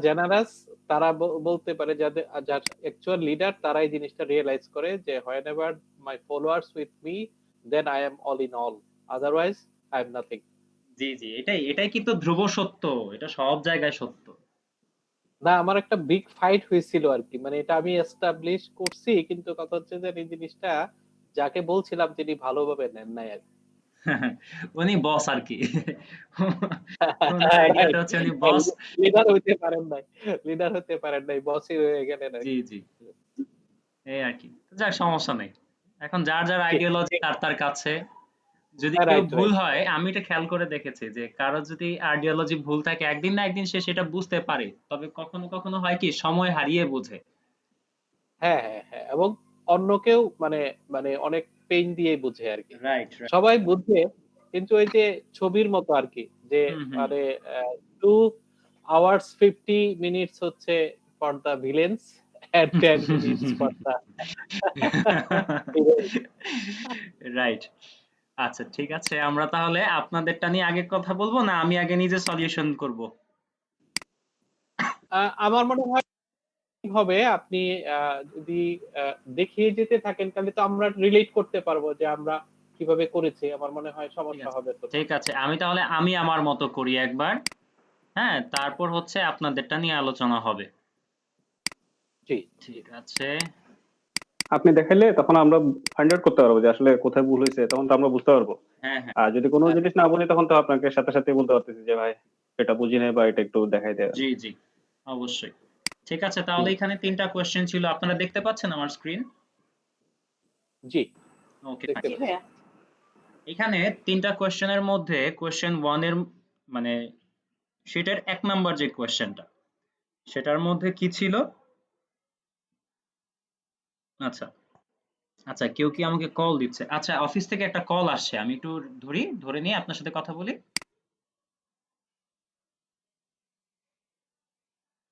Generous তারা বলতে পারে, যাদের যার অ্যাকচুয়াল লিডার তারাই জিনিসটা রিয়েলাইজ করে যে whenever my followers with me then I am all in all, otherwise I am nothing. জি জি, এটাই কিন্তু ধ্রুব সত্য, এটা সব জায়গায় সত্য। না, আমার একটা বিগ ফাইট হয়েছিল আর কি, মানে এটা আমি এস্টাবলিশ করছি, কিন্তু কথা হচ্ছে যে এই জিনিসটা যাকে বলছিলাম তিনি ভালোভাবে নেন নাই আর কি। উনি বস আর কি। ওনার আইডিয়াটা হচ্ছে উনি বস। লিডার হইতে পারেন নাই, লিডার হতে পারেন নাই, বসই হয়ে গেলেন আর জি কি। জি, এই আর কি। যাক, সমস্যা নেই। এখন যার যার আইডিয়োলজি তার তার কাছে। যদি কেউ রাইট ভুল রাইট। হয়, আমি এটা খেয়াল করে দেখেছি যে কারো যদি আইডিয়োলজি ভুল থাকে, একদিন না একদিন সে সেটা বুঝতে পারে, তবে কখনো কখনো হয় কি সময় হারিয়ে বোঝে। হ্যাঁ হ্যাঁ হ্যাঁ, এবং অন্যকেও মানে মানে অনেক পেইন দিয়ে বুঝে আর কি। Right right. সবাই বুঝে, কিন্তু ওই যে ছবির মতো আর কি, যে হুম হুম। মানে 2 hours 50 minutes হচ্ছে for the villains and 10 minutes for the heroes. Right. আচ্ছা ঠিক আছে, আমরা তাহলে আপনাদেরটা নিয়ে আগে কথা বলবো, না আমি আগে নিজে সলিউশন করব? আমার মনে হয় হবে আপনি যদি দেখিয়ে যেতে থাকেন তাহলে তো আমরা রিলেট করতে পারবো যে আমরা কিভাবে করেছি। আমার মনে হয় ঠিক সমস্যা আছে, হবে তো না। ঠিক আছে, আমি তাহলে আমি আমার মতো করি একবার। হ্যাঁ, তারপর হচ্ছে আপনাদেরটা নিয়ে আলোচনা হবে। জি জি। ঠিক আছে। আপনি দেখাইলে তখন আমরা ফাইন্ড আউট করতে পারবো যে আসলে কোথায় ভুল হয়েছে, তখন তো আমরা বুঝতে পারবো। হ্যাঁ হ্যাঁ। আর যদি কোনো হ্যাঁ, জিনিস না বুঝি তখন তো আপনাকে সাথে সাথে বলতে পারতেছি যে ভাই এটা বুঝি নাই বা এটা একটু দেখাই দেয়। জি জি, অবশ্যই। ঠিক আছে, তাহলে হুম। এখানে 3টা কোশ্চেন ছিল, আপনারা দেখতে পাচ্ছেন আমার স্ক্রিন? জি ওকে। দেখতে জি পাচ্ছি। ভাইয়া। এখানে 3টা কোশ্চেনের মধ্যে কোশ্চেন 1 এর মানে সেটার 1 নাম্বার যে কোশ্চেনটা, সেটার মধ্যে কি ছিল? আচ্ছা আচ্ছা, কেউ কি আমাকে কল দিচ্ছে? আচ্ছা, অফিস থেকে একটা কল আসছে, আমি একটু ধরে নিয়ে আপনার সাথে কথা বলি।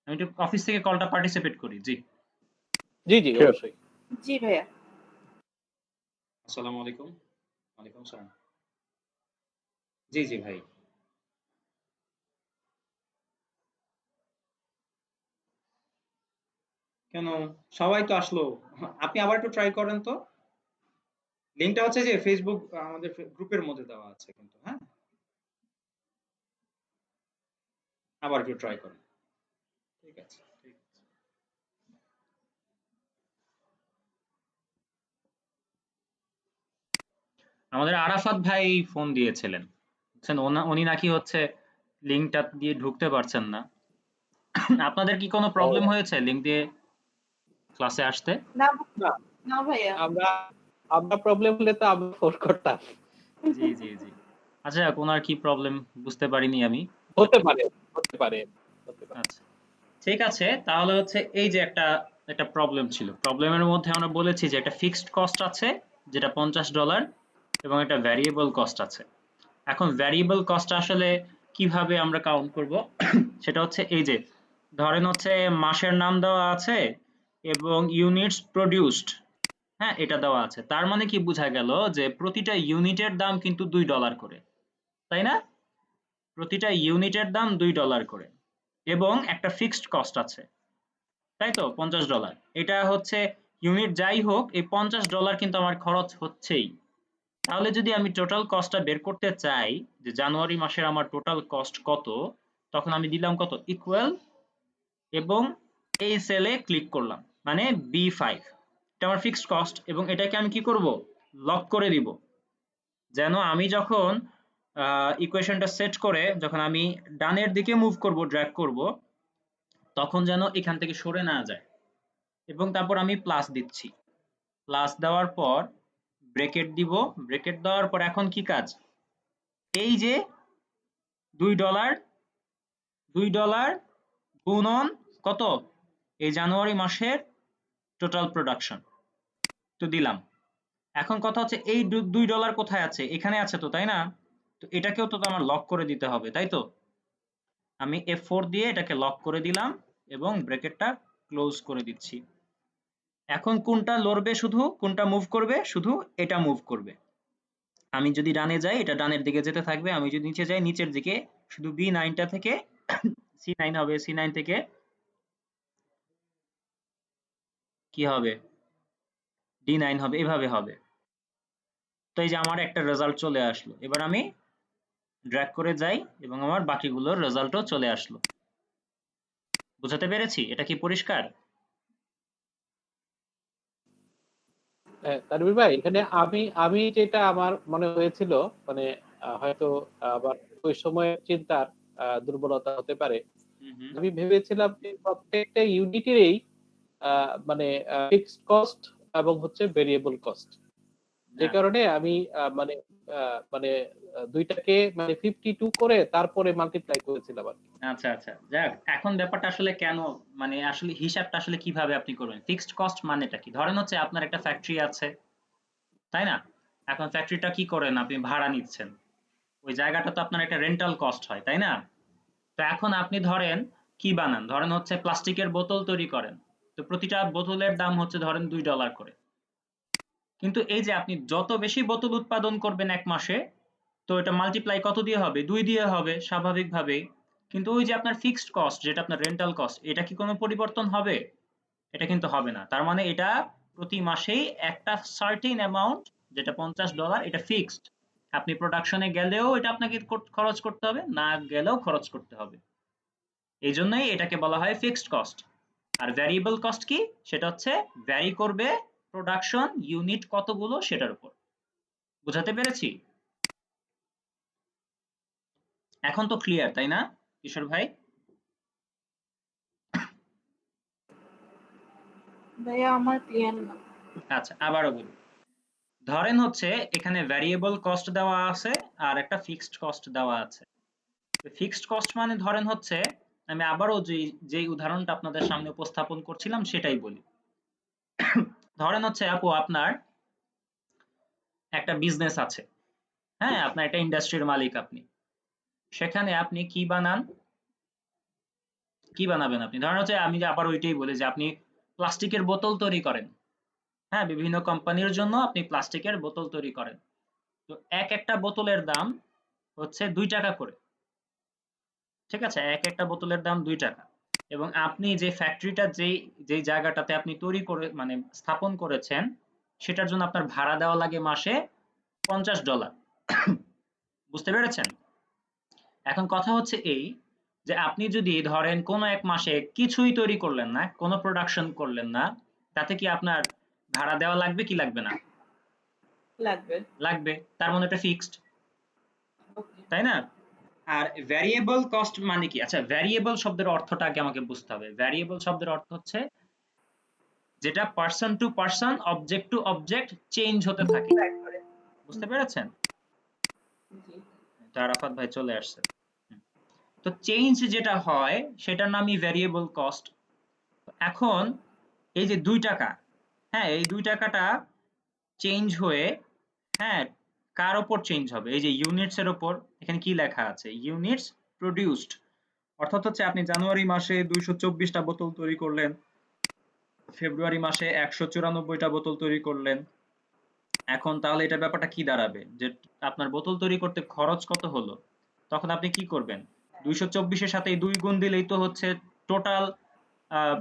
আমি একটু অফিস থেকে কলটা পার্টিসিপেট করি। জি। জি জি Sure. অবশ্যই। জি ভাইয়া। আসসালামু আলাইকুম। ওয়ালাইকুম আসসালাম। জি জি ভাই। কেন, সবাই তো আসলো, আপনি আবার একটু ট্রাই করেন তো। লিংকটা হচ্ছে যে ফেসবুক আমাদের গ্রুপের মধ্যে দেওয়া আছে কিন্তু, হ্যাঁ, আবার একটু ট্রাই করেন। ঠিক আছে, ঠিক আছে। আমাদের আরাফাত ভাই ফোন দিয়েছিলেন, বুঝছেন, উনি নাকি হচ্ছে লিংকটা দিয়ে ঢুকতে পারছেন না। আপনাদের কি কোনো ও প্রবলেম হয়েছে লিংক দিয়ে ক্লাসে আসতে? না না, না ভাইয়া। আমরা আমরা প্রবলেম হলে তো আমরা ফোন করতাম। জি জি জি। আচ্ছা, ওনার কি প্রবলেম বুঝতে পারিনি আমি। হতে পারে, হতে পারে, হতে পারে। আচ্ছা ঠিক আছে, তাহলে হচ্ছে এই যে একটা একটা প্রবলেম ছিল, প্রবলেমের মধ্যে আমরা বলেছি যে একটা ফিক্সড কস্ট আছে যেটা $50 এবং একটা ভ্যারিয়েবল কস্ট আছে। এখন ভ্যারিয়েবল কস্ট আসলে কিভাবে আমরা কাউন্ট করব? সেটা হচ্ছে এই যে ধরেন হচ্ছে মাসের নাম দেওয়া আছে এবং ইউনিটস প্রডিউসড, হ্যাঁ এটা দেওয়া আছে, তার মানে কি বোঝা গেল যে প্রতিটা ইউনিটের দাম কিন্তু $2 করে, তাই না? প্রতিটা ইউনিটের দাম $2 করে এবং একটা ফিক্সড কস্ট আছে, তাই তো, $50। এটা হচ্ছে ইউনিট যাই হোক, এই $50 কিন্তু আমার খরচ হচ্ছেই। তাহলে যদি আমি টোটাল কস্টটা বের করতে চাই যে জানুয়ারি মাসের আমার টোটাল কস্ট কত, তখন আমি দিলাম কত ইকুয়াল এবং এই সেলে ক্লিক করলাম, মানে B5, এটা আমার ফিক্সড কস্ট এবং এটাকে আমি কি করব, লক করে দিব, যেন আমি যখন ইকুয়েশনটা সেট করে যখন আমি ডানের দিকে মুভ করব, ড্র্যাগ করব, তখন যেন এখান থেকে সরে না যায়। এবং তারপর আমি প্লাস দিচ্ছি, প্লাস দেওয়ার পর ব্রেকেট দিব, ব্রেকেট দেওয়ার পর এখন কি কাজ, এই যে $2 $2 গুণন কত, এই জানুয়ারি মাসের টোটাল প্রোডাকশন, তো দিলাম। এখন কথা হচ্ছে এই $2 কোথায় আছে, এখানে আছে তো, তাই না? তো এটাকেও তো আমার লক করে দিতে হবে, তাই তো? আমি F4 দিয়ে এটাকে লক করে দিলাম এবং ব্র্যাকেটটা ক্লোজ করে দিচ্ছি। এখন কোনটা লড়বে, শুধু কোনটা মুভ করবে, শুধু এটা মুভ করবে। আমি যদি ডানে যাই এটা ডানের দিকে যেতে থাকবে, আমি যদি নিচে যাই নিচের দিকে, শুধু B9টা থেকে C9 হবে, C9 থেকে কি হবে, D9 হবে, এভাবে হবে। তো এই যে আমার একটা রেজাল্ট চলে আসলো, এবার আমি ড্র্যাগ করে যাই এবং আমার বাকিগুলোর রেজাল্টও চলে আসলো। বুঝাতে পেরেছি? এটা কি পরিষ্কার? তানভীর ভাই, এখানে আমি আমি যেটা আমার মনে হয়েছিল, মানে হয়তো আবার ওই সময় চিন্তার দুর্বলতা হতে পারে। হুম হুম। আমি ভেবেছিলাম যে প্রত্যেকটা ইউনিটেরই মানে ফিক্সড কস্ট এবং হচ্ছে ভেরিয়েবল কস্ট, যে না, কারণে আমি মানে মানে দুইটাকে মানে 52 করে তারপরে মাল্টিপ্লাই করেছিলাম আর কি। আচ্ছা আচ্ছা, যাক, এখন ব্যাপারটা আসলে কেন, মানে আসলে হিসাবটা আসলে কিভাবে আপনি করবেন? ফিক্সড কস্ট মানেটা কি? ধরেন হচ্ছে আপনার একটা ফ্যাক্টরি আছে, তাই না? এখন ফ্যাক্টরিটা কি করেন, আপনি ভাড়া নিচ্ছেন, ওই জায়গাটা তো আপনার একটা রেন্টাল কস্ট হয়, তাই না? তো এখন আপনি ধরেন কি বানান, ধরেন হচ্ছে প্লাস্টিকের বোতল তৈরি করেন, তো প্রতিটা বোতলের দাম হচ্ছে ধরেন $2 করে। কিন্তু এই যে আপনি যত বেশি বোতল উৎপাদন করবেন এক মাসে, তো এটা মাল্টিপ্লাই কত দিয়ে হবে, 2 দিয়ে হবে স্বাভাবিকভাবেই। কিন্তু ওই যে আপনার ফিক্সড কস্ট, যেটা আপনার রেন্টাল কস্ট, এটা কি কোনো পরিবর্তন হবে? এটা কিন্তু হবে না। তার মানে এটা প্রতি মাসেই একটা সার্টেন অ্যামাউন্ট, যেটা $50, এটা ফিক্সড। আপনি প্রোডাকশনে গেলেও এটা আপনাকে খরচ করতে হবে, না গেলেও খরচ করতে হবে। এই জন্যই এটাকে বলা হয় ফিক্সড কস্ট। আর ভ্যারিয়েবল কস্ট কি? সেটা হচ্ছে ভ্যারি করবে প্রোডাকশন ইউনিট কতগুলো সেটার উপর। বুঝাতে পেরেছি? এখন তো ক্লিয়ার, তাই না কিশোর ভাই? ভাইয়া আমার ক্লিয়ার না। আচ্ছা, আবারও বলি। ধরেন হচ্ছে এখানে ভ্যারিয়েবল কস্ট দেওয়া আছে আর একটা ফিক্সড কস্ট দেওয়া আছে। ফিক্সড কস্ট মানে ধরেন হচ্ছে, আমি আবারও যেই উদাহরণটা আপনাদের সামনে উপস্থাপন করছিলাম সেটাই বলি। ধরেন হচ্ছে আপু আপনার একটা বিজনেস আছে, হ্যাঁ, আপনার একটা ইন্ডাস্ট্রির মালিক আপনি। সেখানে আপনি কি বানাবেন আপনি? ধরেন হচ্ছে আমি যে আবার ওইটাই বলি যে আপনি প্লাস্টিকের বোতল তৈরি করেন, হ্যাঁ, বিভিন্ন কোম্পানির জন্য আপনি প্লাস্টিকের বোতল তৈরি করেন। তো একটা বোতলের দাম হচ্ছে $2 করে। ঠিক আছে, একটা বোতলের দাম $2। এবং আপনি যে ফ্যাক্টরিটা যেই জায়গাটাতে আপনি তৈরি করে মানে স্থাপন করেছেন, সেটার জন্য আপনার ভাড়া দেওয়া লাগে মাসে $50। বুঝতে পেরেছেন? এখন কথা হচ্ছে এই যে আপনি যদি ধরেন কোনো এক মাসে কিছুই তৈরি করলেন না, কোনো প্রোডাকশন করলেন না, তাতে কি আপনার ভাড়া দেওয়া লাগবে কি লাগবে না? লাগবে। লাগবে। তার মানে এটা ফিক্সড, ওকে। তাই না? আর ভ্যারিয়েবল কস্ট মানে কি? আচ্ছা, ভ্যারিয়েবল শব্দের অর্থটা আগে আমাকে বুঝতে হবে। ভ্যারিয়েবল শব্দের অর্থ হচ্ছে যেটা person to person, object to object change হতে থাকে। ট্রাই করে। বুঝতে পেরেছেন? জি। তো আরাফাত ভাই চলে আসছে। হুম। তো চেঞ্জ যেটা হয় সেটার নামই ভ্যারিয়েবল কস্ট। এখন এই যে $2, হ্যাঁ, এই $2টা চেঞ্জ হয়ে, হ্যাঁ, কার ওপর চেঞ্জ হবে? এই যে ইউনিটস এর ওপর। এখানে কি লেখা আছে? Units produced. অর্থাৎ হচ্ছে আপনি জানুয়ারি মাসে 224টা বোতল তৈরি করলেন, ফেব্রুয়ারি মাসে 194টা বোতল তৈরি করলেন। এখন তাহলে এটা ব্যাপারটা কি দাঁড়াবে, যে আপনার বোতল তৈরি করতে খরচ কত হলো? তখন আপনি কি করবেন? 224-এর সাথে 2 গুণ দিলেই তো হচ্ছে টোটাল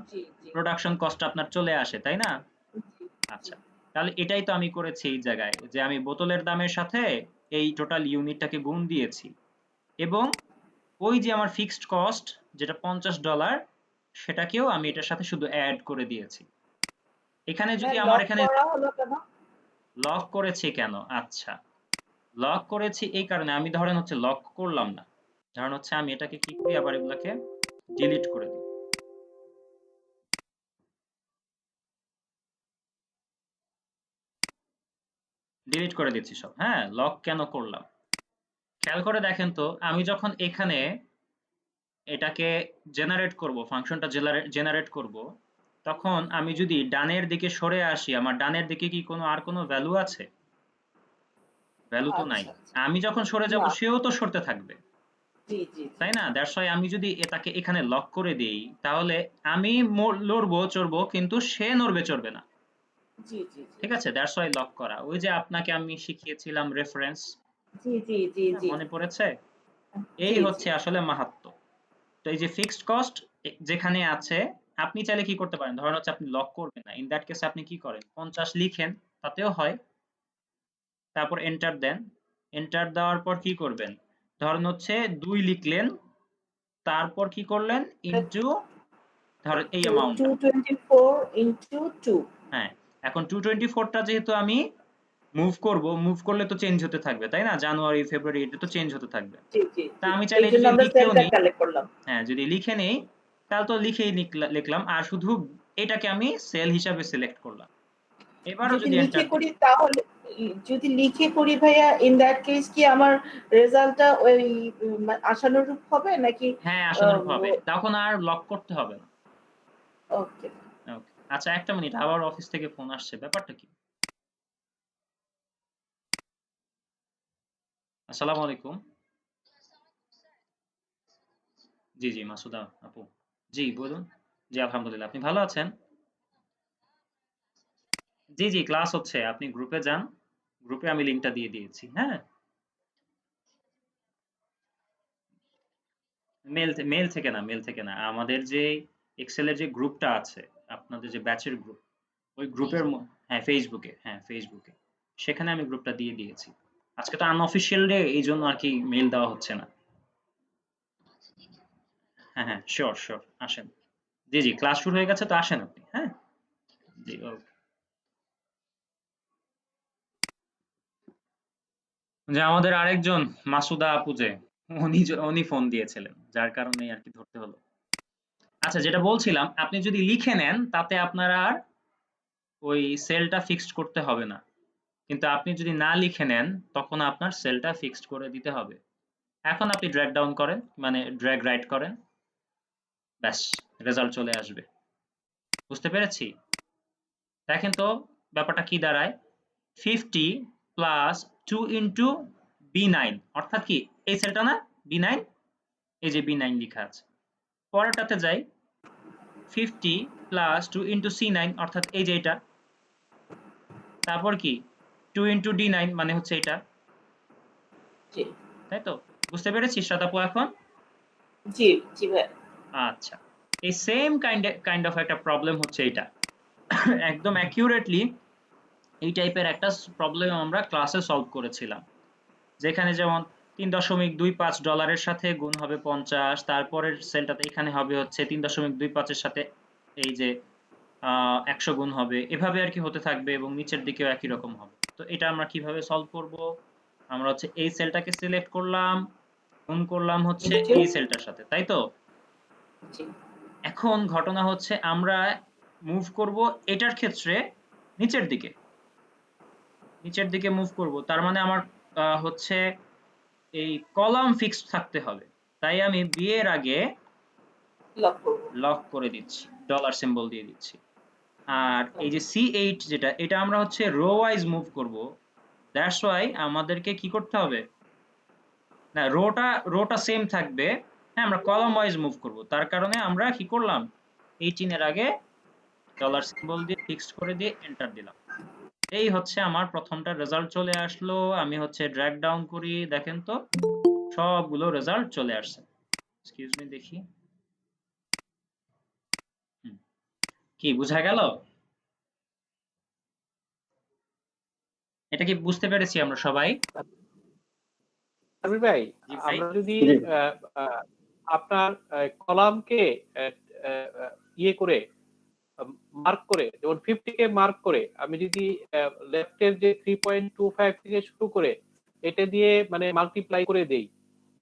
জি জি প্রোডাকশন কস্ট আপনার চলে আসে, তাই না? জি জি। আচ্ছা, তাহলে এটাই তো আমি করেছি এই জায়গায়, যে আমি বোতলের দামের সাথে এই টোটাল ইউনিটটাকে গুণ দিয়েছি এবং ওই যে আমার ফিক্সড কস্ট যেটা $50, সেটাকেও আমি এটার সাথে শুধু অ্যাড করে দিয়েছি। এখানে যদি ভাই আমার লক এখানে করা হলো কেন? লক করেছি কেন? আচ্ছা, লক করেছি এই কারণে, আমি ধরেন হচ্ছে লক করলাম না, ধরেন হচ্ছে আমি এটাকে কি করি, আবার এগুলাকে ডিলিট করে দিই। ডিলিট করে দিচ্ছি সব, হ্যাঁ। লক কেন করলাম খেয়াল করে দেখেন তো, আমি যখন এখানে এটাকে জেনারেট করব, ফাংশনটা জেনারেট করব, তখন আমি যদি ডানের দিকে সরে আসি, আমার ডানের দিকে কি আর কোনো ভ্যালু আছে? ভ্যালু তো নাই। আচ্ছা আচ্ছা। আমি যখন সরে যাব না। সেও তো সরতে থাকবে, জি জি জি তাই না? দ্যাটস ওয়াই আমি যদি এটাকে এখানে লক করে দেই, তাহলে আমি লড়বো চড়বো কিন্তু সে নড়বে চড়বে না। জি জি জি ঠিক আছে, দ্যাটস ওয়াই লক করা। ওই যে আপনাকে আমি শিখিয়েছিলাম রেফারেন্স, জি জি জি জি মনে পড়েছে? এই জি জি হচ্ছে আসলে মাহাত্ম্য। তো এই যে ফিক্সড কস্ট যেখানে আছে, আপনি চাইলে কি করতে পারেন, ধরেন হচ্ছে আপনি লক করবেন না, ইন দ্যাট কেসে আপনি কি করেন 50 লিখেন, তাতেও হয়, তারপর এন্টার দেন। এন্টার দেওয়ার পর কি করবেন, ধরেন হচ্ছে 2 লিখলেন, তারপর কি করলেন ইনটু ধরেন এই অ্যামাউন্টটা। 224 into 2 হ্যাঁ, এখন 224 টা যেহেতু আমি মুভ করব, মুভ করলে তো চেঞ্জ হতে থাকবে, তাই না? জানুয়ারি, ফেব্রুয়ারি এটা তো চেঞ্জ হতে থাকবে। জি জি তা জি আমি এই চাইলে এটা জন্য যদি আমরা লিখেও সেলটা নিই, কালেক্ট করলাম। হ্যাঁ, যদি লিখে নেই তাহলে তো লিখেই লিখলাম, আর শুধু এটাকে আমি সেল হিসাবে সিলেক্ট করলাম। এবারও যদি যদি লিখে এন্টার দিই, করি তাহলে যদি লিখে করি ভাইয়া, ইন দ্যাট কেস কি আমার রেজাল্টটা ওই আশানুরূপ হবে নাকি? হ্যাঁ আশানুরূপ হবে, তখন আর লক করতে হবে না। ওকে। ওকে, আচ্ছা একটা মিনিট, আবার অফিস থেকে ফোন আসছে, ব্যাপারটা কি? আসসালামু আলাইকুম। জি জি মাসুদা আপু, জি বলুন। জি আলহামদুলিল্লাহ, আপনি ভালো আছেন? জি জি ক্লাস হচ্ছে, আপনি গ্রুপে যান, গ্রুপে আমি লিংকটা দিয়ে দিয়েছি। হ্যাঁ, মেল থেকে না, মেল থেকে না, আমাদের যে এক্সেলের যে গ্রুপটা আছে, আপনাদের যে ব্যাচের গ্রুপ, ওই গ্রুপের হ্যাঁ ফেসবুকে, হ্যাঁ ফেসবুকে, সেখানে আমি গ্রুপটা দিয়ে দিয়েছি। আজকে তো আনঅফিসিয়াল ডে, এই জন্য আর কি মেল দেওয়া হচ্ছে না। হ্যাঁ হ্যাঁ শিওর শিওর, আসেন। জি জি ক্লাস শুরু হয়ে গেছে, তো আসেন আপনি। হ্যাঁ জি ওকে। যে আমাদের আরেকজন মাসুদা আপু, যে উনি ফোন দিয়েছিলেন, যার কারণে আর কি ধরতে হলো। আচ্ছা যেটা বলছিলাম, আপনি যদি লিখে নেন তাতে আপনার আর ওই সেলটা ফিক্সড করতে হবে না, কিন্তু আপনি যদি না লিখে নেন তখন আপনার সেলটা ফিক্সড করে দিতে হবে। এখন আপনি ড্র্যাগ ডাউন করেন, মানে ড্র্যাগ রাইট করেন, ব্যাস রেজাল্ট চলে আসবে। বুঝতে পেরেছি? দেখেন তো ব্যাপারটা কি দাঁড়ায়, 50 প্লাস 2 ইন্টু B9, অর্থাৎ কি এই সেলটা না, B9, এই যে B9 লেখা আছে। পরেরটাতে যাই, 50 প্লাস 2 ইন্টু C9, অর্থাৎ এই যে এটা। তারপর কি 2 ইন্টু D9 মানে হচ্ছে এটা, জি তাই তো? বুঝতে পেরেছি শ্রাতাপু এখন? জি জি ভাইয়া। আচ্ছা, এই সেম কাইন্ড অফ একটা প্রবলেম হচ্ছে এটা। একদম অ্যাকিউরেটলি এই টাইপের একটা প্রবলেম আমরা ক্লাসে সলভ করেছিলাম, যেখানে যেমন $3.25 সাথে গুণ হবে 50, তারপরের সেলটাতে এখানে হবে হচ্ছে 3.25 এর সাথে এই যে 100 গুণ হবে, এভাবে আর কি হতে থাকবে, এবং নিচের দিকেও একই রকম হবে। তো এটা আমরা কিভাবে সলভ করব, আমরা হচ্ছে এই সেলটাকে সিলেক্ট করলাম, গুণ করলাম হচ্ছে এই সেলটার সাথে, তাই তো? জি এখন ঘটনা হচ্ছে আমরা মুভ করব এটার ক্ষেত্রে নিচের দিকে, নিচের দিকে মুভ করব, তার মানে আমার হচ্ছে এই কলাম ফিক্সড থাকতে হবে, তাই আমি বি এর আগে লক করব। লক করে দিচ্ছি, ডলার সিম্বল দিয়ে দিচ্ছি। আর এই যে C8 যেটা, এটা আমরা হচ্ছে রো ওয়াইজ মুভ করব, দ্যাটস ওয়াই আমাদেরকে কি করতে হবে, না রোটা সেম থাকবে, হ্যাঁ আমরা কলাম ওয়াইজ মুভ করব, তার কারণে আমরা কি করলাম 18 এর আগে ডলার সিম্বল দিয়ে ফিক্সড করে দিয়ে এন্টার দিলাম। এই হচ্ছে আমার প্রথমটা রেজাল্ট চলে আসলো। আমি হচ্ছে ড্র্যাগ ডাউন করি, দেখেন তো সবগুলো রেজাল্ট চলে আসছে। এক্সকিউজ মি দেখি, কি বোঝা গেল? এটা কি বুঝতে পেরেছি আমরা সবাই? আমির ভাই, জি ভাই। আমরা যদি জি আহ, আহ, আপনার কলামকে ইয়ে করে মার্ক করে, যেমন 50 কে মার্ক করে, আমি যদি লেফটের যে 3.25 থেকে শুরু করে এটা দিয়ে মানে মাল্টিপ্লাই করে দেই,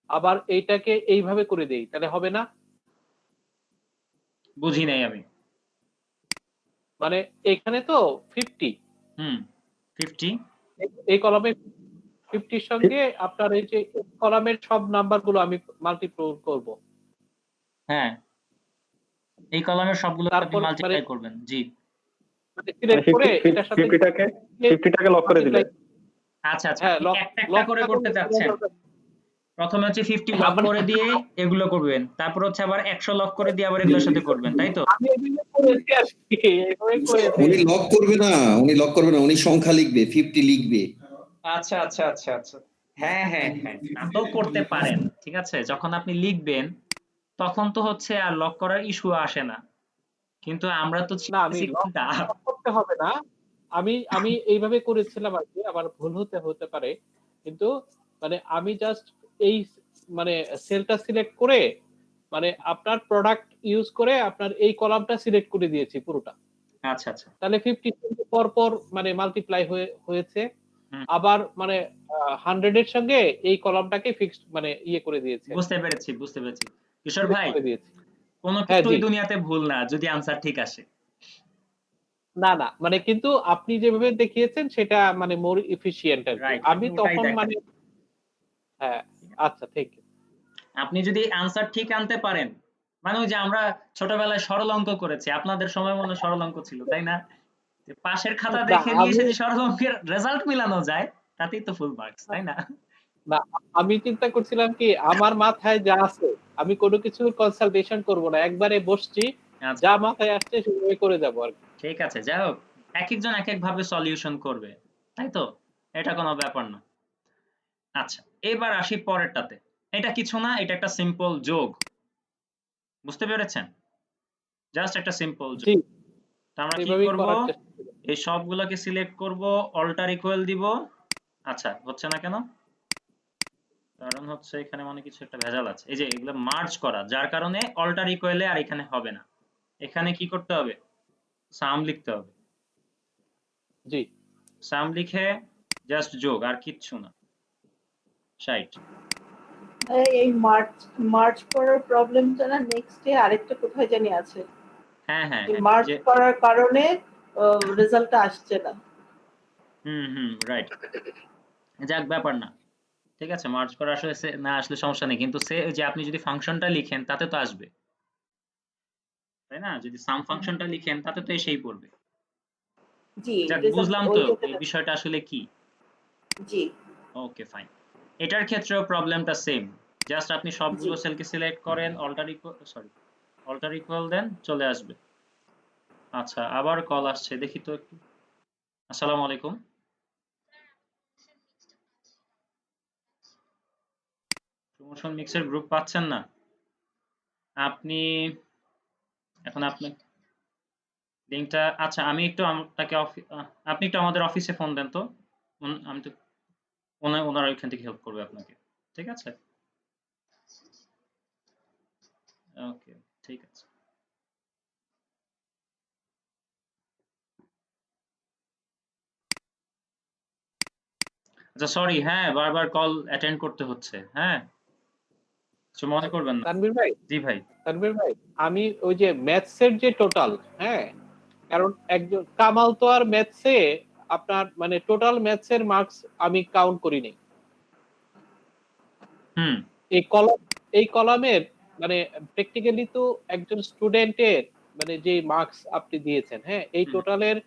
আবার এইটাকে এইভাবে করে দেই, তাহলে হবে না? বুঝি নাই আমি। মানে এখানে তো 50, হুম 50, এই কলামে 50 এর সঙ্গে আপনার এই যে কলামের সব নাম্বার গুলো আমি মাল্টিপ্লাই করব, হ্যাঁ এই কলামের সবগুলোকে আপনি তারপর মানে মাল্টিপ্লাই করবেন। জি মানে সিলেক্ট করে এটার সাথে 50টাকে লক করে দিলে। মাল্টিপ্লাই। আচ্ছা আচ্ছা, হ্যাঁ, আপনি লক একটা একটা লক করে থাকুন করতে কোনো চাচ্ছেন। দরকার নেই। প্রথমে হচ্ছে 50 লক মানে করে দিয়ে এগুলো করবেন, তারপর হচ্ছে আবার 100 লক করে দিয়ে আবার এগুলোর সাথে করবেন, তাই তো? আমি এগুলো করেছি আজকে, এইভাবে করেছি। উনি লক করবে না, উনি সংখ্যা লিখবে, 50 লিখবে। আচ্ছা আচ্ছা আচ্ছা আচ্ছা, হ্যাঁ হ্যাঁ হ্যাঁ, তা তো করতে পারেন, ঠিক আছে। যখন আপনি লিখবেন তখন তো হচ্ছে আর লক করার ইস্যু আসে না, কিন্তু আমরা তো না আমি শিখতেছি কোনটা? লক করতে হবে না। আমি এইভাবে করেছিলাম আরকি। আমার ভুল হতে পারে। কিন্তু মানে আমি জাস্ট এই মানে সেলটা সিলেক্ট করে মানে আপনার প্রোডাক্ট ইউজ করে আপনার এই কলামটা সিলেক্ট করে দিয়েছি পুরোটা। আচ্ছা আচ্ছা। তাহলে 50 পর মানে মাল্টিপ্লাই হয়েছে। হুম, আবার মানে 100 এর সঙ্গে এই কলামটাকে ফিক্সড মানে ইয়ে করে দিয়েছে আরকি। বুঝতে পেরেছি। কিশোর সিলেক্ট ভাই, করে দিয়েছি। কোনো হ্যাঁ, কিছুই জি। দুনিয়াতে ভুল না যদি আনসার ঠিক আসে। না, মানে কিন্তু আপনি যেভাবে দেখিয়েছেন সেটা মানে মোর এফিশিয়েন্ট আরকি। রাইট, আমি আপনি ওটাই তখন দেখান। মানে হ্যাঁ, আচ্ছা থ্যাংক ইউ। আপনি যদি আনসার ঠিক আনতে পারেন, মানে ওই যে আমরা ছোটবেলায় সরল অঙ্ক করেছি, আপনাদের সময় মনে হয় সরল অঙ্ক ছিল, তাই না? যে পাশের খাতা না দেখে নিয়ে আমি এসে যে সরল অঙ্কের রেজাল্ট মিলানো যায়, তাতেই তো ফুল মার্কস, তাই না? না আমি চিন্তা করছিলাম কি আমার মাথায় যা আছে আমি কোনো কিছুর কনসালটেশন করব না। একবারে বসছি, আচ্ছা, যা মাথায় আসছে সেভাবে করে যাবো আরকি। ঠিক আছে। যাই হোক, একেকজন একেক ভাবে সলিউশন করবে, তাই তো? এটা কোনো ব্যাপার না। আচ্ছা, এবার আসি পরেরটাতে। এটা কিছু না, এটা একটা সিম্পল যোগ। বুঝতে পেরেছেন? জাস্ট একটা সিম্পল যোগ। জি, তো আমরা কি এভাবেই করব? করার চেষ্টা করব। এই সবগুলোকে সিলেক্ট করব, অল্টার ইকুয়াল দিব। আচ্ছা, হচ্ছে না কেন? কারণ হচ্ছে এখানে মানে কিছু একটা ভেজাল আছে। এই যে এগুলো মার্জ করা, যার কারণে অল্টার ইকুয়ালে আর এখানে হবে না। এখানে কি করতে হবে? সাম লিখতে হবে। জি। সাম লিখে জাস্ট যোগ, আর কিচ্ছু না। 60। এই মার্চ মার্চ করার প্রবলেমটা না নেক্সটে আরেকটা কোথায় জানি আছে। হ্যাঁ, এই এই মার্চ যে করার কারণে রেজাল্টটা আসছে না। রাইট। যাক, ব্যাপার না। ঠিক আছে, মার্জ করা আসলে না আসলে সমস্যা নেই, কিন্তু ওই যে আপনি যদি ফাংশনটা লিখেন তাতে তো আসবে, তাই না? যদি সাম ফাংশনটা লিখেন তাতে তো এসেই পড়বে। জি, যাক, রেজাল্ট বুঝলাম তো ওইটাতে এই বিষয়টা আসলে কি। জি, ওকে, ফাইন। এটার ক্ষেত্রেও প্রবলেমটা সেম। জাস্ট আপনি জি। সবগুলো সেলকে সিলেক্ট করেন, অল্টার ইকুয়াল দেন, চলে আসবে। আচ্ছা, আবার কল আসছে, দেখি তো একটু। আসসালামু আলাইকুম। প্রমোশন মিক্সের গ্রুপ পাচ্ছেন না? আপনি এখন আপনি লিংকটা, আচ্ছা আমি একটু আপনাকে আপনি একটু আমাদের অফিসে ফোন দেন তো। আমি তো ওনারা ওইখান থেকে হেল্প করবে আপনাকে। ঠিক আছে? ওকে, ঠিক আছে। আচ্ছা, সরি, হ্যাঁ, বারবার কল অ্যাটেন্ড করতে হচ্ছে। হ্যাঁ, কিছু মনে করবেন না। তানভীর ভাই, জি ভাই। তানভীর ভাই, আমি ওই যে ম্যাথস এর যে টোটাল, হ্যাঁ? কারণ একজন কামাল তো আর ম্যাথসে আপনার মানে টোটাল ম্যাথস এর মার্কস আমি কাউন্ট করি নাই। হুম এই কলাম এই কলামের মানে প্র্যাকটিক্যালি তো একজন স্টুডেন্টের মানে যে মার্কস আপনি দিয়েছেন, হ্যাঁ? এই হুম টোটালের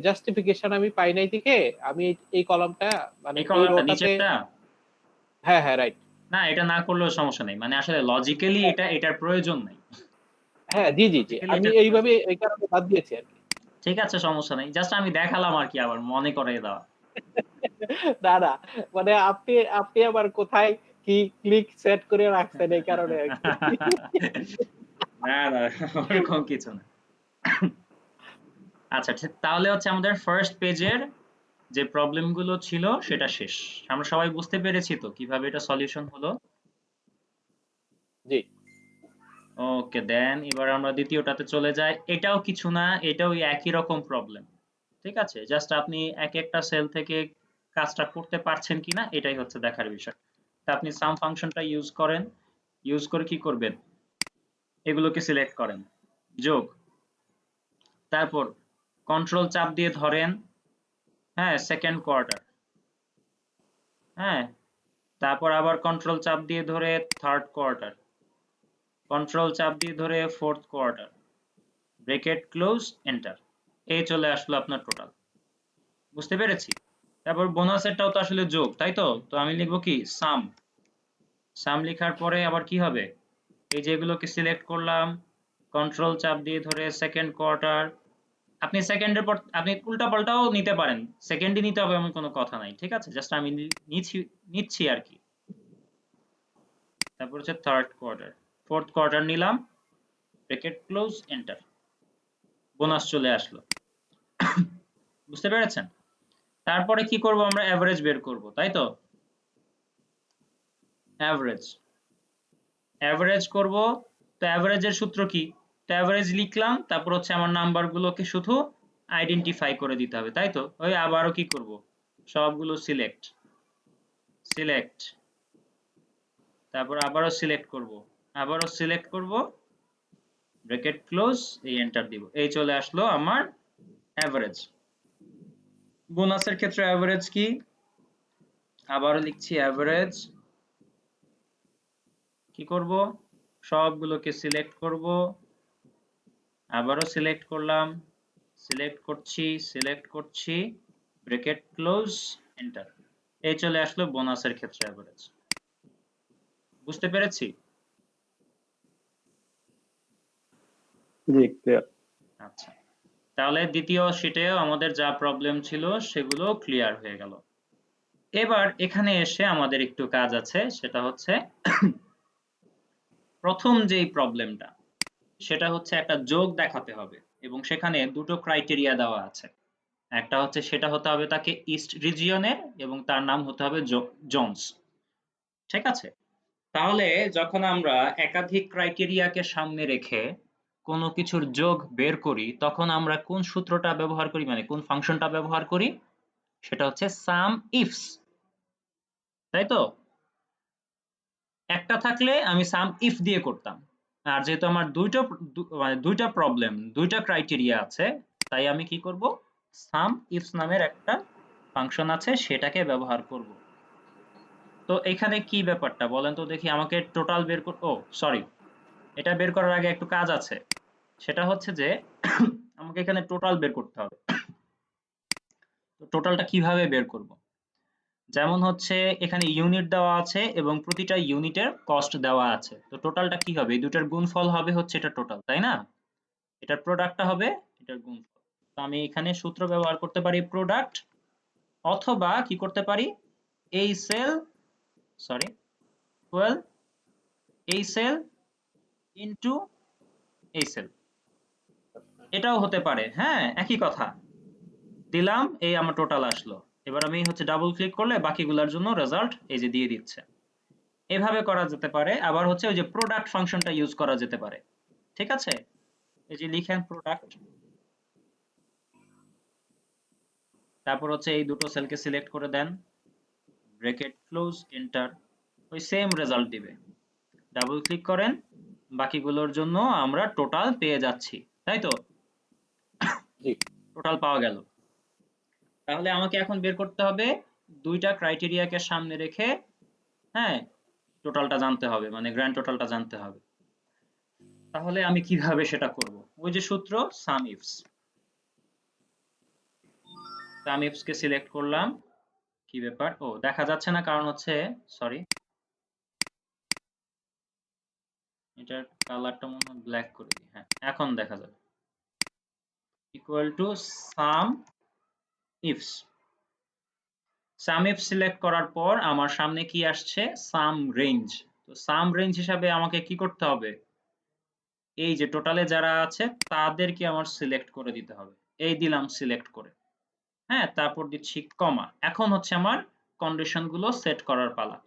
জাস্টিফিকেশন আমি পাই নাই থেকে আমি এই কলামটা মানে এই ওই কলামটা রোটাতে নিচেরটা? হ্যাঁ, রাইট। না, এটা না করলেও সমস্যা নেই, মানে আসলে লজিক্যালি এটার প্রয়োজন নাই। হ্যাঁ, জি। লজিক্যালি আমি এটার এইভাবে প্রয়োজন। এই কারণে বাদ দিয়েছি আরকি। ঠিক আছে, সমস্যা নেই, জাস্ট আমি দেখালাম আর কি, আবার মনে করিয়ে দেওয়া। না, মানে আপনি আপনি আবার কোথায় কি ক্লিক সেট করে রাখছেন এই কারণে আরকি। না, ওরকম কিছু না। আচ্ছা, তাহলে হচ্ছে আমাদের ফার্স্ট পেজের যে প্রবলেম গুলো ছিল সেটা শেষ। আমরা সবাই বুঝতে পেরেছি তো কিভাবে এটা সলিউশন হলো? জি, ওকে, দেন এবার আমরা দ্বিতীয়টাতে চলে যাই। এটাও কিছু না, এটাও ওই একই রকম প্রবলেম। ঠিক আছে, জাস্ট আপনি এক একটা সেল থেকে কাজটা করতে পারছেন কিনা এটাই হচ্ছে দেখার বিষয়। তা আপনি সাম ফাংশনটা ইউজ করেন, ইউজ করে কি করবেন? এগুলোকে সিলেক্ট করেন, যোগ, তারপর কন্ট্রোল চাপ দিয়ে ধরেন, হ্যাঁ, সেকেন্ড কোয়ার্টার, হ্যাঁ, তারপর আবার কন্ট্রোল চাপ দিয়ে ধরে থার্ড কোয়ার্টার, কন্ট্রোল চাপ দিয়ে ধরে fourth quarter, bracket close, enter. এই চলে আসলো আপনার টোটাল। বুঝতে পেরেছি? তারপর বোনাসেরটাও তো আসলে যোগ, তাই তো? তো আমি লিখবো কি, সাম। সাম লেখার পরে আবার কি হবে? এই যে এগুলোকে সিলেক্ট করলাম, কন্ট্রোল চাপ দিয়ে ধরে সেকেন্ড কোয়ার্টার। আপনি সেকেন্ডের পর আপনি উল্টা পাল্টাও নিতে পারেন, সেকেন্ডই নিতে হবে এমন কোনো কথা নাই। ঠিক আছে, জাস্ট আমি নিচ্ছি আর কি। তারপর হচ্ছে থার্ড কোয়ার্টার, ফোর্থ কোয়ার্টার নিলাম, ব্র্যাকেট ক্লোজ এন্টার, বোনাস চলে আসলো। বুঝতে পেরেছেন? তারপরে কি করব, আমরা অ্যাভারেজ বের করব, তাই তো? অ্যাভারেজ করব। তো অ্যাভারেজের সূত্র কি? তো অ্যাভারেজ লিখলাম, তারপর হচ্ছে আমার নাম্বারগুলোকে শুধু আইডেন্টিফাই করে দিতে হবে, তাই তো? ওই আবারও কি করব, সবগুলো সিলেক্ট, তারপর আবারও সিলেক্ট করব, ব্র্যাকেট ক্লোজ, এই এন্টার দিব, এই চলে আসলো আমার অ্যাভারেজ। বোনাসের ক্ষেত্রে অ্যাভারেজ কি, আবারও লিখছি অ্যাভারেজ, কি করব, সবগুলোকে সিলেক্ট করব, আবারও সিলেক্ট করলাম, সিলেক্ট করছি, ব্র্যাকেট ক্লোজ এন্টার, এই চলে আসলো বোনাসের ক্ষেত্রে অ্যাভারেজ। বুঝতে পেরেছি? জি, ক্লিয়ার। আচ্ছা, তাহলে দ্বিতীয় শীটেও আমাদের যা প্রবলেম ছিল সেগুলো ক্লিয়ার হয়ে গেল। এবার এখানে এসে আমাদের একটু কাজ আছে, সেটা হচ্ছে প্রথম যেই প্রবলেমটা, সেটা হচ্ছে একটা যোগ দেখাতে হবে এবং সেখানে দুটো ক্রাইটেরিয়া দেওয়া আছে। একটা হচ্ছে সেটা হতে হবে তাকে ইস্ট রিজিয়নের এবং তার নাম হতে হবে জোনস। ঠিক আছে? তাহলে যখন আমরা একাধিক ক্রাইটেরিয়াকে সামনে রেখে কোনো কিছুর যোগ বের করি, তখন আমরা কোন সূত্রটা ব্যবহার করি, মানে কোন ফাংশনটা ব্যবহার করি, সেটা হচ্ছে সাম ইফস, তাই তো? একটা থাকলে আমি সাম ইফ দিয়ে করতাম, আর যেহেতু আমার দুইটা প্রবলেম, দুইটা ক্রাইটেরিয়া আছে, তাই আমি কি করব, সাম ইফস নামের একটা ফাংশন আছে, সেটাকে ব্যবহার করব। তো এখানে কি ব্যাপারটা বলেন তো দেখি, আমাকে টোটাল বের ও সরি, এটা বের করার আগে একটু কাজ আছে। সেটা হচ্ছে যে আমাকে এখানে টোটাল বের করতে হবে। তো টোটালটা কিভাবে বের করব? যেমন হচ্ছে এখানে ইউনিট দেওয়া আছে এবং প্রতিটা ইউনিটের কস্ট দেওয়া আছে। তো টোটালটা কি হবে, এই দুটার গুণফল হবে হচ্ছে এটা টোটাল, তাই না? এটার প্রোডাক্টটা হবে এটার গুণফল। তো আমি এখানে সূত্র ব্যবহার করতে পারি প্রোডাক্ট, অথবা কি করতে পারি, এই সেল 12 এই সেল ইনটু এই সেল, এটাও হতে পারে। হ্যাঁ, একই কথা দিলাম, এই আমার টোটাল আসলো। এবার আমি হচ্ছে ডাবল ক্লিক করলে বাকিগুলোর জন্য রেজাল্ট এই যে দিয়ে দিচ্ছে। এভাবে করা যেতে পারে। আবার হচ্ছে ওই যে প্রোডাক্ট ফাংশনটা ইউজ করা যেতে পারে। ঠিক আছে? এই যে লিখেন প্রোডাক্ট, তারপর হচ্ছে এই দুটো সেলকে সিলেক্ট করে দেন, ব্র্যাকেট ক্লোজ এন্টার, ওই সেম রেজাল্ট দিবে। ডাবল ক্লিক করেন, বাকিগুলোর জন্য আমরা টোটাল পেয়ে যাচ্ছি, তাই তো? জি। টোটাল পাওয়া গেল। তাহলে আমাকে এখন বের করতে হবে দুইটা ক্রাইটেরিয়াকে সামনে রেখে, হ্যাঁ, টোটালটা জানতে হবে, মানে গ্র্যান্ড টোটালটা জানতে হবে। তাহলে আমি কিভাবে সেটা করব? ওই যে সূত্র সাম ইফস কে সিলেক্ট করলাম। কি ব্যাপার, ও দেখা যাচ্ছে না, কারণ হচ্ছে সরি, এটার কালারটা মনে হয় ব্ল্যাক করে দিই। হ্যাঁ, এখন দেখা যাবে। Equal to some ifs select করার পর আমার সামনে কি আসছে, সাম রেঞ্জ। তো সাম রেঞ্জ হিসাবে আমাকে কি করতে হবে, এই যে টোটালে যারা আছে তাদেরকে আমার সিলেক্ট করে দিতে হবে। এই দিলাম সিলেক্ট করে, হ্যাঁ, তারপর দিচ্ছি কমা। এখন হচ্ছে আমার কন্ডিশন গুলো সেট করার পালা।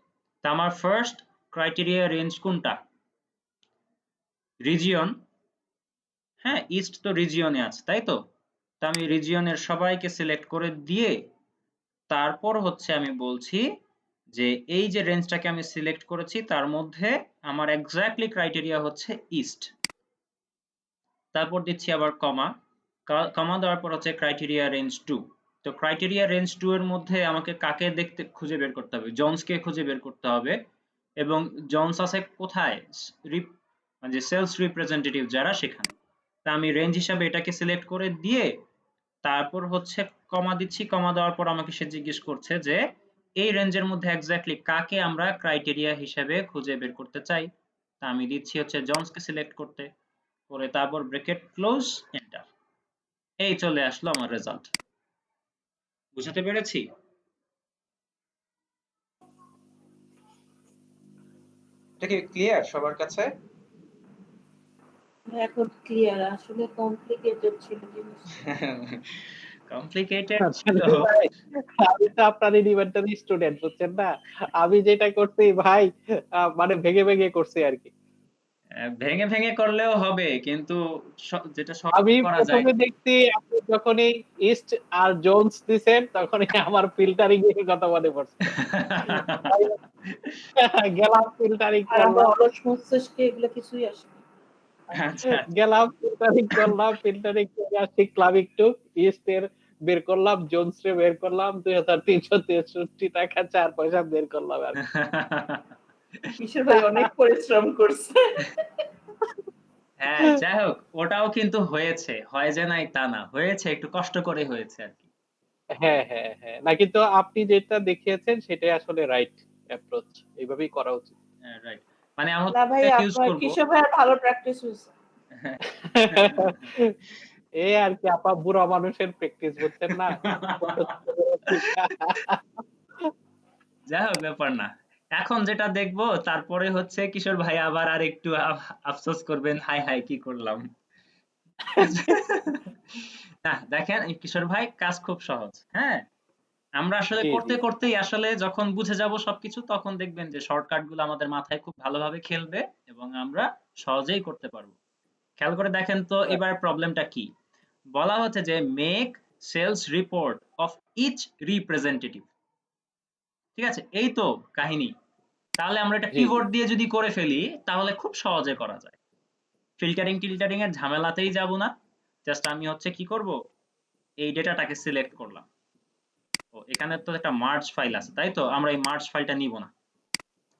তা আমার ফার্স্ট ক্রাইটেরিয়া রেঞ্জ কোনটা, রিজিয়ন। হ্যাঁ, ইস্ট তো রিজিয়নে আছে, তাই তো? তা আমি রিজিয়নের সবাইকে সিলেক্ট করে দিয়ে তারপর হচ্ছে আমি বলছি যে এই যে রেঞ্জটাকে আমি সিলেক্ট করেছি তার মধ্যে আমার এক্স্যাক্টলি ক্রাইটেরিয়া হচ্ছে ইস্ট। তারপর দিচ্ছি আবার কমা দেওয়ার পর হচ্ছে ক্রাইটেরিয়া রেঞ্জ 2। তো ক্রাইটেরিয়া রেঞ্জ 2 এর মধ্যে আমাকে কাকে দেখতে খুঁজে বের করতে হবে, জোনসকে খুঁজে বের করতে হবে। এবং জোনস আছে কোথায়, মানে সেলস রিপ্রেজেন্টেটিভ যারা সেখানে। তা আমি রেঞ্জ হিসাবে এটাকে সিলেক্ট করে দিয়ে তারপর হচ্ছে কমা দিচ্ছি। কমা দেওয়ার পর আমাকে সে জিজ্ঞেস করছে যে এই রেঞ্জের মধ্যে এক্স্যাক্টলি কাকে আমরা ক্রাইটেরিয়া হিসেবে খুঁজে বের করতে চাই। তা আমি দিচ্ছি হচ্ছে জোনসকে সিলেক্ট করতে, করে তারপর ব্র্যাকেট ক্লোজ এন্টার, এই চলে আসলো আমার রেজাল্ট। বুঝতে পেরেছি? এটা কি ক্লিয়ার সবার কাছে? এখন ক্লিয়ার, আসলে কমপ্লিকেটেড ছিল জিনিস। কমপ্লিকেটেড ছিল। ভাই, আমি তো আপনার ইউনিভার্সিটি স্টুডেন্ট, বুঝছেন না? আমি যেটা করছি ভাই, মানে ভেঙে ভেঙে করছি আর কি। ভেঙে ভেঙে করলেও হবে, কিন্তু যেটা সহজে আমি করা যায়। প্রথমে দেখছি আপনি যখনই ইস্ট আর জোনস দিছেন তখনই আমার ফিল্টারিং এর কথা মনে পড়ছে। গেলাম ফিল্টারিং আর আমার করলাম, অলস মস্তিষ্কে এগুলো কিছুই আসে না। আচ্ছা, গেলাম ফিল্টারিং করলাম, ফিল্টারিং করে আসছি ক্লাবিং টু ইস্ট এর বের করলাম, জোনস রে বের করলাম, 2363 টাকা 4 পয়সা বের করলাম আর কি। কিশোর ভাই অনেক পরিশ্রম করছে। হ্যাঁ, যাই হোক, ওটাও কিন্তু হয়েছে, হয় যে নাই তা না, হয়েছে, একটু কষ্ট করে হয়েছে আর কি। হ্যাঁ, হ্যাঁ, হ্যাঁ। না কিন্তু আপনি যেটা দেখিয়েছেন সেটাই আসলে রাইট অ্যাপ্রোচ। এইভাবেই করা উচিত। রাইট, মানে আমরা না ভাই, ইউজ আপনার করব। কিশোর ভাইয়ের ভালো প্র্যাকটিস হয়েছে। এই আর কি আপা, বুড়া মানুষের প্র্যাকটিস, বুঝছেন না? যাই হোক, ব্যাপার না। এখন যেটা দেখবো তারপরে হচ্ছে কিশোর ভাই আবার আর একটু আফসোস করবেন, হাই হাই কি করলাম। না দেখেন, এই কিশোর ভাই কাজ খুব সহজ। হ্যাঁ, আমরা আসলে জি, জি। করতে করতেই আসলে যখন বুঝে যাব সবকিছু, তখন দেখবেন যে শর্টকাট গুলো আমাদের মাথায় খুব ভালোভাবে খেলবে এবং আমরা সহজেই করতে পারবো। খেয়াল করে দেখেন তো এবার প্রবলেমটা কি। বলা হচ্ছে যে make sales report of each representative. ঠিক আছে, এই তো কাহিনী। তাহলে আমরা এটা জি, জি। পিভট দিয়ে যদি করে ফেলি তাহলে খুব সহজে করা যায়। ফিল্টারিং টিল্টারিং এর ঝামেলাতেই যাব না। জাস্ট আমি হচ্ছে কি করব, এই ডেটাটাকে সিলেক্ট করলাম। ও এখানে তো একটা মার্জ ফাইল আছে, তাই তো? আমরা এই মার্জ ফাইলটা নিব না,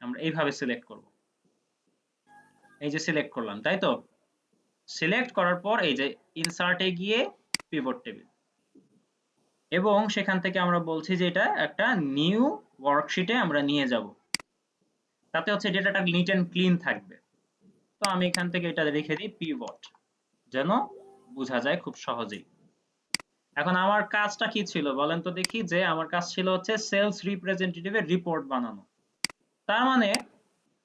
আমরা এইভাবে সিলেক্ট করব। এই যে সিলেক্ট করলাম, তাই তো? সিলেক্ট করার পর এই যে ইনসার্টে গিয়ে পিভট টেবিল, এবং সেখান থেকে আমরা বলছি যে এটা একটা নিউ ওয়ার্কশিটে আমরা নিয়ে যাব। তাতে হচ্ছে ডেটাটা নিট এন্ড ক্লিন থাকবে। তো আমি এখান থেকে এটা রেখে দিই পিভট, যেন বোঝা যায় খুব সহজেই। এখন আমার কাজটা কি ছিল বলেন তো দেখি, যে আমার কাজ ছিল হচ্ছে সেলস রিপ্রেজেন্টেটিভের রিপোর্ট বানানো। তার মানে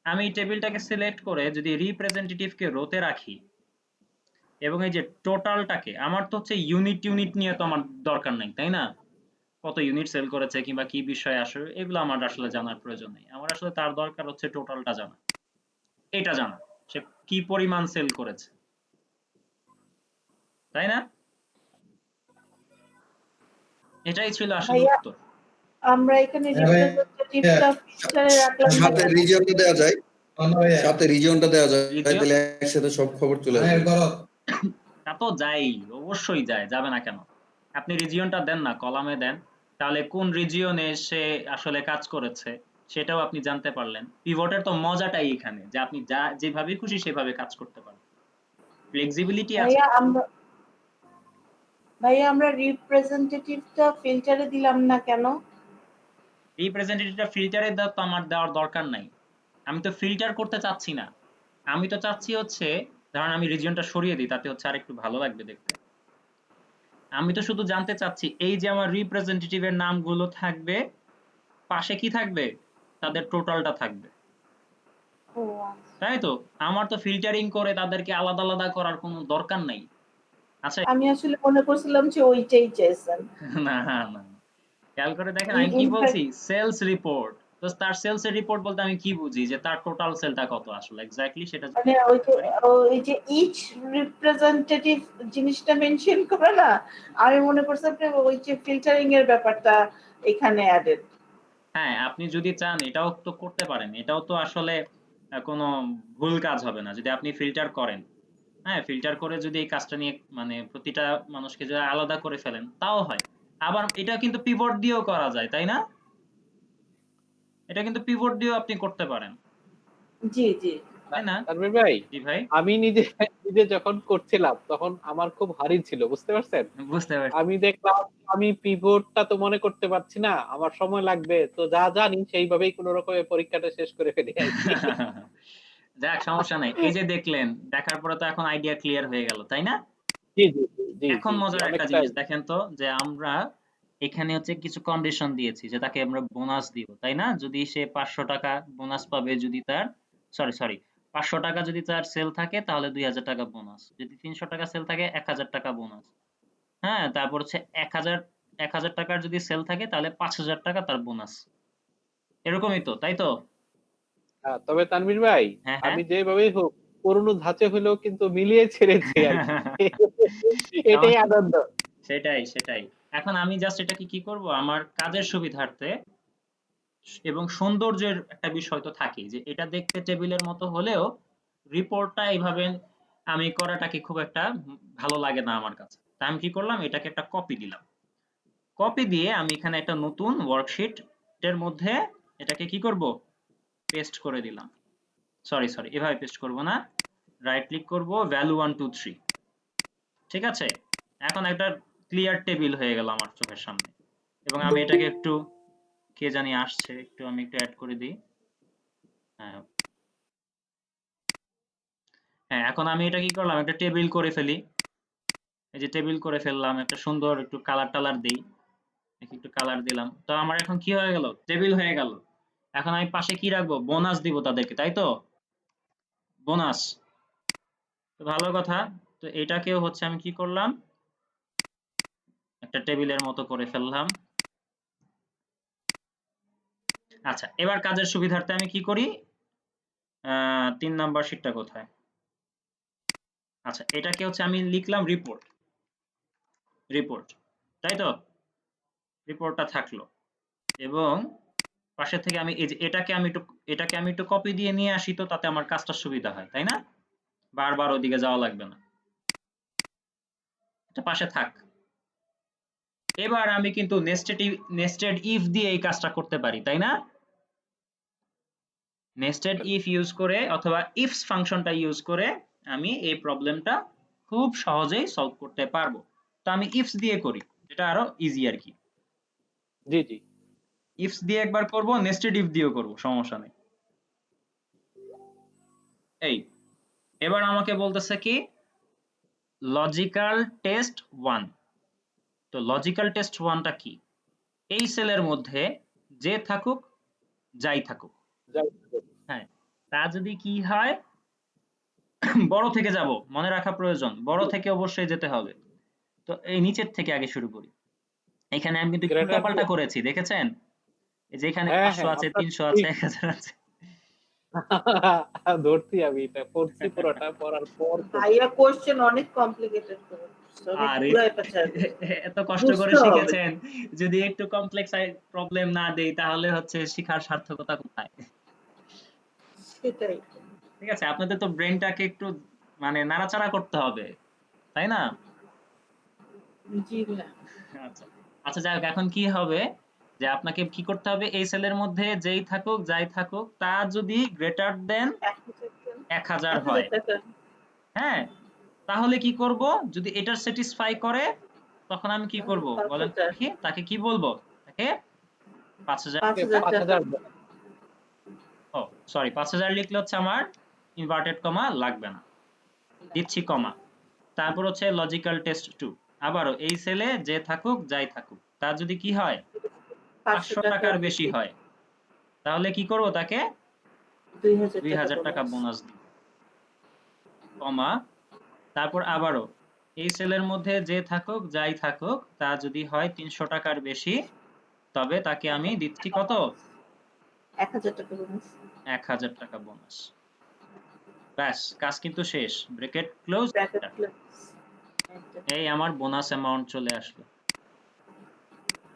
আমি টেবিলটাকে সিলেক্ট করে যদি রিপ্রেজেন্টেটিভকে রোতে রাখি, এবং এই যে টোটালটাকে, আমার তো হচ্ছে ইউনিট ইউনিট নিয়ে তো আমার দরকার নাই, তাই না? কত ইউনিট সেল করেছে কিংবা কি বিষয়ে আসলে, এগুলো আমার আসলে জানার প্রয়োজন নেই। আমার আসলে তার দরকার হচ্ছে টোটালটা জানা, এটা জানা, সে কি পরিমাণ সেল করেছে, তাই না? এটাই ছিল আসলে ভাইয়া, উত্তর। আমরা এখানে হ্যাঁ ভাই, রিপ্রেজেন্টেটিভটা ফিল্টারে রাখলাম না সাথে কেন? রিজিয়নটা দেওয়া যায়, সাথে রিজিয়নটা দেওয়া যায়, রিজিয়ন তাহলে একসাথে সব খবর চলে আসবে। তা তো যাই, অবশ্যই যায়, যাবে না কেন? আপনি রিজিয়নটা দেন না, কলামে দেন, তাহলে কোন রিজিয়নে সে আসলে কাজ করেছে সেটাও আপনি জানতে পারলেন। পিভটের তো মজাটাই এখানে, যে আপনি যা যেভাবে খুশি সেভাবে কাজ করতে পারবেন, ফ্লেক্সিবিলিটি আছে। ভাইয়া আমরা রিপ্রেজেন্টেটিভটা ফিল্টারে দিলাম না কেন? রিপ্রেজেন্টেটিভটা ফিল্টারে তো আমার দেওয়ার দরকার নাই, আমি তো ফিল্টার করতে চাচ্ছি না। আমি তো চাচ্ছি হচ্ছে, ধরেন আমি রিজিয়নটা সরিয়ে দিই, তাতে হচ্ছে আর একটু ভালো লাগবে দেখতে। আমি তো শুধু জানতে চাচ্ছি এই যে আমার রিপ্রেজেন্টেটিভের নামগুলো থাকবে, পাশে কি থাকবে, তাদের টোটালটা থাকবে, ও আচ্ছা। তাই তো? আমার তো ফিল্টারিং করে তাদেরকে আলাদা আলাদা করার কোনো দরকার নাই। আচ্ছা, আমি আসলে মনে করছিলাম যে ওইটাই চেয়েছেন। না না, খেয়াল করে দেখেন আমি কি বলছি, ইনফ্যাক্ট সেলস রিপোর্ট। তো তার সেলস এর রিপোর্ট বলতে আমি কি বুঝি, যে তার টোটাল সেলটা কত আসলে এক্স্যাক্টলি সেটা যদি মানে জানতে পারি। ওই যে ইচ রিপ্রেজেন্টেটিভ জিনিসটা মেনশন করে না, আমি মনে করছি আপনি ওই যে ফিল্টারিং এর ব্যাপারটা এখানে অ্যাডেড। হ্যাঁ, আপনি যদি চান এটাও তো করতে পারেন, এটাও তো আসলে কোনো ভুল কাজ হবে না যদি আপনি ফিল্টার করেন। হ্যাঁ, ফিল্টার করে যদি এই কাজটা নিয়ে মানে প্রতিটা মানুষকে যদি আলাদা করে ফেলেন তাও হয়। আবার এটা কিন্তু পিভট দিয়েও করা যায়, তাই না? এটা কিন্তু পিভট দিয়েও আপনি করতে পারেন, জি জি। তাই না? তানভীর ভাই, জি ভাই, আমি নিজে নিজে যখন করছিলাম তখন আমার খুব হারিন ছিল, বুঝতে পারছেন? বুঝতে পারছি। আমি দেখলাম আমি পিভটটা তো মনে করতে পারছি না, আমার সময় লাগবে, তো যা জানি সেইভাবেই কোন রকমে পরীক্ষাটা শেষ করে ফেলি আর কি। যাক, সমস্যা নাই। এই যে দেখলেন, দেখার পরে তো এখন আইডিয়া ক্লিয়ার হয়ে গেল, তাই না? জি, জি, জি, জি, এখন জি, জি, মজার একটা অনেকটাই। জিনিস দেখেন তো, যে আমরা এখানে হচ্ছে কিছু কন্ডিশন দিয়েছি যে তাকে আমরা বোনাস দিব, তাই না? যদি সে 500 টাকা বোনাস পাবে, যদি তার সরি 500 টাকা যদি তার সেল থাকে তাহলে 2000 টাকা বোনাস, যদি 300 টাকা সেল থাকে 1000 টাকা বোনাস। হ্যাঁ, তারপর হচ্ছে 1000 টাকার যদি সেল থাকে তাহলে 5000 টাকা তার বোনাস। এরকমই তো, তাই তো? তবে তানভীর ভাই, হ্যাঁ, হ্যাঁ। আমি যেভাবেই হোক পুরনো ধাঁচে হলেও কিন্তু মিলিয়ে ছেড়েছি আর কি। এটাই আনন্দ। সেটাই। এখন আমি জাস্ট এটাকে কি করব, আমার কাজের সুবিধার্থে এবং সৌন্দর্যের একটা বিষয় তো থাকেই, যে এটা দেখতে টেবিলের মতো হলেও রিপোর্টটা এইভাবে আমি করাটাকে খুব একটা ভালো লাগে না আমার কাছে। তাই আমি কি করলাম, এটাকে একটা কপি দিলাম। কপি দিয়ে আমি এখানে একটা নতুন ওয়ার্কশিট এর মধ্যে এটাকে কি করব, পেস্ট করে দিলাম। সরি, এভাবে পেস্ট করব না, রাইট ক্লিক করব, ভ্যালু 1 2 3। ঠিক আছে, এখন একটা ক্লিয়ার টেবিল হয়ে গেল আমার চোখের সামনে। এবং আমি এটাকে একটু, কে জানি আসছে, আমি একটু অ্যাড করে দিই। হ্যাঁ, এখন আমি এটা কি করলাম, একটা টেবিল করে ফেলি। এই যে টেবিল করে ফেললাম, একটা সুন্দর একটু কালার টালার দেই, একটু কালার দিলাম, তো আমার এখন কি হয়ে গেল, টেবিল হয়ে গেল। এখন আমি পাশে কি রাখবো, বোনাস দিব তাদেরকে, তাই তো? বোনাস, তো ভালো কথা। তো এটাকেও হচ্ছে আমি কি করলাম, একটা টেবিলের মতো করে ফেললাম। আচ্ছা, এবার কাজের সুবিধার্থে আমি কি করি, 3 নাম্বার শীটটা কোথায়? আচ্ছা, এটাকে হচ্ছে আমি লিখলাম রিপোর্ট, তাই তো? রিপোর্টটা থাকলো, এবং পাশে থেকে আমি এই যে এটাকে আমি একটু কপি দিয়ে নিয়ে আসি, তো তাতে আমার কাজটা সুবিধা হয়, তাই না? বারবার ওদিকে যাওয়া লাগবে না, এটা পাশে থাক। এবার আমি কিন্তু নেস্টেড ইফ দিয়ে এই কাজটা করতে পারি, তাই না? নেস্টেড ইফ ইউজ করে অথবা ইফস ফাংশনটা ইউজ করে আমি এই প্রবলেমটা খুব সহজেই সলভ করতে পারবো। তো আমি ইফস দিয়ে করি, এটা আরো ইজি আর কি। জি জি। ইফস দিয়ে একবার করব, নেস্টেড ইফ দিয়েও করব, সমস্যা নেই। এই, এবার আমাকে বলতেছে কি, লজিক্যাল টেস্ট 1। তো লজিক্যাল টেস্ট 1টা কি, এই সেলের মধ্যে যে থাকুক যাই থাকুক, যাই হোক। হ্যাঁ, তা যদি কি হয়, বড় থেকে যাব, মনে রাখা প্রয়োজন, বড় থেকে অবশ্যই যেতে হবে। তো এই নিচের থেকে আগে শুরু করি। এখানে আমি কিন্তু গ্রেটার উল্টাপাল্টা করেছি, দেখেছেন? এই যে এখানে হ্যাঁ 500 হ্যাঁ, আছে, আপনার 300 আছে, ঠিক। 1000 আছে। ধরছি, আমি এটা পড়ছি, পুরোটা পড়ার পর করছি। ভাইয়া কোশ্চেন অনেক কমপ্লিকেটেড করে দিচ্ছে, অনেক আর ঘুরায় পেঁচায় দিচ্ছে। এত কষ্ট করে বুঝতে হবে। শিখেছেন, যদি একটু কমপ্লেক্স প্রবলেম না দেই তাহলে হচ্ছে শিখার সার্থকতা কোথায়? সেটাই। ঠিক আছে, আপনাদের তো ব্রেনটাকে একটু মানে নাড়াচাড়া করতে হবে, তাই না? জি ভাইয়া। আচ্ছা, আচ্ছা, যাই হোক, এখন কি হবে, যে আপনাকে কি করতে হবে, এই সেলের মধ্যে যেই থাকুক যাই থাকুক তা যদি গ্রেটার দেন 1000 হয়, 1000 টাকা। হ্যাঁ, তাহলে কি করব, যদি এটার স্যাটিসফাই করে তখন আমি কি করব বলেন তো 5000। দেখি, তাকে কি বলবো, তাকে 5000, 5000 টাকা। 5000। ও সরি, 5000 লিখলে হচ্ছে আমার ইনভার্টেড কমা লাগবে না, দিচ্ছি কমা। তারপর হচ্ছে লজিক্যাল টেস্ট 2, আবারও এই সেলে যে থাকুক যাই থাকুক তার যদি কি হয়, 500 500 টাকার টাকার বেশি বেশি। হয়, তাহলে কি করব, তাকে 2000 টাকা 2000 টাকা বোনাস। বোনাস দিব, কমা। তারপর আবারও এই সেলের মধ্যে যে থাকুক যাই থাকুক তা যদি হয় 300 টাকার বেশি, তবে তাকে আমি দিচ্ছি কত, 1000 টাকা বোনাস। 1000 টাকা বোনাস। ব্যাস, কাজ কিন্তু শেষ, ব্র্যাকেট ক্লোজ। Bracket close. এই আমার বোনাস অ্যামাউন্ট চলে আসলো।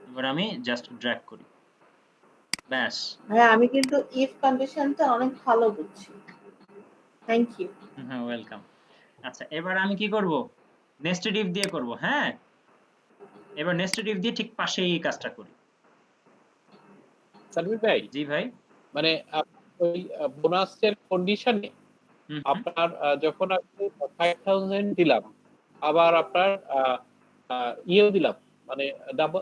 এবার আমি জাস্ট ড্র্যাগ করি, ব্যাস। হ্যাঁ, আমি কিন্তু ইফ কন্ডিশনটা অনেক ভালো বুঝছি। Thank you. হ্যাঁ, ওয়েলকাম। আচ্ছা, এবার আমি কি করব, নেস্টেড ইফ দিয়ে করব। হ্যাঁ, এবার নেস্টেড ইফ দিয়ে ঠিক পাশে এই কাজটা করি। তানভীর ভাই, জি ভাই। মানে ওই বোনাসের কন্ডিশনে হুম, হুম। আপনার যখন আমি 5000 দিলাম, আবার আপনার ইয়েও দিলাম, মানে ডাবল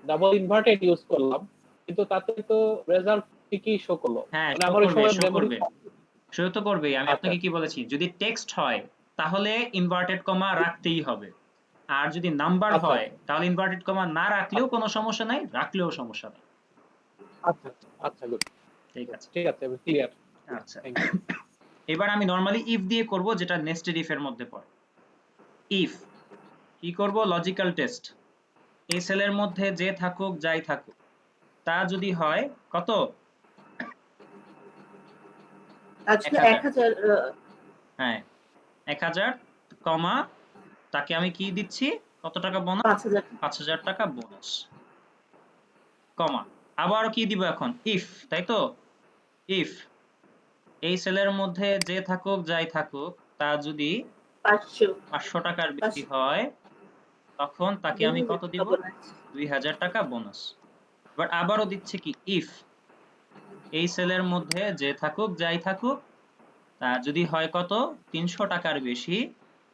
ডাবল ইনভার্টেড ইউজ করলাম, কিন্তু তাতে তো রেজাল্ট ঠিকই শো করলো। হ্যাঁ, মানে শো আমার ওই করবে, সময় শো মেমোরি। করবে, শো তো করবেই। আমি আচ্ছা আপনাকে কি বলেছি, যদি টেক্সট হয় তাহলে ইনভার্টেড কমা রাখতেই হবে, আর যদি নাম্বার আচ্ছা হয় তাহলে ইনভার্টেড কমা না রাখলেও আচ্ছা কোনো সমস্যা নাই, রাখলেও সমস্যা নেই। আচ্ছা আচ্ছা, গুড। ঠিক আছে, ঠিক আছে, ক্লিয়ার। আচ্ছা। Thank you. এবার আমি নরমালি ইফ দিয়ে করব, যেটা নেস্টেড ইফ এর মধ্যে পড়ে। ইফ কি করব, লজিক্যাল টেস্ট, এই সেলের মধ্যে যে থাকুক যাই থাকুক তা যদি হয় কত, আজকে 1000, 1000 হ্যাঁ 1000 কমা তাকে আমি কি দিচ্ছি, কত টাকা বোনাস, 5000 5000 টাকা বোনাস, কমা আবার কি দিব এখন, ইফ, তাই তো, ইফ এই সেলের মধ্যে যে থাকুক যাই থাকুক তা যদি 500 500 টাকার বেশি 500 হয় তখন তাকে আমি কত দিব, bonus। 2000 টাকা বোনাস। এবার আবারও দিচ্ছে কি, ইফ এই সেলের মধ্যে যে থাকুক যাই থাকুক তা যদি হয় কত, 300 টাকার বেশি,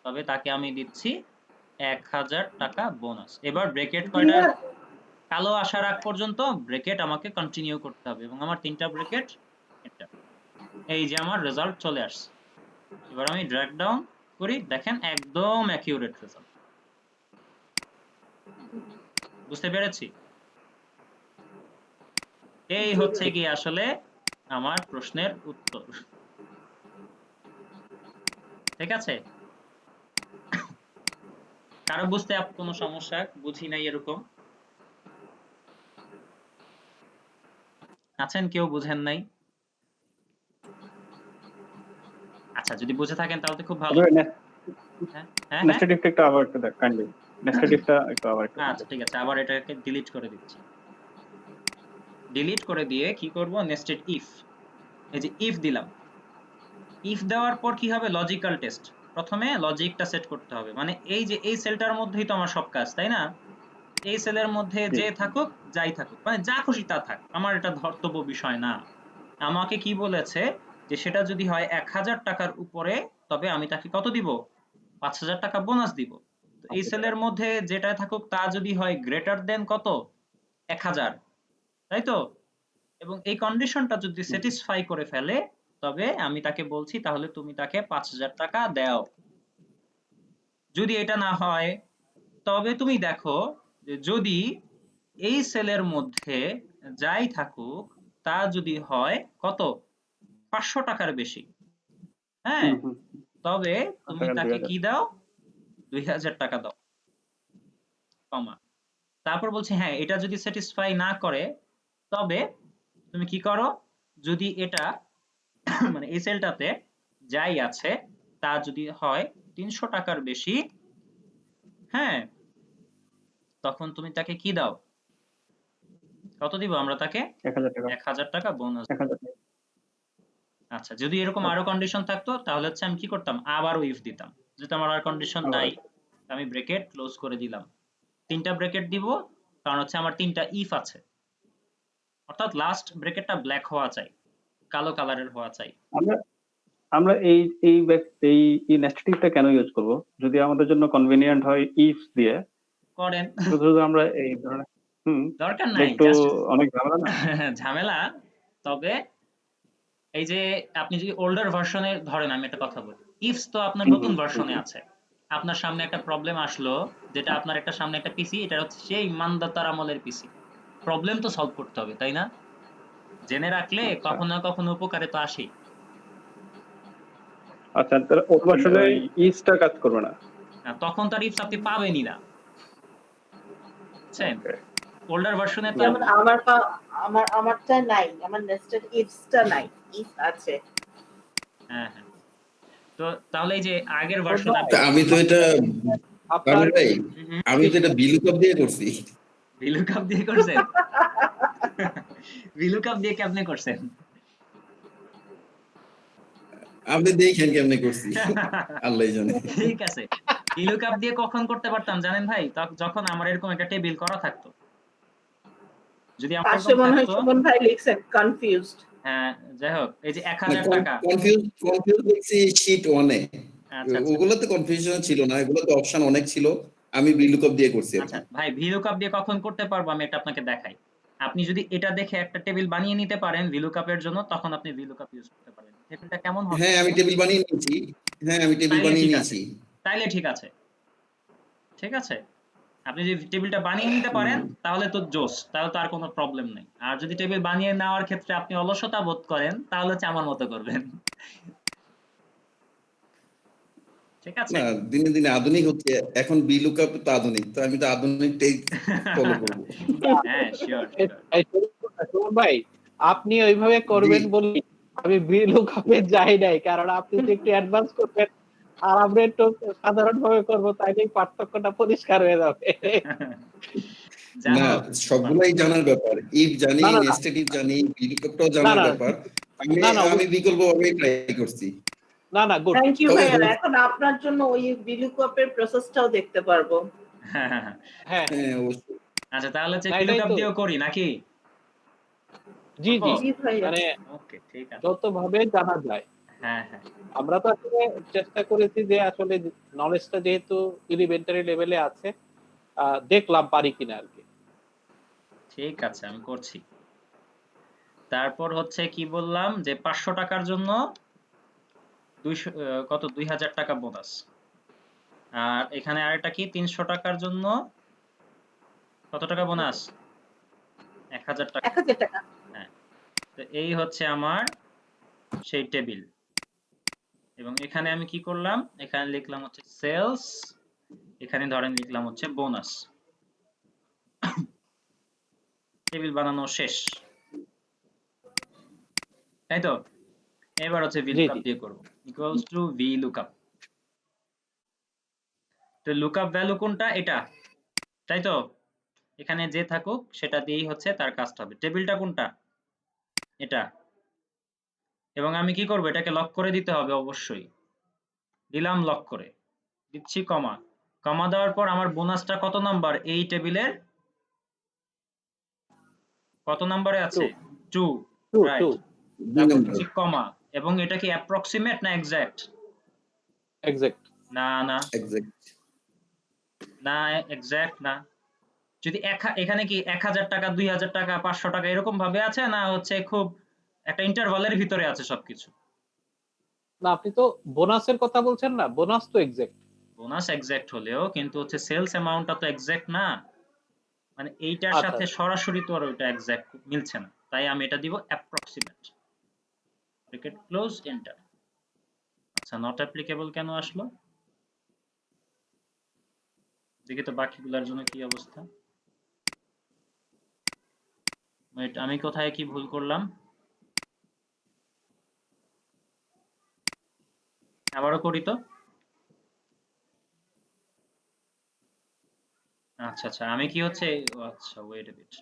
তবে তাকে আমি দিচ্ছি 1000 টাকা বোনাস। এবার ব্রেকেট কয়টা, 2000 কালো আসার আগ পর্যন্ত ব্রেকেট আমাকে কন্টিনিউ করতে হবে, এবং আমার 3টা ব্রেকেট, এটা, এই যে আমার রেজাল্ট চলে আসছে। এবার আমি ড্র্যাগ ডাউন করি, দেখেন একদম অ্যাকিউরেট রেজাল্ট। বুঝতে পেরেছি? এই হচ্ছে কি আসলে আমার প্রশ্নের উত্তর। ঠিক আছে? কারো বুঝতে কোনো সমস্যা, বুঝি নাই এরকম আছেন, কেউ বুঝেন নাই? আচ্ছা, যদি বুঝে থাকেন তাহলে তো খুব ভালো। হ্যাঁ হ্যাঁ হ্যাঁ, নেস্টেড ইফটা একটু আবার একটু দেখ কাইন্ডলি, নেস্টেড ইফটা একটু আবার একটু আচ্ছা ঠিক আছে, আবার এটাকে ডিলিট করে দিচ্ছি। ডিলিট করে দিয়ে কি করব, নেস্টেড ইফ, এই যে ইফ দিলাম, ইফ দেওয়ার পর কি হবে, লজিক্যাল টেস্ট, প্রথমে লজিকটা সেট করতে হবে, মানে এই যে এই সেলটার মধ্যেই তো আমার সব কাজ, তাই না? এই সেলের মধ্যে জি। যে থাকুক যাই থাকুক, মানে যা খুশি তা থাক, আমার এটা ধর্তব্য বিষয় না। আমাকে কি বলেছে যে সেটা যদি হয় 1000 টাকার উপরে, তবে আমি তাকে কত দিব, 5000 টাকা বোনাস দিব। তো এই সেলের মধ্যে যেটা থাকুক তা যদি হয় গ্রেটার দেন কত, 1000, তাই তো? এবং এই কন্ডিশনটা যদি স্যাটিসফাই করে ফেলে, তবে আমি তাকে বলছি তাহলে তুমি তাকে 5000 টাকা দাও। যদি এটা না হয়, তবে তুমি দেখো যে যদি এই সেলের মধ্যে যাই থাকুক তা যদি হয় কত, 500 টাকার বেশি, হ্যাঁ, হুম হুম তবে তুমি টাকা তাকে 2000 কি দাও, 2000 টাকা দাও, কমা। তারপর বলছি হ্যাঁ, এটা যদি স্যাটিসফাই না করে, তবে তুমি কি করো, যদি এটা মানে এই সেলটাতে যাই আছে তা যদি হয় 300 টাকার বেশি, হ্যাঁ, তখন তুমি তাকে কি দাও, কত দিব আমরা তাকে, 1000 টাকা 1000 টাকা বোনাস। 1000 টাকা। আচ্ছা, যদি এরকম আরো কন্ডিশন থাকতো তাহলে হচ্ছে আমি কি করতাম, আবারও ইফ দিতাম। যেহেতু আমার আর কন্ডিশন আবার নাই, আমি ব্রেকেট ক্লোজ করে দিলাম। 3টা ব্রেকেট দিব, কারণ হচ্ছে আমার 3টা ইফ আছে, অর্থাৎ লাস্ট ব্রেকেটটা ব্ল্যাক হওয়া চাই, কালো কালারের হওয়া চাই। আমরা আমরা এই নেস্টেড ইফটা কেন ইউজ করব, যদি আমাদের জন্য কনভেনিয়েন্ট হয় ইফ দিয়ে, করেন, শুধু শুধু আমরা এই ধরনের দরকার এটা নাই, একটু জাস্ট অনেক ঝামেলা না? ঝামেলা। তবে এই যে আপনি যদি ওল্ডার ভার্সনে ধরেন, আমি একটা কথা বলি, ইফস তো আপনার হুম, নতুন হুম, ভার্সনে হুম। আছে, আপনার সামনে একটা প্রবলেম আসলো, যেটা আপনার একটা সামনে একটা পিসি, এটা হচ্ছে সেই মানদাতার আমলের পিসি, প্রবলেম তো সলভ করতে হবে, তাই না? জেনে রাখলে আচ্ছা কখনো না কখনো উপকারে তো আসেই। আচ্ছা, তাহলে ও আসলে ইফটা কাজ করবে না। তখন তার ইফস আপনি পাবেনই না, বুঝছেন? ওকে। ওল্ডার ভার্সনে তো যেমন আমারটা নাই, আমার নেস্টেড ইফসটা নাই, ইফ আছে। হ্যাঁ হ্যাঁ, তো তাহলে এই যে আগের ভার্সন বন্ধু, আপনি, তা আমি তো এটা আপনার ভাই, আমি তো এটা বিলুকআপ দিয়ে করছি। ভিলুকাপ দিয়ে করছেন? ভিলুকাপ দিয়ে কেমনে করছেন? আপনি দেখেন কেমনে করছি, আল্লাহ জানে। ঠিক আছে, ভিলুকাপ দিয়ে কখন করতে পারতাম জানেন ভাই, যখন আমার এরকম একটা টেবিল করা থাকতো, যদি আমার পাশে এরকম মনে হয় থাকতো, সুমন ভাই লিখছেন কনফিউজড। হ্যাঁ, যাই হোক, এই যে না 1000 টাকা, কনফিউজ দেখছি শীট 1 এ। আচ্ছা আচ্ছা ওগুলোতে কনফিউশন ছিল না, এগুলোতে অপশন অনেক ছিল। আমি বিলুকআপ দিয়ে করছি আর আচ্ছা কি। ভাই, ভিলুকাপ দিয়ে কখন করতে পারবো আমি এটা আপনাকে দেখাই। আপনি যদি এটা দেখে একটা টেবিল বানিয়ে নিতে পারেন ভিলুকাপের জন্য, তখন আপনি ভিলুকাপ ইউজ করতে পারেন। টেবিলটা কেমন হবে হ্যাঁ, আমি দেখেন? টেবিল বানিয়ে নিয়েছি। হ্যাঁ, আমি টেবিল তাইলে বানিয়ে ঠিক আছে, নিয়েছি। তাইলে ঠিক আছে, ঠিক আছে। আপনি যদি টেবিলটা বানিয়ে নিতে পারেন তাহলে তো জোস, তাহলে তো আর কোনো প্রবলেম নেই। আর যদি টেবিল বানিয়ে নেওয়ার ক্ষেত্রে আপনি অলসতা বোধ করেন, তাহলে হচ্ছে আমার মতো করবেন। ঠিক আছে? না, দিনে দিনে আধুনিক হচ্ছে, এখন VLOOKUP তো আধুনিক, তো আমি তো আধুনিকটাই ফলো করবো। হ্যাঁ, শিওর এই- শিওর। এই সুমন ভাই, আপনি ওইভাবে করবেন জি। বলি আমি VLOOKUP-এ যাই নাই, কারণ আপনি যে একটু অ্যাডভান্স করবেন আর আমরা একটু সাধারণ ভাবে করবো, তাইলেই পার্থক্যটা পরিষ্কার হয়ে যাবে। না, জানো সবগুলাই জানার ব্যাপার। ইফ জানি, না না না নেস্টেড ইফ জানি, VLOOKUP-টাও না জানার না ব্যাপার। আমি না না আমি বিকল্পভাবে ট্রাই করছি। না না গুড। থ্যাংক ইউ তবে ভাইয়া, এখন আপনার জন্য ওই VLOOKUP এর প্রসেসটাও দেখতে পারবো। হ্যাঁ হ্যাঁ, হ্যাঁ, অবশ্যই। আচ্ছা, তাহলে হচ্ছে না এটাই VLOOKUP তো। দিয়েও করি নাকি? জি জি, জি ভাইয়া। মানে ওকে, ঠিক আছে। যত ভাবে জানা যায়। হ্যাঁ হ্যাঁ, আমরা তো আসলে চেষ্টা করেছি যে আসলে নলেজটা যেহেতু এলিমেন্টারি লেভেলে আছে, দেখলাম পারি কিনা আর কি। ঠিক আছে, আমি করছি। তারপর হচ্ছে কি বললাম যে 500 টাকার জন্য 2000 টাকা বোনাস। আর এখানে আরেকটা কি 300 টাকার জন্য কত টাকা বোনাস? 1000 টাকা। 1000 টাকা। হ্যাঁ, তো এই হচ্ছে আমার সেই টেবিল। এবং এখানে আমি কি করলাম, এখানে লিখলাম হচ্ছে সেলস, এখানে ধরেন লিখলাম হচ্ছে বোনাস। টেবিল বানানো শেষ, তাই তো? এবার হচ্ছে জি VLOOKUP জি, দিয়ে করব, ইকুয়ালস টু VLOOKUP। তো লুকআপ ভ্যালু কোনটা? এটা, তাই তো? এখানে যে থাকুক সেটা দিয়েই হচ্ছে তার কাজটা হবে। টেবিলটা কোনটা? এটা। এবং আমি কি করব, এটাকে লক করে দিতে হবে অবশ্যই। দিলাম লক করে, দিচ্ছি কমা। কমা দেওয়ার পর আমার বোনাসটা কত নাম্বার এই টেবিলের? কত নম্বরে আছে? 2, টু টু, রাইট। 2 তারপর নম্বর। দিচ্ছি কমা। এবং এটা কি অ্যাপ্রক্সিমেট না এক্সাক্ট? এক্সাক্ট। না না এক্সাক্ট। না, এক্সাক্ট না। যদি এখানে কি 1000 টাকা, 2000 টাকা, 500 টাকা এরকম ভাবে আছে, না হচ্ছে খুব একটা ইন্টারভালের ভিতরে আছে সবকিছু? না, আপনি তো বোনাসের কথা বলছেন না, বোনাস তো এক্সাক্ট। বোনাস এক্সাক্ট হলেও কিন্তু হচ্ছে সেলস অ্যামাউন্টটা তো এক্সাক্ট না। মানে এইটার আচ্ছা সাথে আচ্ছা। সরাসরি তো আর ওইটা এক্সাক্ট মিলছে না, তাই আমি এটা দিব অ্যাপ্রক্সিমেট। Bracket close, enter. আচ্ছা, নট অ্যাপ্লিকেবল কেন আসলো? দেখি তো বাকিগুলোর জন্য কি অবস্থা। ওয়েট, আমি কোথায় কি ভুল করলাম? আবারও করি তো। আচ্ছা আচ্ছা, আমি কি হচ্ছে, আচ্ছা ওয়েট এ বিট।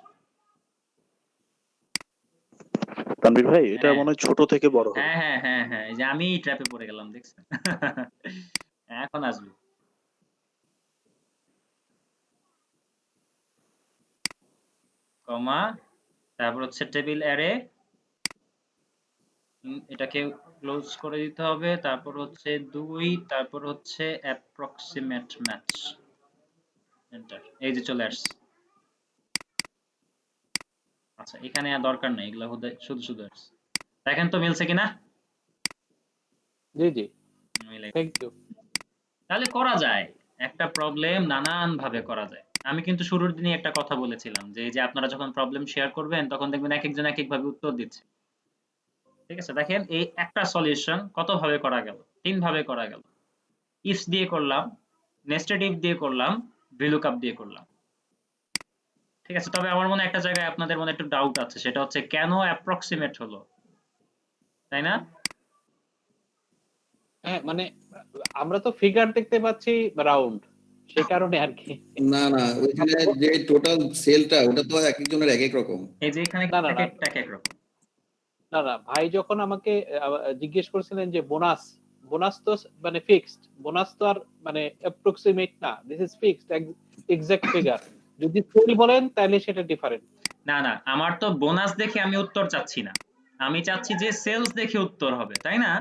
তানভীর ভাই, এটা হ্যাঁ মনে হয় ছোট থেকে বড় হবে। হ্যাঁ হ্যাঁ হ্যাঁ হ্যাঁ, এই যে আমি ট্র্যাপে পড়ে গেলাম, দেখছেন? এখন আসবে। কমা, তারপর হচ্ছে টেবিল অ্যারে, এটাকে ক্লোজ করে দিতে হবে। তারপর হচ্ছে 2, তারপর হচ্ছে অ্যাপ্রক্সিমেট ম্যাচ, এন্টার। এই যে চলে আসছে। আচ্ছা, এখানে আর দরকার নাই, এগুলা শুধু শুধু আসছে। দেখেন তো মিলছে কিনা? জি জি, মিলে গেছে। Thank you. তাহলে করা যায়, একটা প্রবলেম নানান ভাবে করা যায়। আমি কিন্তু শুরুর দিনে একটা কথা বলেছিলাম যে এই যে আপনারা যখন প্রবলেম শেয়ার করবেন তখন দেখবেন এক একজন এক এক ভাবে উত্তর দিচ্ছে। ঠিক আছে, দেখেন এই একটা সলিউশন কত ভাবে করা গেল, 3 ভাবে করা গেল। ইফস দিয়ে করলাম, নেস্টেড ইফ দিয়ে করলাম, VLOOKUP দিয়ে করলাম। ঠিক আছে, তবে আমার মনে হয় একটা জায়গায় আপনাদের মনে একটু ডাউট আছে, সেটা হচ্ছে কেন অ্যাপ্রক্সিমেট হলো, তাই না? হ্যাঁ মানে আমরা তো ফিগার দেখতে পাচ্ছি রাউন্ড, সে কারণে আর কি। না না, ওইখানে যে টোটাল সেলটা ওটা তো এক একজনের এক এক রকম। এই যে এখানে না না এক না একটা এক এক রকম। না না, ভাই যখন আমাকে জিজ্ঞেস করছিলেন যে বোনাস, বোনাস তো মানে ফিক্সড, বোনাস তো আর মানে অ্যাপ্রক্সিমেট না, this is fixed exact figure. যদি সেল বলেন তাহলে সেটা ডিফারেন্ট। না না, আমার তো বোনাস দেখে আমি উত্তর চাচ্ছি না, আমি চাচ্ছি যে সেলস দেখে উত্তর হবে, তাই না?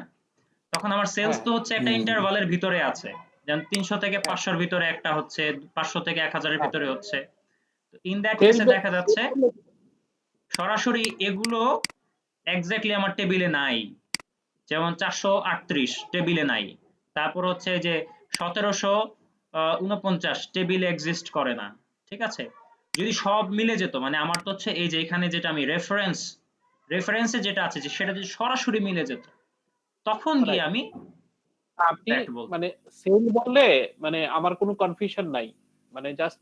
তখন আমার সেলস হ্যাঁ তো হচ্ছে একটা হুম। ইন্টারভালের ভিতরে আছে, যেমন 300 থেকে হ্যাঁ 500 এর ভিতরে একটা হচ্ছে, 500 থেকে 1000 এর হ্যাঁ, ভিতরে হচ্ছে। তো ইন দ্যাট সেল কেসে দেখা যাচ্ছে সরাসরি এগুলো এক্স্যাক্টলি আমার টেবিলে নাই। যেমন 438 টেবিলে নাই, তারপর হচ্ছে যে 1749 টেবিলে এক্সিস্ট করে না। ঠিক আছে, যদি সব মিলে যেত, মানে আমার তো হচ্ছে এই যে এখানে যেটা আমি রেফারেন্সে যেটা আছে যে সেটা যদি সরাসরি মিলে যেত, তখন গিয়ে রাইট। আমি আপনি ফ্যাক্ট বলতে। মানে সেল বললে মানে আমার কোনো কনফিউশন নাই। মানে জাস্ট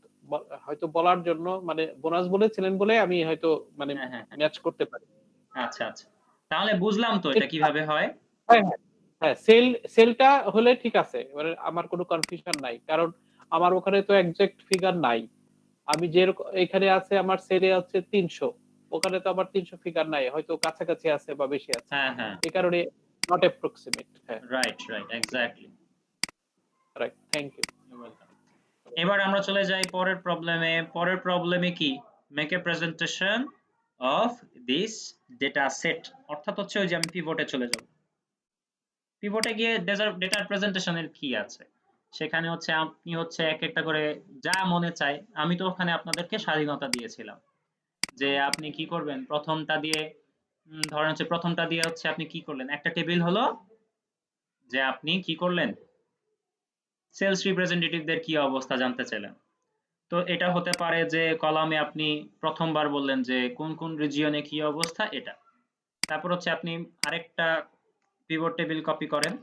হয়তো বলার জন্য মানে বোনাস বলেছিলেন বলে আমি হয়তো মানে হ্যাঁ, হ্যাঁ, হ্যাঁ। ম্যাচ করতে পারি। আচ্ছা, আচ্ছা। তাহলে বুঝলাম তো ঠিক এটা কিভাবে হয়। হ্যাঁ, হ্যাঁ। হ্যাঁ, সেলটা হলে ঠিক আছে। মানে আমার কোনো কনফিউশন নাই। কারণ আমার ওখানে তো এক্সাক্ট ফিগার নাই। আমি এখানে আছে আমার সেলে হচ্ছে ৩০০। ওখানে তো আমার ৩০০ ফিগার নাই। হয়তো কাছাকাছি আছে বা বেশি আছে। হ্যাঁ, হ্যাঁ। এই কারণে নট অ্যাপ্রক্সিমেট। হ্যাঁ, right, right. Exactly. Right. Thank you. You welcome. এবার আমরা চলে যাই পরের প্রবলেমে। পরের প্রবলেমে কি? Make a presentation of this data set. অর্থাৎ হচ্ছে ওই যে আমি পিভটে চলে যাব। পিভটে গিয়ে ডেটার প্রেজেন্টেশনের কি আছে? সেখানে হচ্ছে আপনি হচ্ছে এক একটা করে যা মনে চায়, আমি তো ওখানে আপনাদেরকে স্বাধীনতা দিয়েছিলাম যে আপনি কি করবেন প্রথমটা দিয়ে ধরেন হচ্ছে প্রথমটা দিয়ে হচ্ছে আপনি কি করলেন, একটা টেবিল হলো যে আপনি কি করলেন সেলস রিপ্রেজেন্টেটিভদের কি অবস্থা জানতে চাইলেন। তো এটা হতে পারে যে কলামে আপনি প্রথমবার বললেন যে কোন কোন রিজিয়নে কি অবস্থা এটা। তারপর হচ্ছে আপনি আরেকটা পিভট টেবিল কপি করেন।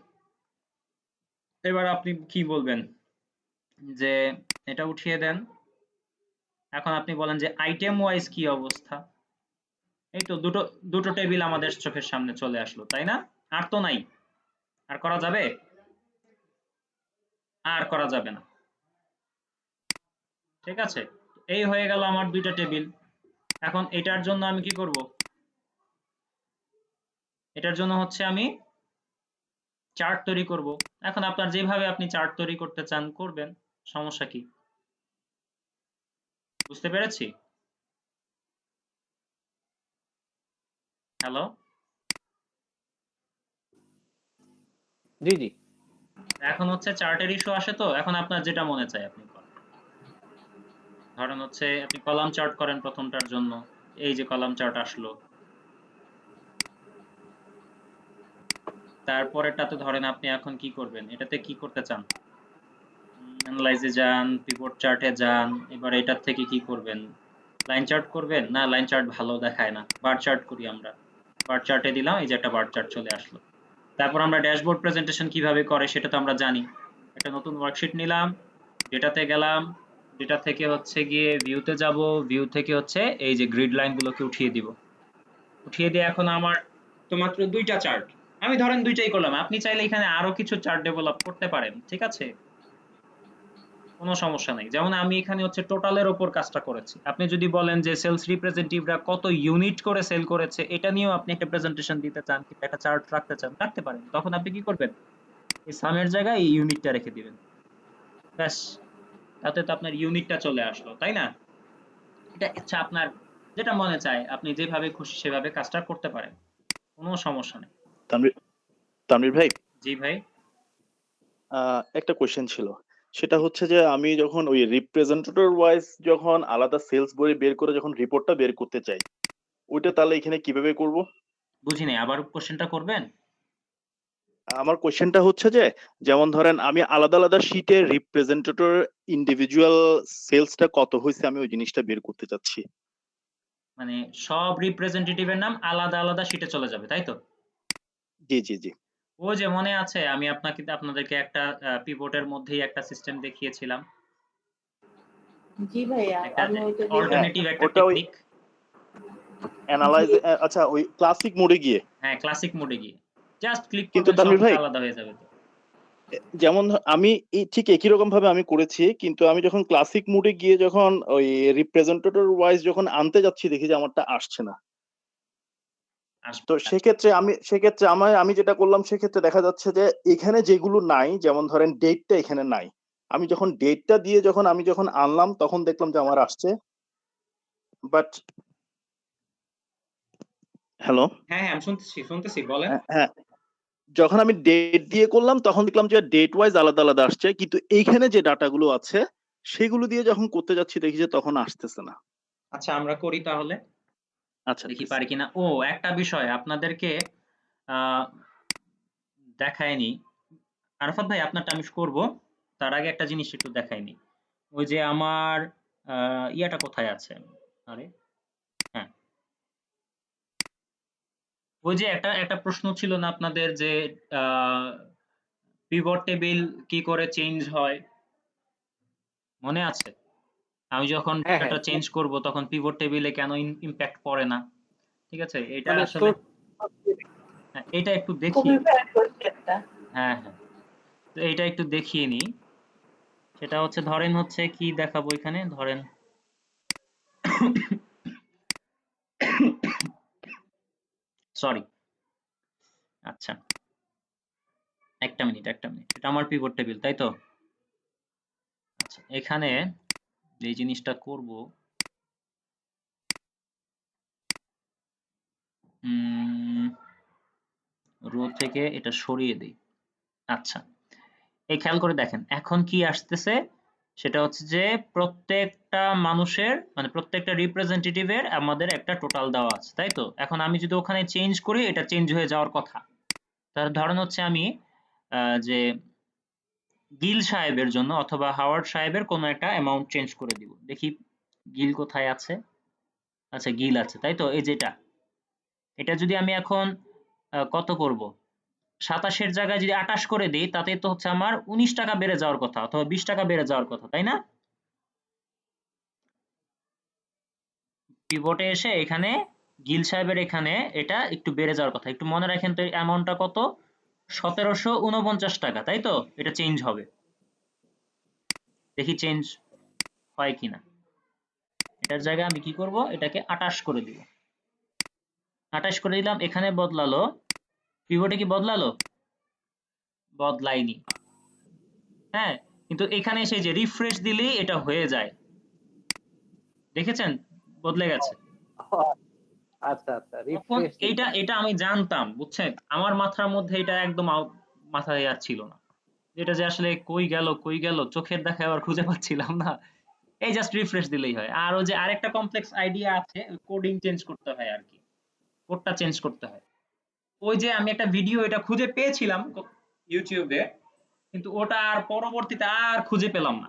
এবার আপনি কি বলবেন যে এটা উঠিয়ে দেন। এখন আপনি বলেন যে আইটেম ওয়াইজ কি অবস্থা। এই তো দুটো দুটো টেবিল আমাদের চোখের সামনে চলে আসলো, তাই না? আর তো নাই। আর করা যাবে? আর করা যাবে না। ঠিক আছে, এই হয়ে গেল আমার দুইটা টেবিল। এখন এটার জন্য আমি কি করব? এটার জন্য হচ্ছে আমি চার্ট তৈরি করব। এখন আপনার যেভাবে আপনি চার্ট তৈরি করতে চান করবেন, সমস্যা কি? বুঝতে পেরেছি? হ্যালো? জি, জি। এখন হচ্ছে চার্টের ইস্যু আসে, তো এখন আপনার যেটা মনে চায় আপনি করেন। ধরেন হচ্ছে আপনি কলাম চার্ট করেন প্রথমটার জন্য, এই যে কলাম চার্ট আসলো। তারপরেরটাতে ধরেন আপনি এখন কি করবেন, এটাতে কি করতে চান? অ্যানালাইজে যান, পিভট চার্টে যান। এবার এটার থেকে কি করবেন? লাইন চার্ট করবেন? না, লাইন চার্ট ভালো দেখায় না, বার চার্ট করি আমরা। বার চার্টে দিলাম, এই যে একটা বার চার্ট চলে আসলো। তারপর আমরা ড্যাশবোর্ড প্রেজেন্টেশন কিভাবে করে সেটা তো আমরা জানি। একটা নতুন ওয়ার্কশিট নিলাম, ডেটাতে গেলাম, ডেটা থেকে হচ্ছে গিয়ে ভিউতে যাব, ভিউ থেকে হচ্ছে এই যে গ্রিড লাইন গুলোকে উঠিয়ে দিব। উঠিয়ে দিয়ে এখন আমার তো মাত্র দুইটা চার্ট, আমি ধরেন দুইটাই করলাম। আপনি চাইলে এখানে আরো কিছু চার্ট ডেভেলপ করতে পারেন, ঠিক আছে, কোনো সমস্যা নাই। যেমন আমি এখানে হচ্ছে টোটালের উপর কাজটা করেছি। আপনি যদি বলেন যে সেলস রিপ্রেজেন্টেটিভরা কত ইউনিট করে সেল করেছে, এটা নিয়েও আপনি একটা প্রেজেন্টেশন দিতে চান কিংবা একটা চার্ট রাখতে চান, রাখতে পারেন। তখন আপনি কি করবেন, এই সামের জায়গায় এই ইউনিটটা রেখে দিবেন, ব্যাস। তাতে তো আপনার ইউনিটটা চলে আসলো, তাই না? এটা ইচ্ছা আপনার, যেটা মনে চায় আপনি যেভাবে খুশি সেভাবে কাজটা করতে পারেন, কোনো সমস্যা নেই। তানভীর তানভীর ভাই, জি ভাই। একটা কোয়েশ্চেন ছিল। সেটা হচ্ছে যে আমি যখন ওই রিপ্রেজেন্টেটিভ ওয়াইজ যখন আলাদা সেলস বই বের করে যখন রিপোর্টটা বের করতে চাই, ওইটা তাহলে এখানে কিভাবে করব? বুঝি নাই, আবার কোশ্চেনটা করবেন। আমার কোয়েশ্চেনটা হচ্ছে যে, যেমন ধরেন আমি আলাদা আলাদা শীটে রিপ্রেজেন্টেটিভ ইন্ডিভিজুয়াল সেলসটা কত হয়েছে আমি ওই জিনিসটা বের করতে চাচ্ছি। মানে সব রিপ্রেজেন্টেটিভের নাম আলাদা আলাদা শিটে চলে যাবে, তাই তো? জি জি জি। ও যে মনে আছে আমি আপনাদেরকে একটা পিভটের মধ্যেই একটা সিস্টেম দেখিয়েছিলাম, জি ভাইয়া, একটা আমি ওইটা দিয়ে হ্যাঁ, অল্টারনেটিভ একটা ওটা ওই টেকনিক। অ্যানালাইজ, জি আচ্ছা ওই ক্লাসিক মোডে গিয়ে। হ্যাঁ, ক্লাসিক মোডে গিয়ে জাস্ট ক্লিক কিন্তু করবেন, তানভীর সবটা ভাই, আলাদা হয়ে যাবে তো। যেমন আমি ঠিক একই রকম ভাবে আমি করেছি, কিন্তু আমি যখন ক্লাসিক মোডে গিয়ে যখন ওই রিপ্রেজেন্টেটিভ ওয়াইজ যখন আনতে যাচ্ছি দেখি যে আমারটা আসছে না। আসবে, তো আচ্ছা। সেক্ষেত্রে আমি যেটা করলাম, সেক্ষেত্রে দেখা যাচ্ছে যে এখানে যেগুলো নাই, যেমন ধরেন ডেটটা এখানে নাই। আমি যখন ডেটটা দিয়ে আমি যখন আনলাম তখন দেখলাম যে আমার আসছে। বাট হ্যালো, হ্যাঁ, হ্যাঁ, আমি শুনতেছি, শুনতেছি, বলেন। হ্যাঁ, যখন আমি ডেট দিয়ে করলাম তখন দেখলাম যে ডেট ওয়াইজ আলাদা আলাদা আসছে, কিন্তু এইখানে যে ডাটাগুলো আছে সেগুলো দিয়ে যখন করতে যাচ্ছি দেখি যে তখন আসতেছে না। আচ্ছা, আমরা করি তাহলে, আচ্ছা দেখি প্লিজ। পারি কিনা। ও, একটা বিষয় আপনাদেরকে আহ দেখায়নি। আরাফাত ভাই, আপনারটা আমি করব, তার আগে একটা জিনিস একটু দেখায়নি। ওই যে আমার ইয়াটা কোথায় আছে? আরে হ্যাঁ, ওই যে একটা একটা প্রশ্ন ছিল না আপনাদের যে পিভট টেবিল কি করে চেঞ্জ হয় মনে আছে? আমি যখন হ্যাঁ, ডাটা হ্যাঁ। চেঞ্জ করব তখন পিভট টেবিলে কেন ইমপ্যাক্ট পড়ে না, ঠিক আছে? এটা মানে আসলে source হ্যাঁ, এটা একটু দেখি। খুবই ভ্যালিড কোশ্চেনটা। হ্যাঁ হ্যাঁ, তো এটা একটু দেখিয়ে নিই। সেটা হচ্ছে ধরেন হচ্ছে কি দেখাবো এখানে, ধরেন সরি, আচ্ছা একটা মিনিট, এটা আমার পিভট টেবিল, তাই তো? আচ্ছা, এখানে যে জিনিসটা করব, রো থেকে এটা সরিয়ে দেই। আচ্ছা, এই খেয়াল করে দেখেন এখন কি আসতেছে, সেটা হচ্ছে যে প্রত্যেকটা মানুষের মানে প্রত্যেকটা রিপ্রেজেন্টেটিভের আমাদের একটা টোটাল দেওয়া আছে, তাই তো? এখন আমি যদি ওখানে চেঞ্জ করি এটা চেঞ্জ হয়ে যাওয়ার কথা। তার ধরেন হচ্ছে আমি যে গিল সাহেবের জন্য অথবা হাওয়ার্ড সাহেবের কোনো একটা অ্যামাউন্ট চেঞ্জ করে দিব। দেখি গিল কোথায় আছে। আচ্ছা, গিল আছে, তাই তো? এই যেটা, এটা যদি আমি এখন কত করব, 27 এর জায়গায় যদি 28 করে দিই তাতে তো হচ্ছে আমার 19 টাকা বেড়ে যাওয়ার কথা অথবা 20 টাকা বেড়ে যাওয়ার কথা, তাই না? পিভটে এসে এখানে গিল সাহেবের এখানে এটা একটু বেড়ে যাওয়ার কথা। একটু মনে রাখেন তো এই অ্যামাউন্টটা কত, 1749 টাকা, তাই তো? এটা চেঞ্জ হবে, দেখি চেঞ্জ হয় কিনা। এটার জায়গায় আমি কি করব, এটাকে 28 করে দিব। 28 করে দিলাম, এখানে বদলালো, পিভটে কি বদলালো? বদলায়নি। হ্যাঁ, কিন্তু এখানে এসে যে রিফ্রেশ দিলেই এটা হয়ে যায়, দেখেছেন বদলে গেছে। আচ্ছা, আচ্ছা, তখন রিফ্রেশ দিতে এটা আমি জানতাম, বুঝছেন? আমার মাথার মধ্যে এটা একদম মাথায় আর ছিল না, এটা যে আসলে কই গেল চোখের দেখা আবার খুঁজে পাচ্ছিলাম না। এই জাস্ট রিফ্রেশ দিলেই হয়। আর ওই যে আরেকটা কমপ্লেক্স আইডিয়া আছে, কোডিং চেঞ্জ করতে হয় আর কি, কোডটা চেঞ্জ করতে হয়। ওই যে আমি একটা ভিডিও এটা খুঁজে পেয়েছিলাম ইউটিউবে, কিন্তু ওটা আর পরবর্তীতে আর খুঁজে পেলাম না,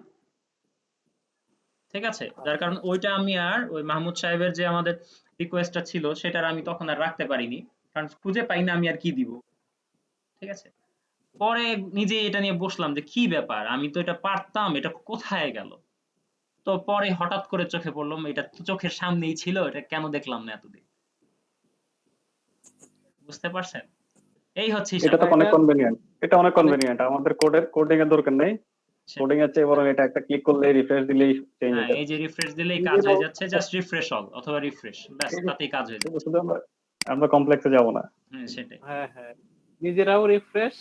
ঠিক আছে? যার কারণে ওইটা আমি আর ওই মাহমুদ সাহেবের যে আমাদের রিকোয়েস্টটা ছিল সেটার আমি তখন আর রাখতে পারিনি, কারণ খুঁজে পাই না আমি আর কি দিব, ঠিক আছে? পরে নিজে এটা নিয়ে বসলাম যে কি ব্যাপার, আমি তো এটা পারতাম, এটা কোথায় গেল? তো পরে হঠাৎ করে চোখে পড়লো এটা তো চোখের সামনেই ছিল, এটা কেন দেখলাম না এতদিন, বুঝতে পারছেন? এই হচ্ছে এটা হিসাব। তো অনেক এটা কনভেনিয়েন্ট, এটা অনেক অনেক কনভেনিয়েন্ট। আমাদের কোডিং এর দরকার নেই, কোডিং এর চেয়ে বরং এটা একটা ক্লিক করলেই রিফ্রেশ দিলেই চেঞ্জ হ্যাঁ, হয়ে এই যাচ্ছে। যে রিফ্রেশ দিলেই কাজ নিজেরাও হয়ে যাচ্ছে, জাস্ট রিফ্রেশ অল অথবা রিফ্রেশ, ব্যাস এই যে তাতেই কাজ হয়ে শুধু যাচ্ছে। শুধু আমরা কমপ্লেক্সে যাব না। হ্যাঁ, সেটাই। হ্যাঁ, হ্যাঁ, নিজেরাও রিফ্রেশ,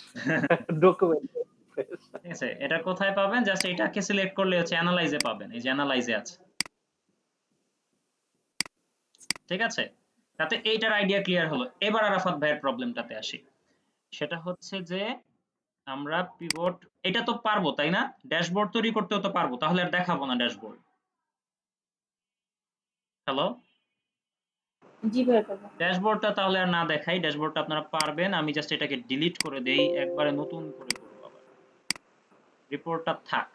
ডকুমেন্ট রিফ্রেশ। ঠিক আছে, এটা কোথায় পাবেন? জাস্ট এটাকে সিলেক্ট করলে হচ্ছে অ্যানালাইজে পাবেন, এই যে অ্যানালাইজে আছে, ঠিক আছে? তাতে এইটার আইডিয়া ক্লিয়ার হলো। এবার আরাফাত ভাইয়ের প্রবলেমটাতে আসি। সেটা হচ্ছে যে আমরা পিভট এটা তো পারবো, তাই না? ড্যাশবোর্ড তৈরি করতেও তো পারবো, তাহলে আর দেখাবো না ড্যাশবোর্ড। হ্যালো, জি ভাই বাবা। ড্যাশবোর্ডটা তাহলে আর না দেখাই, ড্যাশবোর্ডটা আপনারা পারবেন। আমি জাস্ট এটাকে ডিলিট করে দেই, একবারে নতুন করে করবো আবার। রিপোর্টটা থাক,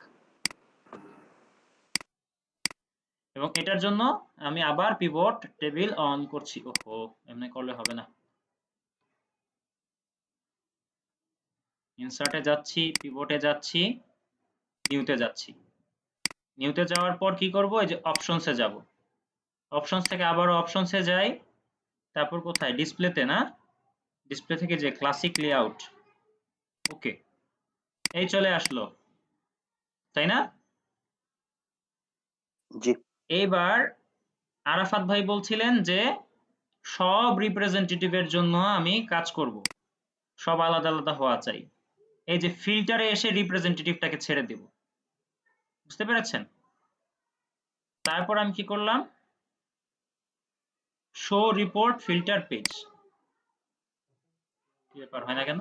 এবং এটার জন্য আমি আবার পিভট টেবিল অন করছি। ওহো, এমনি করলে হবে না। ইনসার্টে যাচ্ছি, পিভটে যাচ্ছি, নিউতে যাচ্ছি। নিউতে যাওয়ার পর কি করব, এই যে অপশনসে যাব, অপশনস থেকে আবারও অপশনসে যাই, তারপর কোথায়, ডিসপ্লেতে না, ডিসপ্লে থেকে যে ক্লাসিক লেআউট, ওকে, এই চলে আসলো, তাই না? জি। এইবার আরাফাত ভাই বলছিলেন যে সব রিপ্রেজেন্টেটিভের জন্য আমি কাজ করব, সব আলাদা আলাদা হওয়া চাই। এই যে ফিল্টারে এসে রিপ্রেজেন্টেটিভটাকে ছেড়ে দেব, বুঝতে পেরেছেন? তারপর আমি কি করলাম, শো রিপোর্ট ফিল্টার পেজ। কি ব্যাপার, হয় না কেন?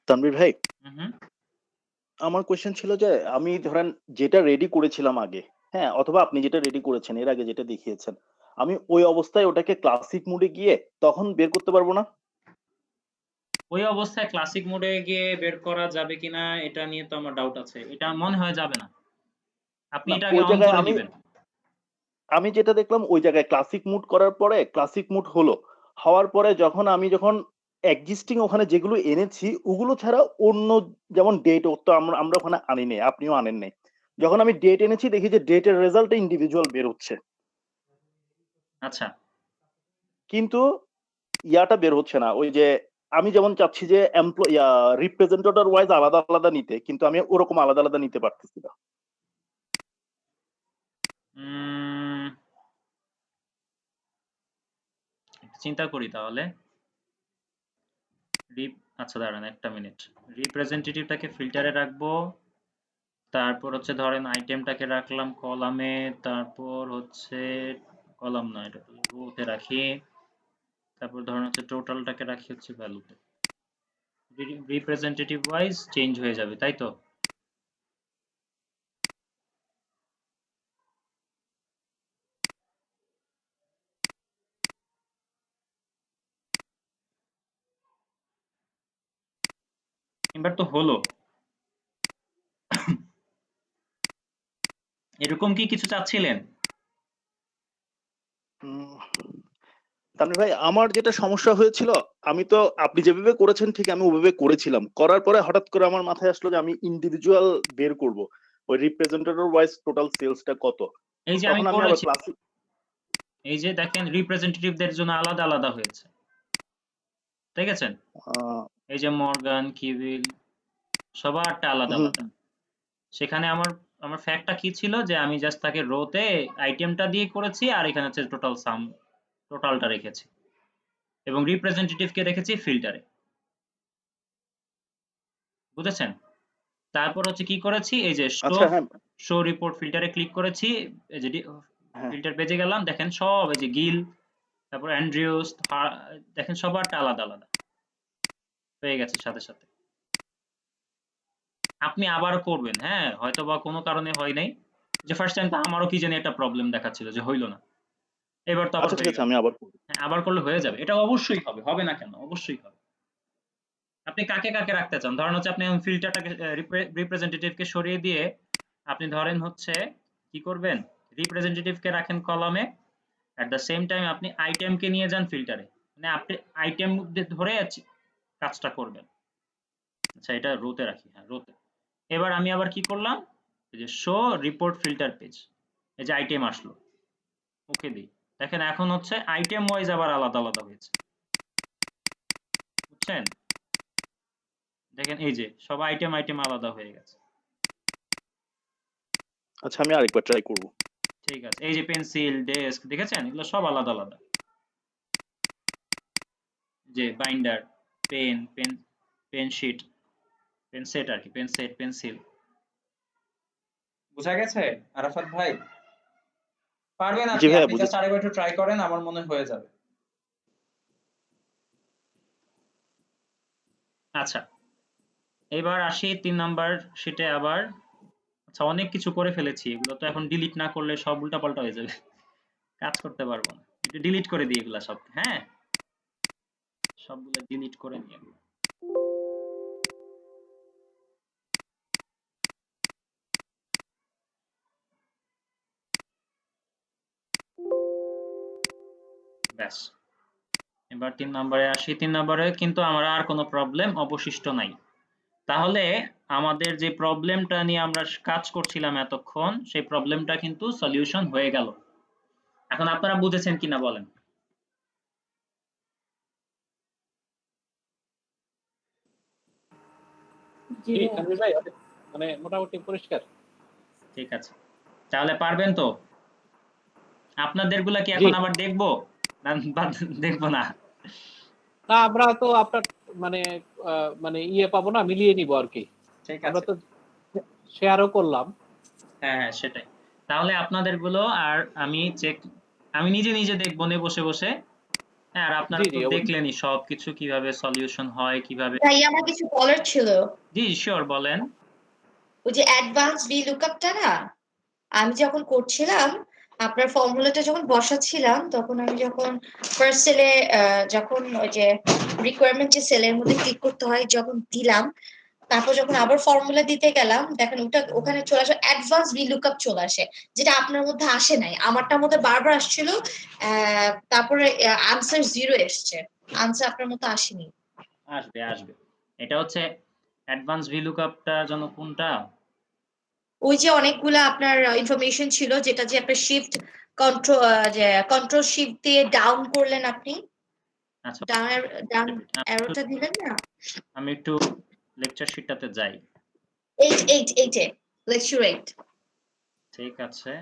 তানভীর ভাই, হুম, আমার কোয়েশ্চেন ছিল যে আমি ধরেন যেটা রেডি করেছিলাম আগে, হ্যাঁ, অথবা আপনি যেটা রেডি করেছেন এর আগে যেটা দেখিয়েছেন, আমি ওই অবস্থায় ওটাকে ক্লাসিক মোডে গিয়ে তখন বের করতে পারবো না? ওই অবস্থায় ক্লাসিক মোডে গিয়ে বের করা যাবে কিনা এটা নিয়ে তো আমার ডাউট আছে, এটা মনে হয় যাবে না। আপনি না, এটা আগে ওই অন জায়গায় করে আমি দিবেন। আমি যেটা দেখলাম ওই জায়গায় ক্লাসিক মুড করার পরে ক্লাসিক মুড হলো, হওয়ার পরে যখন এক্সিস্টিং ওখানে যেগুলো এনেছি ওগুলো ছাড়া অন্য, যেমন ডেট, তো আমরা ওখানে আনি নাই, আপনিও আনেন নাই। যখন আমি ডেট এনেছি দেখি যে ডেটের রেজাল্ট ইন্ডিভিজুয়াল বের হচ্ছে, আচ্ছা, কিন্তু ইয়াটা বের হচ্ছে না। ওই যে আমি যেমন চাচ্ছি যে রিপ্রেজেন্টেটর ওয়াইজ আলাদা আলাদা নিতে, কিন্তু আমি ওরকম আলাদা আলাদা নিতে পারতেছি না। একটু চিন্তা করি তাহলে। আচ্ছা দাঁড়ান একটা মিনিট। রিপ্রেজেন্টেটিভটাকে ফিল্টারে রাখবো, তারপর হচ্ছে ধরেন আইটেমটাকে রাখলাম কলামে, তারপর হচ্ছে কলাম না, এটা রোতে রাখি, তারপর ধরেন হচ্ছে টোটালটাকে রাখি হচ্ছে ভ্যালুতে। রিপ্রেজেন্টেটিভ ওয়াইজ চেঞ্জ হয়ে যাবে, তাই তো? এবার তো হলো। এরকম কি কিছু চাচ্ছিলেন? তানভীর ভাই, আমার যেটা সমস্যা হয়েছিল, আমি তো আপনি যেভাবে করেছেন ঠিক আমি ওভাবে করেছিলাম, করার পরে হঠাৎ করে আমার মাথায় আসলো যে আমি ইন্ডিভিজুয়াল বের করব, ওই রিপ্রেজেন্টেটর ওয়াইজ টোটাল সেলসটা কত। এই যে আমি তখন আমি আবার করেছি, ক্লাস, এই যে দেখেন রিপ্রেজেন্টেটিভদের জন্য আলাদা আলাদা হয়েছে, দেখেছেন? এই যে মর্গান, কিভিল, সবারটা আলাদা আলাদা। সেখানে আমার আমার ফ্যাক্টটা কি ছিল যে আমি জাস্ট তাকে রোতে আইটেমটা দিয়ে করেছি, আর এখানে হচ্ছে টোটাল সাম, টোটালটা রেখেছি, এবং রিপ্রেজেন্টেটিভকে রেখেছি ফিল্টারে। বুঝেছেন? তারপর হচ্ছে কি করেছি, এই যে আচ্ছা হ্যাঁ শো রিপোর্ট ফিল্টারে ক্লিক করেছি, এই যে হ্যাঁ ফিল্টার পেজে গেলাম, দেখেন সব এই যে গিল, তারপর অ্যান্ড্রিউস, দেখেন সবারটা আলাদা আলাদা হয়ে গেছে সাথে সাথে। আপনি আবার করবেন, হ্যাঁ, হয়তো বা কোনো কারণে হয় নাই, যে ফার্স্ট টাইম তো আমারও কি জানি একটা প্রবলেম দেখাচ্ছিল যে হইল না, এবার তো আবার আচ্ছা ঠিক হয়ে আছে, গেল। আমি আবার করব। হ্যাঁ, আবার করলে হয়ে যাবে, এটা অবশ্যই হবে, হবে না কেন, অবশ্যই হবে। আপনি কাকে কাকে রাখতে চান? ধরেন হচ্ছে আপনি ফিল্টারটাকে রিপ্রেজেন্টেটিভকে সরিয়ে দিয়ে আপনি ধরেন হচ্ছে কি করবেন, রিপ্রেজেন্টেটিভকে রাখেন কলামে, এট দ্য সেম টাইম আপনি আইটেমকে নিয়ে যান ফিল্টারে, মানে আপনি আইটেম ধরে কাজটা করবেন। আচ্ছা, এটা রোতে রাখি, হ্যাঁ রোতে। এবার আমি আবার কি করলাম, এই যে শো রিপোর্ট ফিল্টার পেজ, এই যে আইটেম আসলো, ওকে দিই, দেখেন এখন হচ্ছে আইটেম ওয়াইজ আবার আলাদা আলাদা হয়েছে, বুঝছেন? দেখেন এই যে সব আইটেম আইটেম আলাদা হয়ে গেছে। আচ্ছা, আমি আরেকবার ট্রাই করব। ঠিক আছে, এই যে পেন্সিল, ডেস্ক, দেখেছেন এগুলো সব আলাদা আলাদা, যে binder, pen, pen sheet, pen set আর কি, পেন সেট, পেন্সিল। বুঝা গেছে আরাফাত ভাই? পারবেন জি আপনি, ভাইয়া, আপনি জাস্ট বুঝেছি। আরেকবার একটু ট্রাই করেন, আমার মনে হয় হয়ে যাবে। আচ্ছা, এবার আসি 3 নাম্বার শিটে আবার। আচ্ছা, অনেক কিছু করে ফেলেছি, এগুলো তো এখন ডিলিট না করলে সব উল্টাপাল্টা হয়ে যাবে, কাজ করতে পারবো না। একটু ডিলিট করে দিই এগুলা সব, হ্যাঁ সবগুলো ডিলিট করে নিই। ব্যাস, এবার 3 নম্বরে আসি। 3 নম্বরে কিন্তু আমার আর কোনো প্রবলেম অবশিষ্ট নাই। তাহলে আমাদের যে প্রবলেমটা নিয়ে আমরা কাজ করছিলাম এতক্ষণ, সেই প্রবলেমটা কিন্তু সলিউশন হয়ে গেল। এখন আপনারা বুঝেছেন কিনা বলেন? জি জি, ভাইয়া। তানভীর ভাই, মানে মোটামুটি পরিষ্কার। ঠিক আছে, তাহলে পারবেন তো? আপনাদেরগুলা কি জি, এখন আবার দেখবো না দেখবো না? না আমরা তো আপনার মানে মানে ইয়ে পাবো না, মিলিয়ে নিব আর কি। ঠিক আমরা আছে, তো শেয়ারও করলাম। হ্যাঁ হ্যাঁ সেটাই। তাহলে আপনাদেরগুলো আর আমি নিজে নিজে দেখবো নে বসে বসে। হ্যাঁ, আর জি আপনারা তো জি অবশ্যই। দেখলেনই সবকিছু কিভাবে সলিউশন হয়, কিভাবে। ভাই আমার কিছু বলার ছিল। জি শিওর, বলেন। ওই যে অ্যাডভান্স ভি লুকআপটা না, আমি যখন করছিলাম, আপনার ফর্মুলাটা যখন বসাচ্ছিলাম, তখন আমি যখন ফার্স্ট সেলে যখন ওই যে রিকোয়ারমেন্ট যে সেলের মধ্যে ক্লিক করতে হয় যখন দিলাম, তারপর যখন আবার ফর্মুলা দিতে গেলাম, দেখেন ওটা ওখানে চলে আসে অ্যাডভান্স ভি লুকআপ চলে আসে, যেটা আপনার মধ্যে আসে নাই, আমারটার মধ্যে বারবার আসছিল। তারপরে আনসার 0 এসছে, আনসার আপনার মধ্যে আসেনি। আসবে আসবে। এটা হচ্ছে অ্যাডভান্স ভিলুকআপটার জন্য কোনটা? ওই যে অনেকগুলা আপনার ইনফরমেশন ছিল যেটা যে আপনার শিফট কন্ট্রোল যে কন্ট্রোল শিফট দিয়ে ডাউন করলেন আপনি, আচ্ছা, ডাউন wait, অ্যারোটা দিলেন না? আমি একটু লেকচার শিটটাতে যাই। এইটে লেকচার 8। ঠিক আছে,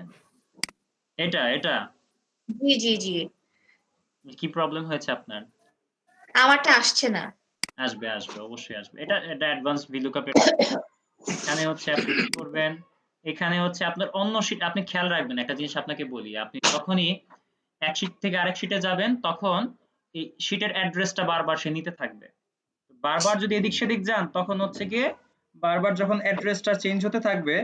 এটা জি জি জি, কি প্রবলেম হয়েছে আপনার? আমারটা আসছে না। আসবে আসবে, অবশ্যই আসবে। এটা অ্যাডভান্স ভিলুকআপের। এখানে হচ্ছে আপনি কি করবেন, এখানে হচ্ছে আপনার অন্য শিট আপনি খেয়াল রাখবেন। একটা জিনিস আপনাকে বলি, আপনি যখনই এক শিট থেকে আরেক শিটে যাবেন তখন এই শিটের অ্যাড্রেসটা বারবার সে নিতে থাকবে। বারবার যদি এদিক সেদিক যান তখন হচ্ছে গিয়ে বারবার যখন অ্যাড্রেসটা চেঞ্জ হতে থাকবে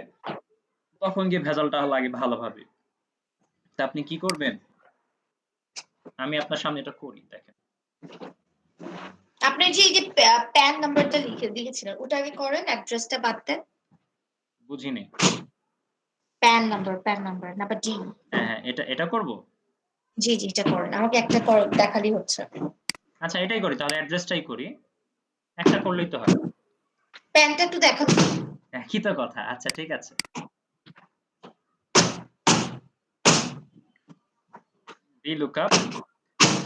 তখন গিয়ে ভেজালটা লাগে ভালোভাবে। তা আপনি কি করবেন, আমি আপনার সামনে এটা করি, দেখেন। আপনি যে এই যে প্যান নাম্বারটা লিখেছিলেন ওটা আগে করেন, অ্যাড্রেসটা বাদ দেন। বুঝিনি। Pan number number D. হ্যাঁ হ্যাঁ, এটা করব। জি জি, এটা করেন, আমাকে একটা দেখালেই হচ্ছে। আচ্ছা, এটাই করি তাহলে, অ্যাড্রেসটাই করি। একটা করলেই তো হয়। প্যানটা একটু দেখান। একই তো কথা। আচ্ছা ঠিক আছে,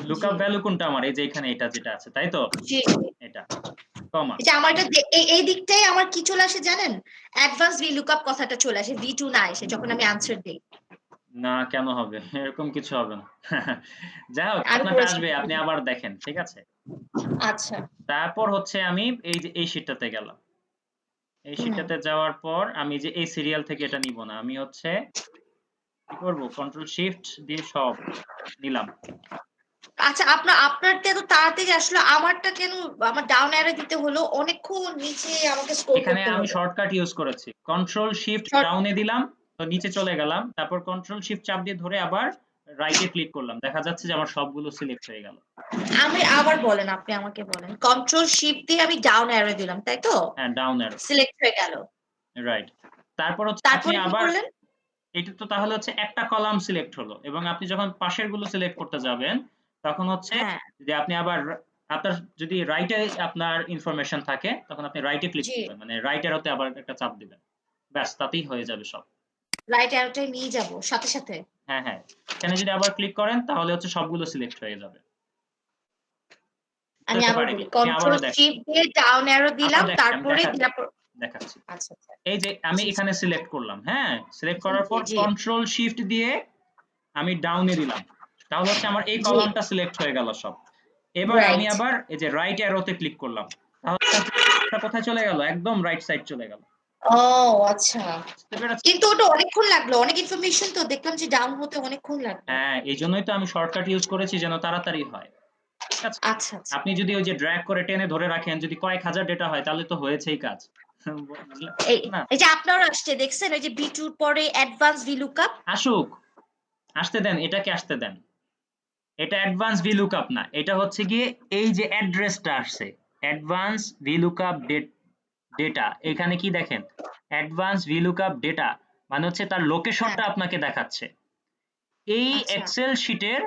লুকআপ ভ্যালু কোনটা আমার? এই যে এখানে এটা যেটা আছে, তাই তো? জি এটা কমা। এটা আমার এটা এই দিকটাই আমার কি চলে আসে জানেন, অ্যাডভান্স VLOOKUP কথাটা চলে আসে, V2 না এসে যখন আমি আনসার দেই। না, কেন হবে? এরকম কিছু হবে না। যাই হোক, আমি আপনারটা করেছি। আসবে, আপনি আবার দেখেন, ঠিক আছে? আচ্ছা। তারপর হচ্ছে আমি এই যে এই শীটটাতে গেলাম। এই শীটটাতে যাওয়ার পর আমি যে এই সিরিয়াল থেকে এটা নিব না, আমি হচ্ছে কি করব, কন্ট্রোল শিফট দিয়ে সব নিলাম। আচ্ছা, আপনারটা এত তাড়াতাড়ি আসলে, আমারটা কেন আমার ডাউন অ্যারো দিতে হলো, অনেকক্ষণ নিচে আমাকে স্ক্রল এখানে করতে আমি হলো। শর্টকাট ইউজ করেছি, কন্ট্রোল শিফট ডাউনে দিলাম, তো নিচে চলে গেলাম, তারপর কন্ট্রোল শিফট চাপ দিয়ে ধরে আবার রাইটে ক্লিক করলাম, দেখা যাচ্ছে যে আমার সবগুলো সিলেক্ট হয়ে গেল। আমি আবার বলেন, আপনি আমাকে বলেন, কন্ট্রোল শিফট দিয়ে আমি ডাউন অ্যারো দিলাম, তাই তো? হ্যাঁ, ডাউন অ্যারো, সিলেক্ট হয়ে গেল। রাইট। তারপর হচ্ছে আপনি তারপরে কি আবার করলেন? এটা তো তাহলে হচ্ছে একটা কলাম সিলেক্ট হলো, এবং আপনি যখন পাশের গুলো সিলেক্ট করতে যাবেন তখন হচ্ছে হ্যাঁ যে আপনি আবার আপনার যদি রাইটে আপনার ইনফরমেশন থাকে তখন আপনি রাইটে ক্লিক জি, করবেন, মানে রাইট অ্যারোতে আবার একটা চাপ দিবেন, ব্যাস তাতেই হয়ে যাবে সব। রাইট অ্যারোটাই নিয়ে যাব সাথে সাথে। হ্যাঁ হ্যাঁ, এখানে যদি আবার ক্লিক করেন তাহলে হচ্ছে সবগুলো সিলেক্ট হয়ে যাবে। আমি হতে আবার পারে বলি, কি, আমি কন্ট্রোল আবারও দেখ, শিফট দিয়ে ডাউন অ্যারো দিলাম, আবারও দেখ, আমি তারপরে দেখাচ্ছি। আচ্ছা আচ্ছা। এই যে আমি জি এখানে সিলেক্ট করলাম, হ্যাঁ, সিলেক্ট করার জি পর জি কন্ট্রোল শিফট দিয়ে আমি ডাউনে দিলাম, তাহলে হচ্ছে আমার এই জি, কলামটা সিলেক্ট হয়ে গেল সব। এবার আমি রাইট। আবার এই যে রাইট অ্যারোতে ক্লিক করলাম, তাহলে এটা কোথায় চলে গেল? একদম রাইট সাইড চলে গেল। ও আচ্ছা, বুঝতে পেরেছেন? কিন্তু ওটা অনেকক্ষণ লাগলো, অনেক ইনফরমেশন তো দেখলাম যে ডাউন হতে অনেকক্ষণ লাগলো। হ্যাঁ, এই জন্যই তো আমি শর্টকাট ইউজ করেছি যেন তাড়াতাড়ি হয়। ঠিক আছে, আচ্ছা আচ্ছা। আপনি যদি ওই যে ড্র্যাগ করে টেনে ধরে রাখেন, যদি কয়েক হাজার ডেটা হয় তাহলে তো হয়েছেই কাজ। বুঝলেন এই না? এই যে আপনার আসছে দেখছেন, ওই যে B2 পরে অ্যাডভান্স VLOOKUP। আসুক, আসতে দেন, এটাকে আসতে দেন। এটা অ্যাডভান্স VLOOKUP না, এটা হচ্ছে গিয়ে এই যে অ্যাড্রেসটা আসছে, অ্যাডভান্স VLOOKUP ডেটা। এখানে কি দেখেন, অ্যাডভান্স VLOOKUP ডেটা মানে হচ্ছে তার লোকেশনটা হ্যাঁ আপনাকে দেখাচ্ছে। এই আচ্ছা এক্সেল শিটের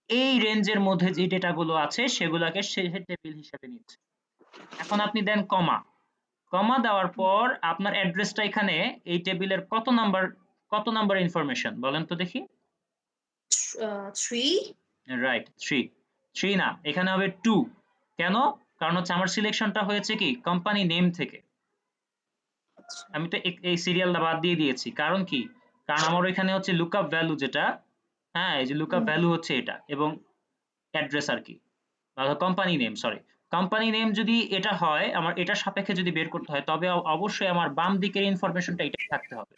এই রেঞ্জের মধ্যে যে ডেটাগুলো আছে সেগুলোকে সে টেবিল হিসেবে নিচ্ছে। এখন আপনি দেন কমা, কমা দেওয়ার পর আপনার অ্যাড্রেসটা এখানে এই টেবিলের কত নাম্বার ইনফরমেশন বলেন তো দেখি? 3। রাইট, 3 না, এখানে হবে 2। কেন? কারণ হচ্ছে আমার সিলেকশনটা হয়েছে কি কোম্পানি নেম থেকে। আমি তো এই সিরিয়ালটা বাদ দিয়ে দিয়েছি, কারণ কি, কারণ আমার এখানে হচ্ছে লুকআপ ভ্যালু যেটা, হ্যাঁ এই যে লুকআপ ভ্যালু হচ্ছে এটা, এবং অ্যাড্রেস আর কি, company name, sorry, company name যদি এটা হয়, আমার এটার সাপেক্ষে যদি বের করতে হয় তবে অবশ্যই আমার বাম দিকের ইনফরমেশনটা এটাই থাকতে হবে।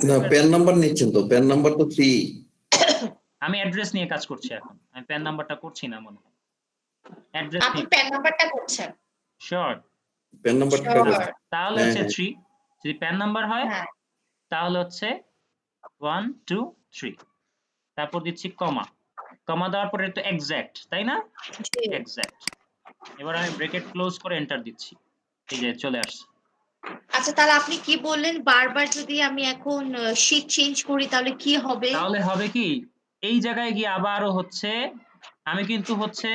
না, প্যান নাম্বার নিচ্ছেন তো, প্যান নাম্বার তো 3। আমি অ্যাড্রেস নিয়ে কাজ করছি এখন, আমি প্যান নাম্বারটা করছি না মনে হয়, অ্যাড্রেস আপনি নিয়ে। প্যান নাম্বারটা করছেন? শিওর? প্যান নাম্বারটা Sure. তাহলে হ্যাঁ হচ্ছে হ্যাঁ 3, যদি প্যান নাম্বার হয় হ্যাঁ তাহলে হচ্ছে 1 2 3, তারপর দিচ্ছি কমা, কমা দেওয়ার পরে তো এক্সাক্ট, তাই না? জি। এক্সাক্ট। এবার আমি ব্র্যাকেট ক্লোজ করে এন্টার দিচ্ছি, এই যে চলে আসছে। আচ্ছা, তাহলে আপনি কি বললেন, বারবার যদি আমি এখন শীট চেঞ্জ করি তাহলে কি হবে? তাহলে হবে কি, এই জায়গায় গিয়ে আবারও হচ্ছে আমি কিন্তু হচ্ছে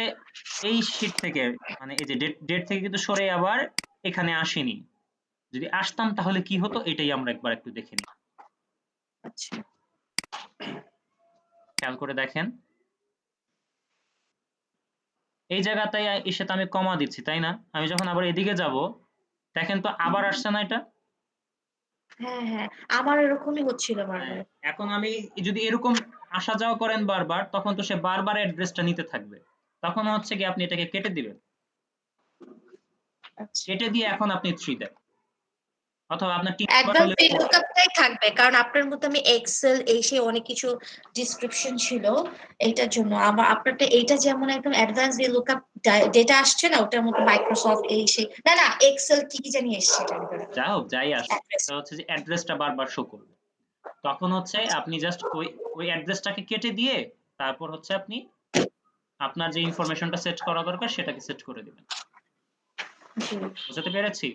এই শীট থেকে মানে এই যে ডেট থেকে কিন্তু সরে আবার এখানে আসিনি। যদি আসতাম তাহলে কি হতো এটাই আমরা একবার একটু দেখে নিই। আচ্ছা খেয়াল করে দেখেন এই জায়গাটায় এসে তো আমি কমা দিচ্ছি তাই না? আমি যখন আবার এদিকে যাব দেখেন তো আবার আসছে না এটা? হ্যাঁ হ্যাঁ আমার এরকমই হচ্ছিল বারবার। এখন আমি যদি এরকম আসা যাওয়া করেন বারবার তখন তো সে বারবার অ্যাড্রেসটা নিতে থাকবে। তখন হচ্ছে কি আপনি এটাকে কেটে দিবেন। আচ্ছা কেটে দিয়ে এখন আপনি 3 দেন। অথবা আপনার টিম নাম্বার অ্যাডভান্স হলে 4 দেন। VLOOKUP-টাই থাকবে কারণ আপনার মতো আমি এক্সেল এই সেই অনেক কিছু ডিসক্রিপশন ছিল এইটার জন্য। আমার আপনারটা এইটা যেমন একদম অ্যাডভান্স VLOOKUP ডেটা আসছে না ওটার মতো মাইক্রোসফট এই সেই না না এক্সেল কি কি জানি এসছে এটার ভিতরে যা হোক যাই আসুক অ্যাড্রেস। এটা হচ্ছে যে অ্যাড্রেসটা বারবার শো করবে। তখন হচ্ছে আপনি জাস্ট ওই অ্যাড্রেসটাকে কেটে দিয়ে তারপর হচ্ছে আপনি আপনার যে ইনফরমেশনটা সেট করা দরকার সেটাকে সেট করে দিবেন। জি বুঝতে পেরেছি?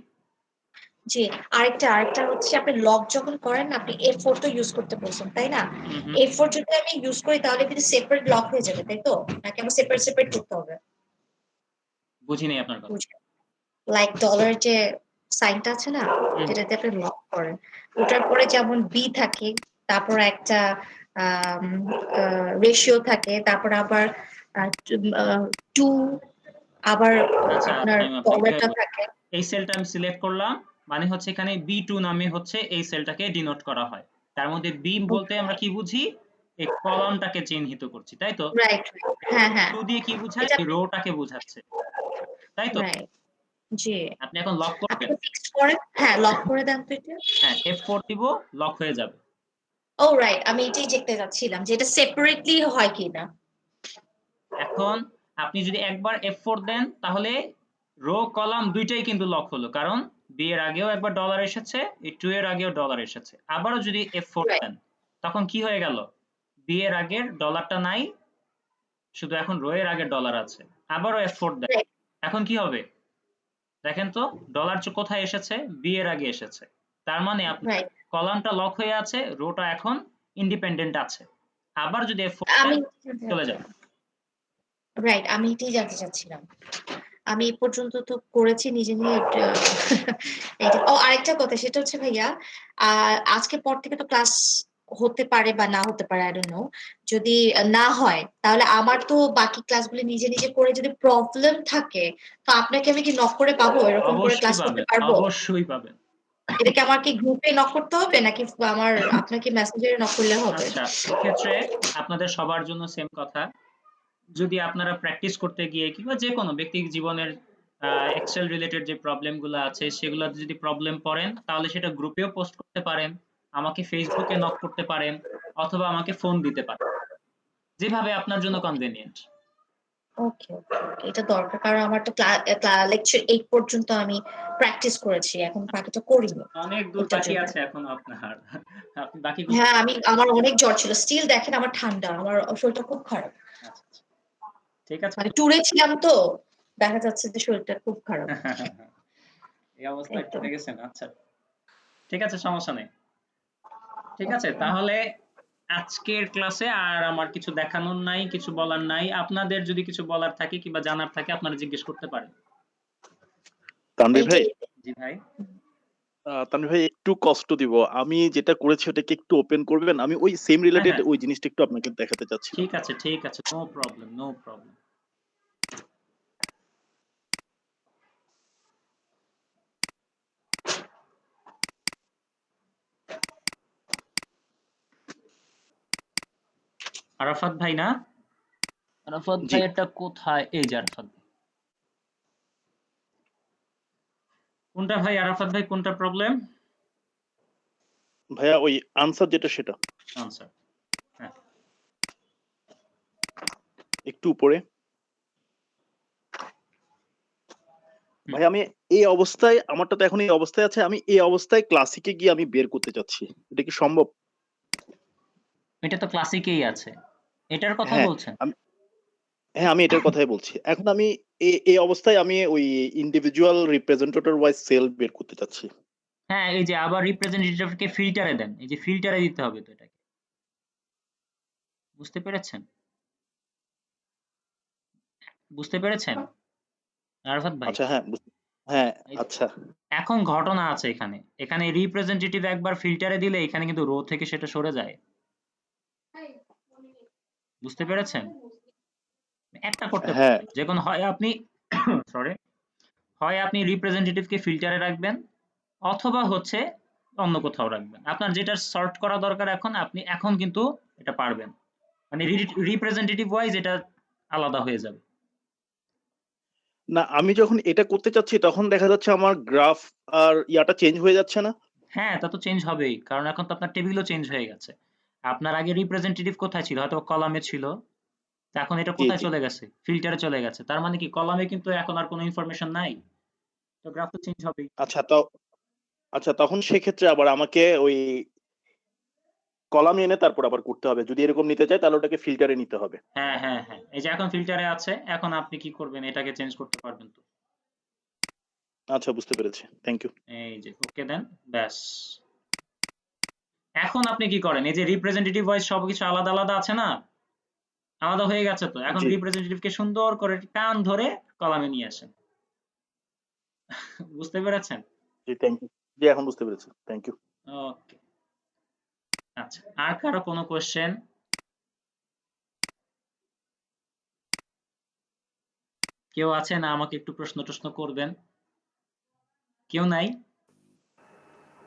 জি আরেকটা হচ্ছে আপনি লগ যখন করেন না আপনি A4 তো ইউজ করতে বলছেন তাই না? হুম হুম A4 যদি আমি ইউজ করি তাহলে কিন্তু সেপারেট লক হয়ে যাবে তাই তো? নাকি আমার সেপারেট করতে হবে? বুঝি নাই আপনার কথা। লাইক ডলার যে সাইনটা আছে না হুম যেটাতে আপনি লক করেন ওটার পরে যেমন বি থাকে তারপর একটা রেশিও থাকে তারপর আবার টু আবার আচ্ছা আপনার আমি আপনাকে ডলারটা থাকে। এই সেলটা আমি সিলেক্ট করলাম মানে হচ্ছে এখানে B2 নামে হচ্ছে এই সেলটাকে ডিনোট করা হয়। তার মধ্যে B বলতে আমরা কি বুঝি? এই কলামটাকে চিহ্নিত করছি তাই তো? রাইট হ্যাঁ হ্যাঁ 2 দিয়ে কি বোঝায়? এটা এই রোটাকে বোঝাচ্ছে তাই তো? রাইট জি আপনি এখন লক আপনি করবেন। ফিক্সড করেন হ্যাঁ লক করে দেন তো এটা। হ্যাঁ F4 দিব লক হয়ে যাবে। ও রাইট আমি এটাই দেখতে যাচ্ছিলাম যে এটা সেপারেটলি হয় কিনা। এখন আপনি যদি একবার F4 দেন তাহলে রো কলাম দুইটাই কিন্তু লক হলো কারণ B এর আগেও একবার ডলার এসেছে এই 2 এর আগেও ডলার এসেছে আবারও যদি F4 রাইট দেন তখন কি হয়ে গেল B এর আগের ডলারটা নাই শুধু এখন রো এর আগের ডলার আছে আবারও F4 দেন রাইট এখন কি হবে দেখেন তো ডলার কোথায় এসেছে B এর আগে এসেছে তার মানে আপনার রাইট কলামটা লক হয়ে আছে রোটা এখন ইন্ডিপেন্ডেন্ট আছে আবার যদি F4 আমি দেন চলে যাবে রাইট আমি এটাই জানতে চাচ্ছিলাম। আমি এই পর্যন্ত তো করেছি নিজে নিয়ে এটা ও আরেকটা কথা সেটা হচ্ছে ভাইয়া আজকে পর থেকে তো ক্লাস হতে পারে বা না হতে পারে আই ডোন্ট নো যদি না হয় তাহলে আমার তো বাকি ক্লাসগুলো নিজে নিজে করে যদি প্রবলেম থাকে তো আপনাকে আমি কি নক করে পাবো এরকম করে অবশ্যই ক্লাস করতে পাবেন পারবো? অবশ্যই পাবেন এটা কি আমার কি গ্রুপে নক করতে হবে নাকি আমার আপনাকে মেসেঞ্জারে নক করলে হবে? আচ্ছা এক্ষেত্রে আপনাদের সবার জন্য সেম কথা যদি আপনারা প্র্যাকটিস করতে গিয়ে কিংবা যে কোনো ব্যক্তিগত জীবনের এক্সেল রিলেটেড যে প্রবলেম গুলো আছে সেগুলো যদি প্রবলেম পড়েন তাহলে সেটা গ্রুপেও পোস্ট করতে পারেন আমাকে ফেসবুকে নক করতে পারেন অথবা আমাকে ফোন দিতে পারেন যেভাবে আপনার জন্য কনভেনিয়েন্ট ওকে এটা দরকার কারণ আমার তো লেকচার 8 পর্যন্ত আমি প্র্যাকটিস করেছি এখন বাকিটা করিনি অনেক দূর ওটার বাকি জন্য। আছে এখন আপনার আপনি বাকি হ্যাঁ আমার অনেক জ্বর ছিল স্টিল দেখেন আমার ঠান্ডা আমার শরীরটা খুব খারাপ আচ্ছা আচ্ছা ঠিক আছে মানে ট্যুরে ছিলাম তো দেখা যাচ্ছে যে শরীরটা খুব খারাপ এই অবস্থায় একদম। পড়ে গেছেন আচ্ছা ঠিক আছে সমস্যা নেই ঠিক আছে তাহলে আজকের ক্লাসে আর আমার কিছু দেখানোর নাই কিছু বলার নাই আপনাদের যদি কিছু বলার থাকে কিংবা জানার থাকে আপনারা জিজ্ঞেস করতে পারেন তানভীর ভাই জি ভাই তানভীর ভাই একটু কষ্ট দিব আমি যেটা করেছি ওটাকে একটু ওপেন করবেন আমি ওই সেম হ্যাঁ রিলেটেড হ্যাঁ ওই জিনিসটা একটু আপনাকে দেখাতে চাচ্ছি ঠিক আছে no problem no problem Arafat ভাই না আরাফাত জি ভাই এটা কোথায় এই যে আরাফাত ভাই। কোনটা ভাই আরাফাত ভাই কোনটা প্রবলেম ভাইয়া ওই আনসার যেটা সেটা আনসার হ্যাঁ একটু উপরে ভাই আমি এই অবস্থায় আমারটা তো এখন এই অবস্থায় আছে আমি এই অবস্থায় ক্লাসিকে গিয়ে আমি বের করতে চাচ্ছি এটা কি সম্ভব এটা তো ক্লাসিকেই আছে এটার কথা হ্যাঁ বলছেন হ্যাঁ আমি এটার কথাই বলছি এখন আমি এই অবস্থায় আমি ওই ইন্ডিভিজুয়াল রিপ্রেজেন্টেটর ওয়াইজ সেল বের করতে চাচ্ছি হ্যাঁ এই যে আবার রিপ্রেজেন্টেটিভকে ফিল্টারে দেন এই যে ফিল্টারে দিতে হবে তো এটাকে বুঝতে পেরেছেন বুঝতে পেরেছেন আরাফাত ভাই? আচ্ছা, হ্যাঁ, হ্যাঁ, এই আচ্ছা। এখন ঘটনা আছে এখানে। এখানে রিপ্রেজেন্টেটিভ একবার ফিল্টারে দিলে এখানে কিন্তু রো থেকে সেটা সরে যায়। বুঝতে পেরেছেন? একটা করতে হ্যাঁ, পারেন। যেকোনো হয় আপনি সরি, হয় আপনি রিপ্রেজেন্টেটিভকে ফিল্টারে রাখবেন অথবা হচ্ছে অন্য কোথাও রাখবেন। আপনার যেটা সর্ট করা দরকার এখন আপনি এখন কিন্তু এটা পারবেন। মানে রিপ্রেজেন্টেটিভ ওয়াইজ এটা আলাদা হয়ে যাবে। না আমি যখন এটা করতে চাচ্ছি তখন দেখা যাচ্ছে আমার গ্রাফ আর ইয়াটা চেঞ্জ হয়ে যাচ্ছে না? হ্যাঁ, তা তো চেঞ্জ হবেই। কারণ এখন তো আপনার টেবিলও চেঞ্জ হয়ে গেছে। আপনার আগে রিপ্রেজেন্টেটিভ কোথায় ছিল? হয়তো কলামে ছিল। তো এখন এটা জি, কোথায় জি। চলে গেছে? ফিল্টারে চলে গেছে। তার মানে কি কলামে কিন্তু এখন আর কোনো ইনফরমেশন নাই। তো গ্রাফ তো চেঞ্জ হবেই। আচ্ছা আচ্ছা তখন সেক্ষেত্রে আবার আমাকে ওই কলাম এনে তারপর আবার করতে হবে। যদি এরকম নিতে চাই তাহলে ওটাকে ফিল্টারে নিতে হবে। হ্যাঁ, হ্যাঁ, হ্যাঁ। এই যে এখন ফিল্টারে আছে। এখন আপনি কি করবেন? এটাকে চেঞ্জ করতে পারবেন তো। আচ্ছা বুঝতে পেরেছি। Thank you. এই যে ওকে দেন। ব্যাস। এখন আপনি কি করেন? এই যে রিপ্রেজেন্টেটিভ ওয়াইজ সবকিছু আলাদা, আলাদা আছে না? আলাদা হয়ে গেছে তো। এখন জি, রিপ্রেজেন্টেটিভকে সুন্দর করে টান ধরে কলামে নিয়ে আসেন। বুঝতে পেরেছেন? জি থ্যাংক ইউ। জি এখন বুঝতে পেরেছি। Thank you. ওকে। আচ্ছা। আর কারো কোনো কোয়েশ্চেন? কেউ আছে না আমাকে একটু প্রশ্ন-টশ্ন করবেন? কেউ নাই?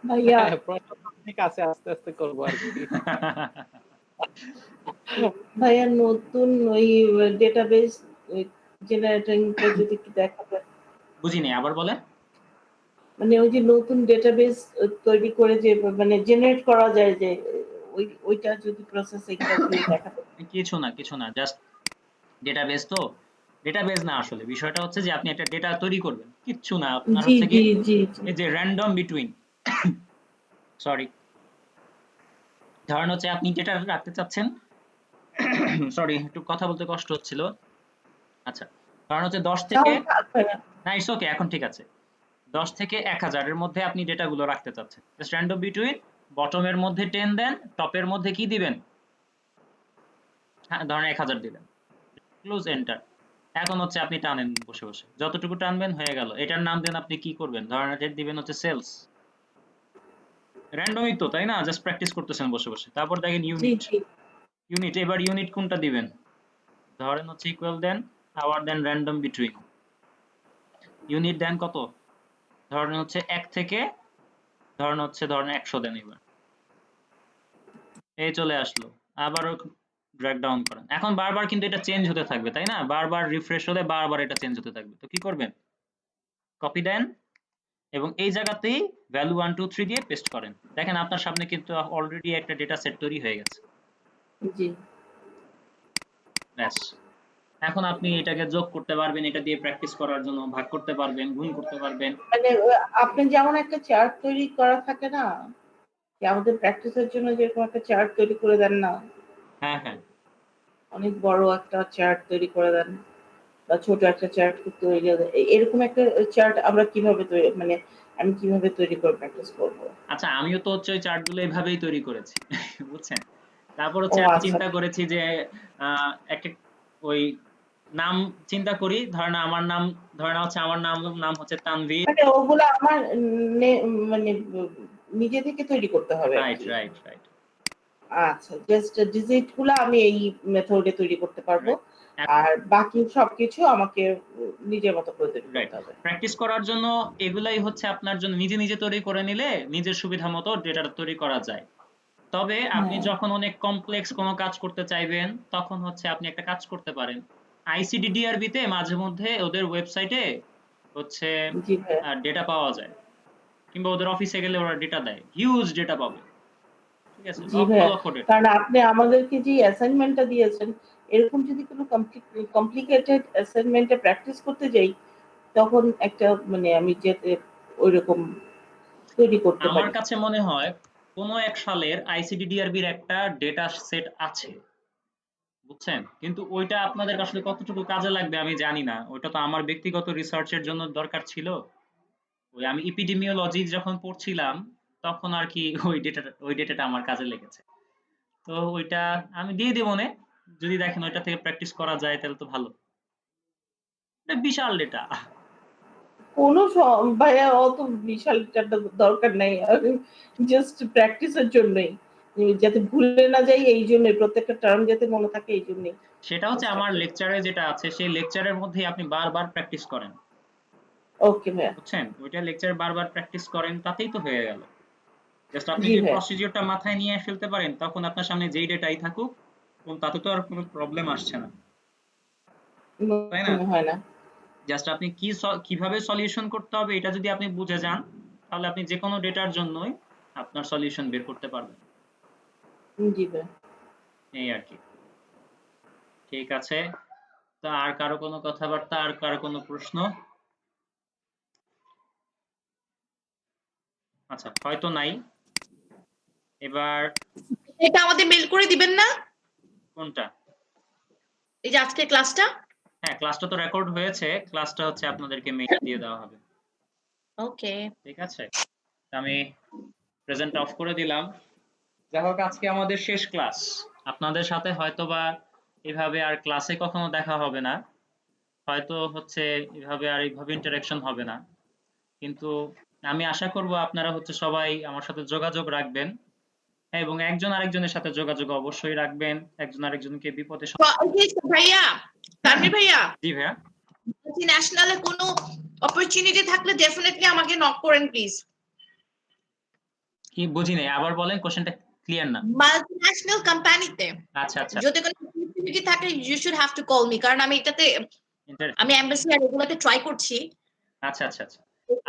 ভাইয়া হ্যাঁ, প্রশ্ন তো অনেক আছে, আস্তে আস্তে করবো আর কি। ভাইয়া নতুন ওই ডেটাবেস জেনারেটিংটা যদি একটু দেখাবেন। বুঝিনি, আবার বলেন। মানে ওই যে নতুন ডেটাবেস তৈরি করে যে মানে জেনারেট করা যায় যে ওইটা যদি প্রসেসিংটা যদি দেখাবেন। কিছু না। জাস্ট ডেটাবেস তো। ডেটাবেস না আসলে। বিষয়টা হচ্ছে যে আপনি একটা ডেটা তৈরি করবেন। কিচ্ছু না। আপনার জি হচ্ছে কি জি জি জি এই যে র‍্যান্ডম বিটুইন সরি। ধরেন হচ্ছে আপনি ডেটা রাখতে চাচ্ছেন। সরি, একটু কথা বলতে কষ্ট হচ্ছিল। আচ্ছা। ধরেন হচ্ছে 10 থেকে তাহলে থাকবে না। না ইটস ওকে এখন ঠিক আছে। 10 থেকে 1000 এর মধ্যে আপনি ডেটাগুলো রাখতে চাচ্ছেন। জাস্ট র‍্যান্ডম বিটুইন বটমের মধ্যে 10 দেন, টপের মধ্যে কি দিবেন? হ্যাঁ, ধরেন 1000 দিলেন। Close enter. এখন হচ্ছে আপনি টানেন বসে, বসে। যতটুকু টানবেন হয়ে গেল। এটার নাম দেন আপনি কি করবেন? ধরেন এটা দিবেন হচ্ছে সেলস। র‍্যান্ডমই তো, তাই না? জাস্ট প্র্যাকটিস করতেছেন বসে, বসে। তারপর দেখেন জি ইউনিট। জি ইউনিট এবার ইউনিট কোনটা দিবেন? ধরেন হচ্ছে ইকুয়াল দেন, আবার দেন র‍্যান্ডম বিটুইন। ইউনিট দেন কত? ধরেন হচ্ছে 1 থেকে ধরেন 100 দেন এবার। এই চলে আসলো। আবারও ড্র্যাগ ডাউন করেন। এখন বারবার কিন্তু এটা চেঞ্জ হতে থাকবে, তাই না? বারবার রিফ্রেশ হলে বারবার এটা চেঞ্জ হতে থাকবে। তো কি করবেন? কপি দেন এবং এই জায়গাতেই ভ্যালু 1 2 3 দিয়ে পেস্ট করেন। দেখেন আপনার সামনে কিন্তু অলরেডি একটা ডেটা সেট তৈরি হয়ে গেছে। জি। ব্যাস। এখন আপনি এটাকে যোগ করতে পারবেন, এটা দিয়ে প্র্যাকটিস করার জন্য ভাগ করতে পারবেন, গুণ করতে পারবেন। মানে আপনি যেমন একটা চার্ট তৈরি করা থাকে না যে আমাদের প্র্যাকটিসের জন্য যেরকম একটা চার্ট তৈরি করে দেন না, হ্যাঁ, হ্যাঁ। অনেক বড় একটা চার্ট তৈরি করে দেন বা ছোট একটা চার্ট তৈরি এরকম একটা চার্ট আমরা কিভাবে তৈরি মানে আমি কিভাবে তৈরি করে প্র্যাকটিস করবো? আচ্ছা, আমিও তো হচ্ছে ওই চার্টগুলো এভাবেই তৈরি করেছি। বুঝছেন? তারপর ও হচ্ছে আমি আচ্ছা। চিন্তা করেছি যে একটা ওই নাম চিন্তা করি। ধরেন হচ্ছে আমার নাম হচ্ছে তানভীর। মানে ওগুলো আমার মানে নিজে থেকে তৈরি করতে হবে আর রাইট, কি। রাইট, রাইট, আচ্ছা, জাস্ট ডিজিট গুলা আমি এই মেথডে তৈরি করতে পারবো রাইট। আর বাকি সবকিছু আমাকে নিজের মতো করে তৈরি রাইট। করতে হবে। প্র্যাকটিস করার জন্য এগুলাই হচ্ছে আপনার জন্য নিজে, নিজে তৈরি করে নিলে নিজের সুবিধা মতো ডেটাটা তৈরি করা যায়। তবে আপনি হ্যাঁ যখন অনেক কমপ্লেক্স কোনো কাজ করতে চাইবেন, তখন হচ্ছে আপনি একটা কাজ করতে পারেন। ICDDRB তে মাঝে মধ্যে ওদের ওয়েবসাইটে হচ্ছে জি ভাইয়া। ডেটা পাওয়া যায়। কিংবা ওদের অফিসে গেলে ওরা ডেটা দেয়। হিউজ ডেটা পাবে। ঠিক আছে? জি লক্ষ, ভাইয়া, লক্ষ ডেটা। কারণ আপনি আমাদেরকে যে অ্যাসাইনমেন্টটা দিয়েছেন এরকম যদি কোনো কমপ্লিকেটেড অ্যাসাইনমেন্টে প্র্যাকটিস করতে যাই তখন একটা মানে আমি যেতে ওইরকম তৈরি করতে আমার পারি। কাছে মনে হয় কোনো এক সালের ICDDRB-র একটা ডেটা সেট আছে। বুঝছেন? কিন্তু ওইটা আপনাদের আসলে কতটুকু কাজে লাগবে আমি জানি না। ওইটা তো আমার ব্যক্তিগত রিসার্চের জন্য দরকার ছিল। ওই আমি এপিডেমিওলজি যখন পড়ছিলাম তখন আর কি ওই ডেটাটা আমার কাজে লেগেছে। তো ওইটা আমি দিয়ে দেবো নে। যদি দেখেন ওইটা থেকে প্র্যাকটিস করা যায় তাহলে তো ভালো। এটা বিশাল ডেটা। কোনো ভাইয়া অত বিশাল একটা দরকার নাই, জাস্ট প্র্যাকটিসের জন্যই, যাতে ভুলে না যাই এই জন্যই, প্রত্যেকটা টার্ম যাতে মনে থাকে এই জন্যই। সেটা হচ্ছে আমার লেকচারে যেটা আছে সেই লেকচারের মধ্যেই আপনি বারবার প্র্যাকটিস করেন, ওকে ভাইয়া। বুঝছেন? ওইটা লেকচারে বারবার প্র্যাকটিস করেন, তাতেই তো হয়ে গেল। জাস্ট আপনি জি যদি ভাইয়া। প্রসিডিউরটা মাথায় নিয়ে ফেলতে পারেন, তখন আপনার সামনে যেই ডেটাই থাকুক, তাতে তো আর কোনো প্রবলেম আসছে না, তাই না? হয় না। জাস্ট আপনি কিভাবে সলিউশন করতে হবে এটা যদি আপনি বুঝে যান, তাহলে আপনি যে কোনো ডেটার জন্যই আপনার সলিউশন বের করতে পারবেন। জি ভাইয়া। এই আর কি। ঠিক আছে, তো আর কারো কোনো কথাবার্তা, আর কারো কোনো প্রশ্ন? আচ্ছা, হয়তো নাই। এবার এটা আমাদের মেল করে দিবেন না, কোনটা? এই যে আজকের ক্লাসটা? হ্যাঁ, ক্লাসটা তো রেকর্ড হয়েছে, ক্লাসটা হচ্ছে আপনাদেরকে মেইলে দিয়ে দেওয়া হবে। ওকে। ঠিক আছে, আমি প্রেজেন্ট অফ করে দিলাম। যাই হোক, আজকে আমাদের শেষ ক্লাস। আপনাদের সাথে হয়তোবা এভাবে আর ক্লাসে কখনো দেখা হবে না, হয়তো হচ্ছে এভাবে আর এইভাবে ইন্টারাকশন হবে না, কিন্তু আমি আশা করব আপনারা হচ্ছে সবাই আমার সাথে যোগাযোগ রাখবেন। হ্যাঁ, এবং একজন আরেকজনের সাথে যোগাযোগ অবশ্যই রাখবেন, একজন আরেকজনকে বিপদে ভাইয়া, তানভীর ভাইয়া, জি ভাইয়া। ন্যাশনালে কোনো অপরচুনিটি থাকলে ডেফিনেটলি আমাকে নক করেন প্লিজ। কি বুঝি নাই, আবার বলেন, কোশ্চেনটা ক্লিয়ার না। মাল্টিন্যাশনাল কোম্পানিতে আচ্ছা আচ্ছা, যদি কোনো অপরচুনিটি থাকে you should have to call me, কারণ আমি এটাতে আমি এমবাসি আর এগুলোতে ট্রাই করছি। আচ্ছা আচ্ছা আচ্ছা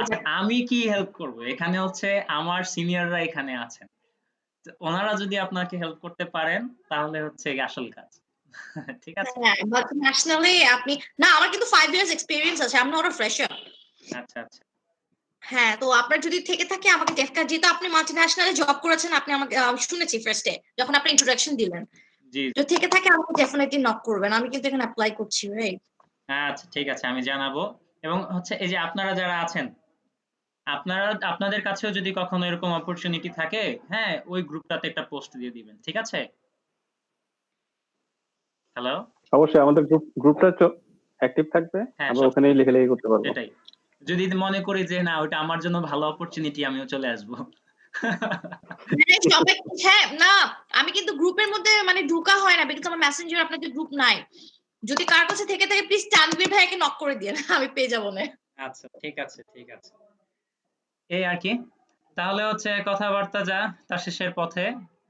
আচ্ছা, আমি কি হেল্প করব? এখানে হচ্ছে আমার সিনিয়ররা এখানে আছেন, তো ওনারা যদি আপনাকে হেল্প করতে পারেন তাহলে হচ্ছে আসল কাজ। ঠিক আছে, হ্যাঁ, মাল্টিন্যাশনালে আপনি না, আমার কিন্তু 5 ইয়ার্স এক্সপেরিয়েন্স আছে, I am not a fresher. আচ্ছা আচ্ছা। হ্যাঁ, তো আপনার যদি থেকে থাকে আমাকে যেহেতু আপনি মাল্টিন্যাশনালে জব করেছেন, আপনি আমাকে শুনেছি ফার্স্টে যখন আপনি ইন্ট্রোডাকশন দিলেন, জি যদি থেকে থাকে আমাকে ডেফিনেটলি নক করবেন, আমি কিন্তু এখানে অ্যাপ্লাই করছি। রাইট? আচ্ছা, ঠিক আছে, আমি জানাবো। এবং হচ্ছে এই যে আপনারা যারা আছেন, আপনাদের কাছেও যদি কখনো এরকম অপরচুনিটি থাকে, হ্যাঁ, ওই গ্রুপটাতে একটা পোস্ট দিয়ে দিবেন, ঠিক আছে? হ্যালো। অবশ্যই আমাদের গ্রুপটা অ্যাক্টিভ থাকবে, হ্যাঁ, আমরা সব ওখানেই লেখালেখি করতে পারবো। সেটাই। যদি মনে করি যে না, ওটা আমার জন্য ভালো অপরচুনিটি, আমিও চলে আসবো। সবাই, হ্যাঁ, না, আমি কিন্তু গ্রুপের মধ্যে মানে ঢোকা হয় না, বিকজ আমার মেসেঞ্জার আপনাদের গ্রুপ নাই। যদি কার কাছে থেকে থাকে প্লিজ তানভীর ভাইকে নক করে দিন, আমি পেয়ে যাবো না। আচ্ছা, ঠিক আছে ঠিক আছে। এই আর কি। তাহলে হচ্ছে কথাবার্তা যা তার শেষের পথে।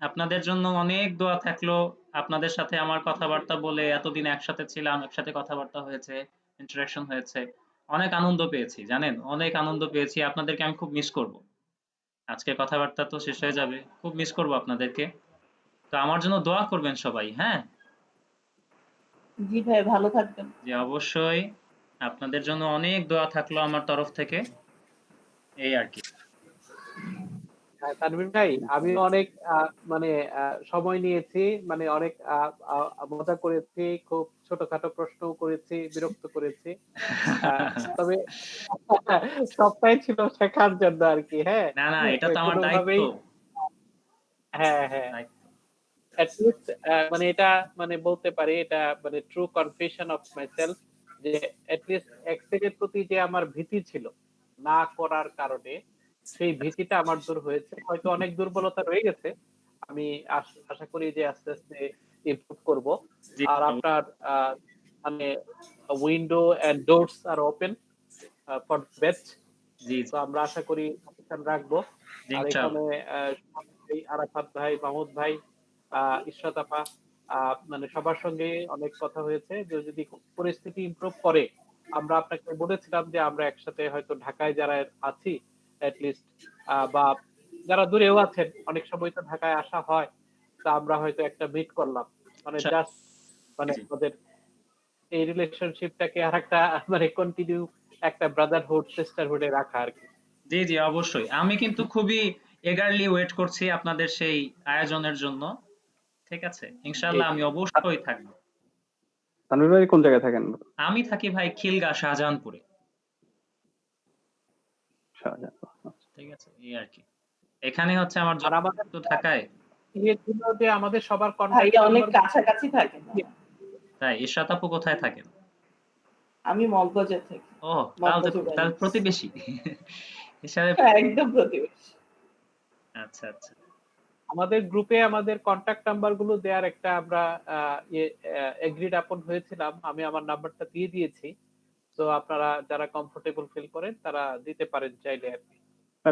আপনাদের জন্য অনেক দোয়া থাকলো। আপনাদের সাথে আমার কথাবার্তা বলে, এতদিন একসাথে ছিলাম, একসাথে কথাবার্তা হয়েছে, ইন্টারাকশন হয়েছে, অনেক আনন্দ পেয়েছি, জানেন, অনেক আনন্দ পেয়েছি। আপনাদেরকে আমি খুব মিস করব। আজকে কথাবার্তা তো শেষ হয়ে যাবে, খুব মিস করব আপনাদেরকে। তো আমার জন্য দোয়া করবেন সবাই, হ্যাঁ? জি ভাই, ভালো থাকবেন। জি, অবশ্যই। আপনাদের জন্য অনেক দোয়া থাকলো আমার তরফ থেকে। এই আর কি। হ্যাঁ, তানভীর ভাই, আমি অনেক মানে সময় নিয়েছি, মানে অনেক মজা করেছি, খুব ছোটখাটো প্রশ্নও করেছি, বিরক্ত করেছি। তবে সবটাই ছিল শেখার জন্য আর কি। হ্যাঁ, না না, এটা তো আমার দায়িত্ব। কোনোভাবেই হ্যাঁ হ্যাঁ দায়িত্ব। at least, মানে এটা মানে বলতে পারি, এটা মানে ট্রু কনফেশন অফ মাইসেলফ, যে at least এক্সেলের প্রতি যে আমার ভীতি ছিল না করার কারণে, সেই ভীতিটা আমার দূর হয়েছে। হয়তো অনেক দুর্বলতা রয়ে গেছে, আমি আশা করি যে আস্তে আস্তে ইমপ্রুভ করব। জি, আর আপনার মানে window and doors are open for best. জি তো আমরা আশা করি প্রতিষ্ঠান রাখবো। জি, আর ইনশাআল্লাহ। এখানে আরাফাত ভাই, মাহমুদ ভাই, ইশরাত আপা, মানে সবার সঙ্গে অনেক কথা হয়েছে, যে যদি পরিস্থিতি ইমপ্রুভ করে, আমরা আপনাকে বলেছিলাম যে আমরা একসাথে হয়তো ঢাকায় যারা আছি লিস্ট, বা যারা দূরেও আছেন, অনেক সময় তো ঢাকায় আসা হয়, তা আমরা হয়তো একটা মিট করলাম, মানে জাস্ট মানে জি আমাদের এই রিলেশনশিপটাকে আর একটা মানে কন্টিনিউ একটা ব্রাদারহুড সিস্টারহুডে রাখা আর কি। জি জি, অবশ্যই। আমি কিন্তু খুবই এগারলি ওয়েট করছি আপনাদের সেই আয়োজনের জন্য। ঠিক আছে, ইনশাআল্লাহ আমি অবশ্যই থাকবো। তানভীর ভাই কোন জায়গায় থাকেন? আমি থাকি ভাই খিলগা, শাহজাহানপুরে। শাহজাহান। ঠিক আছে, এই আর কি। এখানে হচ্ছে আমার আর আমাদের তো ঢাকায়। ইয়ে ছিল যে আমাদের সবার কন্ট্যাক্ট ভাইয়া অনেক নাম্বার, কাছাকাছি থাকে। তাই ইশরাত আপু কোথায় থাকেন? আমি মগবাজার থেকে, ও তাহলে তো মগবাজার তাহলে ব্রাঞ্চ। প্রতিবেশী হিসাবে। একদম প্রতিবেশী। আচ্ছা আচ্ছা। আমাদের গ্রুপে আমাদের কন্টাক্ট নাম্বার গুলো দেওয়ার একটা আমরা এগ্রিড আপন হয়েছিলাম, আমি আমার নাম্বারটা দিয়ে দিয়েছি। তো আপনারা যারা কমফোর্টেবল ফিল করেন তারা দিতে পারেন চাইলে আর কি।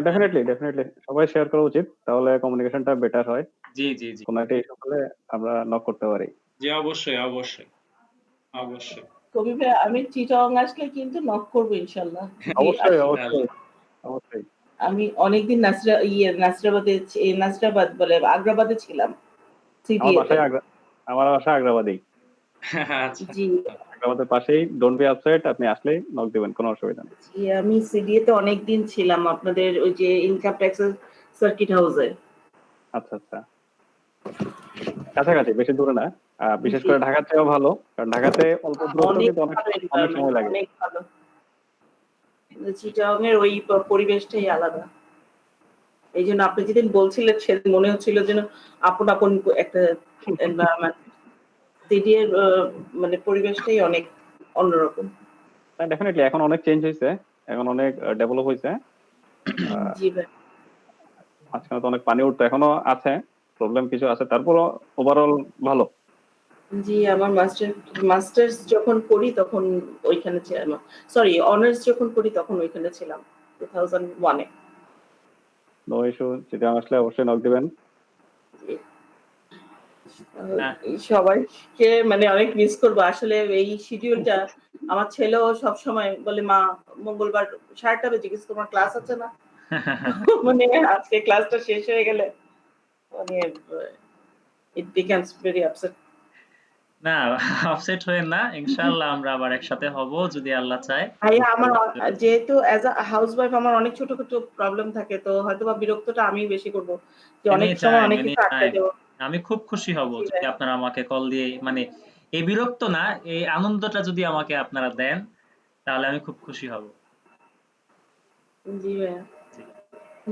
ডেফিনেটলি ডেফিনেটলি সবাই শেয়ার করা উচিত, তাহলে কমিউনিকেশনটা বেটার হয়। জি জি জি কোনো একটা ইস্যু হলে আমরা নক করতে পারি। জি, অবশ্যই অবশ্যই অবশ্যই। কবি ভাই, আমি চিটাং আসলে কিন্তু নক করবো ইনশাল্লাহ। অবশ্যই আসি। অবশ্যই অবশ্যই। আমি অনেকদিন নাসরাবাদ বলে আগ্রাবাদে ছিলাম, আমার সিটিএতে। বাসায় আমার বাসা আগ্রাবাদেই, আচ্ছা জি আগ্রাবাদের পাশেই। ডোন্ট বি আপসেট, আপনি আসলেই নক দিবেন, কোনো অসুবিধা নেই। জি, আমি সিডিএতে অনেকদিন ছিলাম, আপনাদের ওই যে ইনকাম ট্যাক্স সার্কিট হাউসে। আচ্ছা আচ্ছা, কাছাকাছি, বেশি দূরে না। বিশেষ জি, করে ঢাকার চেয়েও ভালো, কারণ ঢাকাতে অল্প দূরত্ব অনেক কিন্তু অনেক ভালো অনেক environment, সময় লাগে। অনেক ভালো। চিটাং এর ওই পরিবেশটাই আলাদা। এই জন্য আপনি যেদিন বলছিলেন সেদিন মনে হচ্ছিল যেন আপন আপন একটা এনভায়রনমেন্ট। সিডি এর মানে পরিবেশটাই অনেক অন্যরকম। ডেফিনেটলি এখন অনেক চেঞ্জ হয়েছে, এখন অনেক ডেভেলপ হয়েছে। জি ভাই। মাঝখানে তো অনেক পানি উঠতো, এখনো আছে, প্রবলেম কিছু আছে, তারপরও ওভারঅল ভালো। জি, আমার মাস্টার্স যখন করি তখন ওইখানে ছিলাম, সরি অনার্স যখন করি তখন ওইখানে ছিলাম 2001-এ। নো ইস্যু, যদি আসলে অবশ্যই নক দিবেন। হ্যাঁ। সবাইকে মানে অনেক মিস করবো আসলে এই শিডিউলটা। আমার ছেলেও সব সময় বলে, মা মঙ্গলবার 7টা বেজে গেছে, তোমার ক্লাস আছে না? মানে আজকে ক্লাসটা শেষ হয়ে গেলে মানে ইট বিকামস ভেরি আপসেট। না, আপসেট হয়েন না, ইনশাআল্লাহ আমরা আবার একসাথে হব যদি আল্লাহ চায়। ভাইয়া আমার যেহেতু অ্যাজ আ হাউস ওয়াইফ আমার অনেক ছোট ছোট প্রবলেম থাকে, তো হয়তো বা বিরক্তটা আমি বেশি করবো যে অনেক সময় অনেক কিছু আটকায় দেবো। আমি খুব খুশি হব জি যদি ভাই। আপনারা আমাকে কল দিয়ে, মানে এই বিরক্ত না, এই আনন্দটা যদি আমাকে আপনারা দেন তাহলে আমি খুব খুশি হব। জি ভাইয়া, জি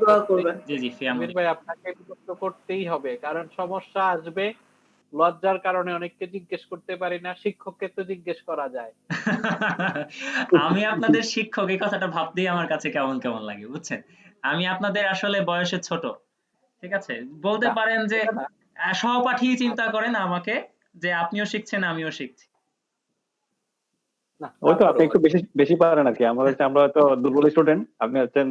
দোয়া করবেন। জি জি, আমির ভাই, আপনাকে বিরক্ত করতেই হবে, কারণ সমস্যা আসবে। লজ্জার কারণে অনেককে জিজ্ঞেস করতে পারি না, শিক্ষককে তো জিজ্ঞেস করা যায়। আমি আপনাদের শিক্ষক, এই কথাটা ভাবতেই আমার কাছে কেমন কেমন লাগে, বুঝছেন? আমি আপনাদের আসলে বয়সে ছোট, ঠিক আছে? বলতে না, পারেন যে এটা না। সহপাঠী চিন্তা করেন আমাকে, যে আপনিও শিখছেন আমিও শিখছি। না, ওই তো আপনি তারপরেও একটু বেশি বেশি পারেন আর কি, আমরা হয়তো দুর্বল স্টুডেন্ট, আপনি হচ্ছেন